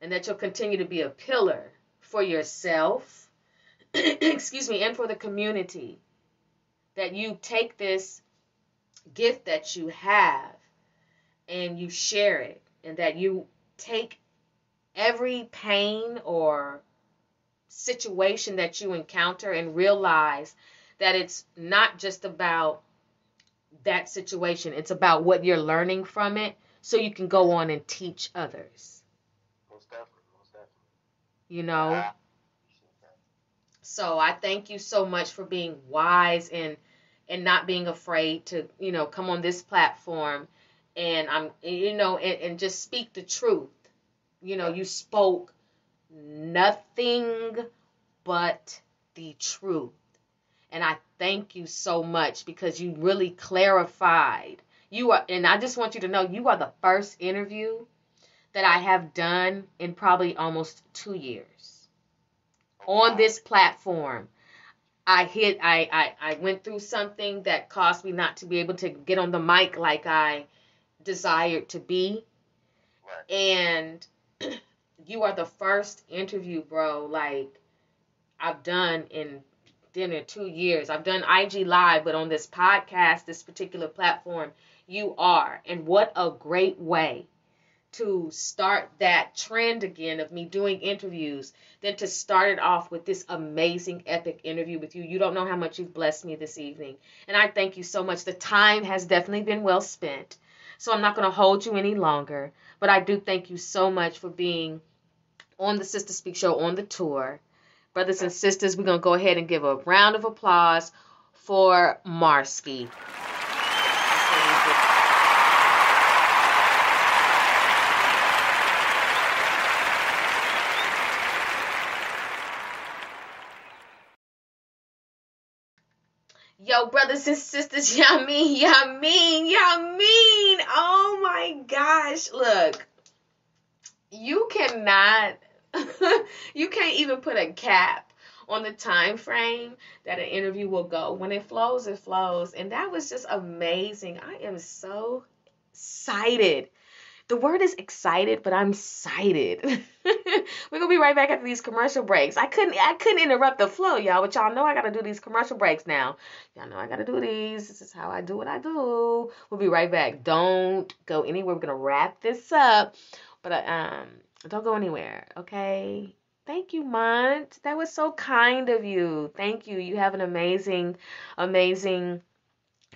and that you'll continue to be a pillar for yourself, excuse me, and for the community, that you take this gift that you have and you share it, and that you take every pain or situation that you encounter and realize that it's not just about that situation, it's about what you're learning from it, so you can go on and teach others. Most definitely, most definitely. you know. So I thank you so much for being wise and not being afraid to, come on this platform and and just speak the truth. You spoke nothing but the truth. And I thank you so much because you really clarified. And I just want you to know, you are the first interview that I have done in probably almost 2 years on this platform. I went through something that caused me not to be able to get on the mic like I desired to be. And you are the first interview, bro, like I've done in 2 years. I've done IG Live, but on this podcast, this particular platform, you are. And what a great way to start that trend again of me doing interviews, then to start it off with this amazing, epic interview with you. You don't know how much you've blessed me this evening. And I thank you so much. The time has definitely been well spent. So I'm not going to hold you any longer. But I do thank you so much for being on the Sister Speak Show on the tour. Brothers and sisters, we're going to go ahead and give a round of applause for Marskii. Yo, brothers and sisters, y'all mean. Oh my gosh. Look, you cannot, you can't even put a cap on the time frame that an interview will go. When it flows, it flows. And that was just amazing. I am so excited. The word is excited, but I'm excited. We're gonna be right back after these commercial breaks. I couldn't interrupt the flow, y'all, but y'all know I gotta do these commercial breaks now. Y'all know I gotta do these. This is how I do what I do. We'll be right back. Don't go anywhere. We're gonna wrap this up, but don't go anywhere, okay? Thank you, Mont. That was so kind of you. Thank you. You have an amazing, amazing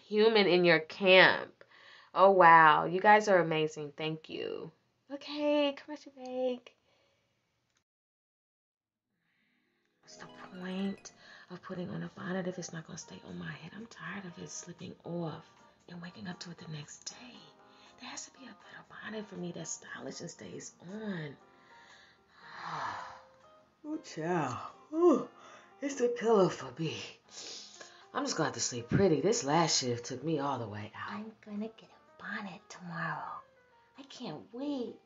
human in your camp. Oh, wow. You guys are amazing. Thank you. Okay, commercial break. What's the point of putting on a bonnet if it's not going to stay on my head? I'm tired of it slipping off and waking up to it the next day. There has to be a better bonnet for me that's stylish and stays on. Oh, child. Oh, it's the pillow for me. I'm just going to have to sleep pretty. This last shift took me all the way out. I'm going to get a bonnet tomorrow. I can't wait.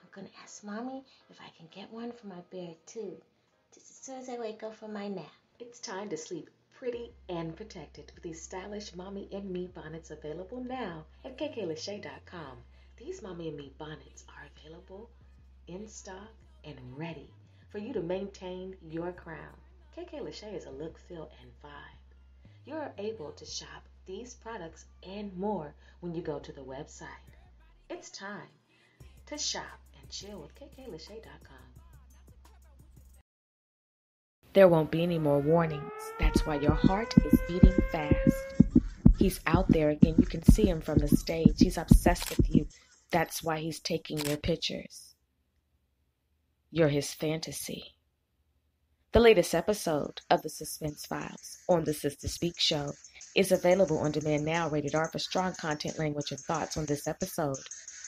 I'm going to ask Mommy if I can get one for my bear, too. Just as soon as I wake up from my nap. It's time to sleep pretty and protected with these stylish Mommy and Me bonnets available now at kklachey.com. These Mommy and Me bonnets are available in stock and ready for you to maintain your crown. KK Lachey is a look, feel, and vibe. You're able to shop these products and more when you go to the website. It's time to shop and chill with kklachey.com. There won't be any more warnings. That's why your heart is beating fast. He's out there again. You can see him from the stage. He's obsessed with you. That's why he's taking your pictures. You're his fantasy. The latest episode of The Suspense Files on the Sister Speak Show is available on demand now, rated R for strong content, language, and thoughts on this episode,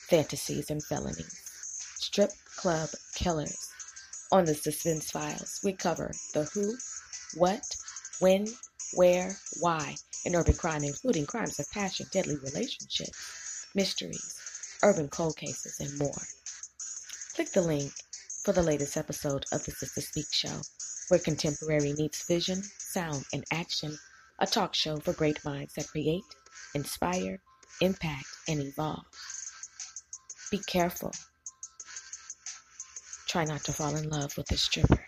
Fantasies and Felonies. Strip Club Killers. On The Suspense Files, we cover the who, what, when, where, why in urban crime, including crimes of passion, deadly relationships, mysteries, urban cold cases, and more. Click the link for the latest episode of The Sister Speak Show, where contemporary meets vision, sound, and action, a talk show for great minds that create, inspire, impact, and evolve. Be careful. Try not to fall in love with a stripper.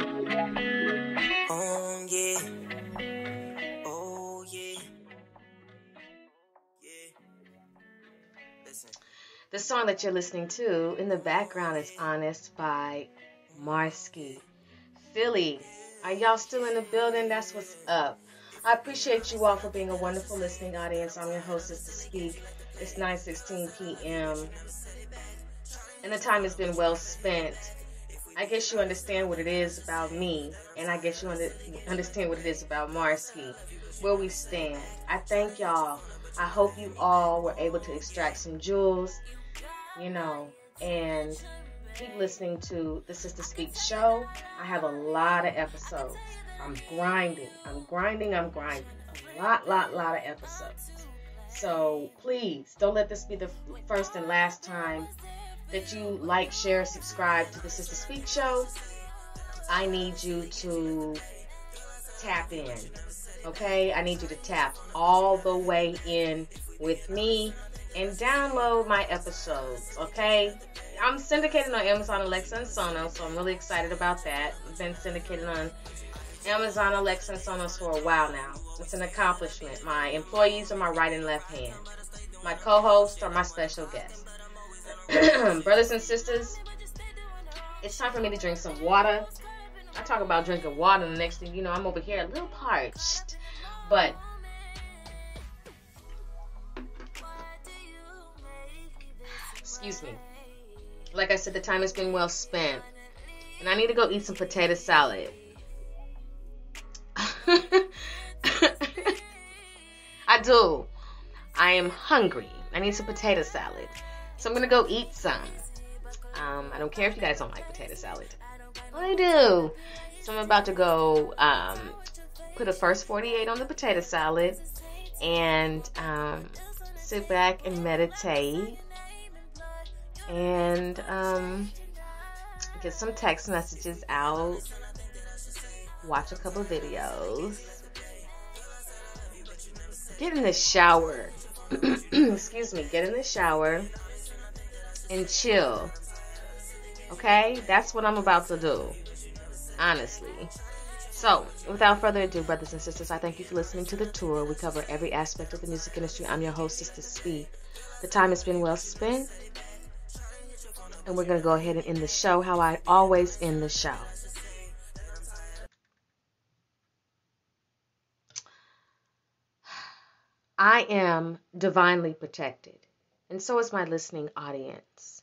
Oh, yeah. Oh, yeah. Yeah. Listen. The song that you're listening to in the background is Honest by Marskii. Philly, are y'all still in the building? That's what's up. I appreciate you all for being a wonderful listening audience. I'm your hostess to speak. It's 9:16 p.m. and the time has been well spent. I guess you understand what it is about me, and I guess you understand what it is about Marskii, where we stand. I thank y'all. I hope you all were able to extract some jewels, and keep listening to the Sister Speak show. I have a lot of episodes. I'm grinding. A lot of episodes. So please don't let this be the first and last time that you like, share, subscribe to the Sister Speak show. I need you to tap in. Okay? I need you to tap all the way in with me and download my episodes. Okay? I'm syndicated on Amazon, Alexa, and Sonos, so I'm really excited about that. I've been syndicated on Amazon, Alexa, and Sonos for a while now. It's an accomplishment. My employees are my right and left hand. My co-hosts are my special guests. Brothers and sisters, it's time for me to drink some water. I talk about drinking water, and the next thing you know, I'm over here a little parched. But excuse me. Like I said, the time has been well spent. And I need to go eat some potato salad. I do. I am hungry. I need some potato salad. So I'm going to go eat some. I don't care if you guys don't like potato salad. I do. So I'm about to go put a first 48 on the potato salad and sit back and meditate and get some text messages out, watch a couple videos, get in the shower. Excuse me, get in the shower and chill. Okay? That's what I'm about to do. Honestly. So, without further ado, brothers and sisters, I thank you for listening to the tour. We cover every aspect of the music industry. I'm your host, Sister Speak. The time has been well spent. And we're going to go ahead and end the show how I always end the show. I am divinely protected, and so is my listening audience.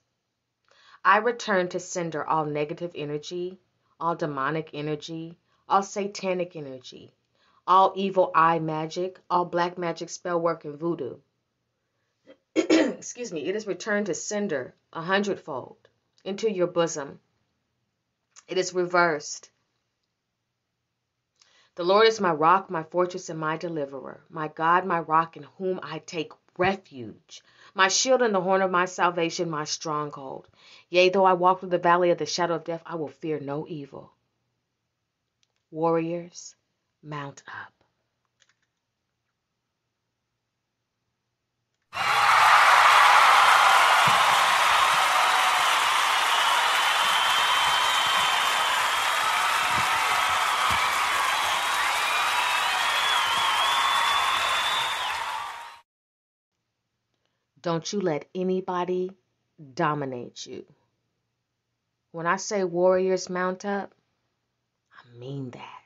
I return to sender all negative energy, all demonic energy, all satanic energy, all evil eye magic, all black magic, spell work, and voodoo. Excuse me, it is returned to sender 100-fold into your bosom. It is reversed. The Lord is my rock, my fortress, and my deliverer, my God, my rock, in whom I take refuge, my shield and the horn of my salvation, my stronghold. Yea, though I walk through the valley of the shadow of death, I will fear no evil. Warriors, mount up. Don't you let anybody dominate you. When I say warriors mount up, I mean that.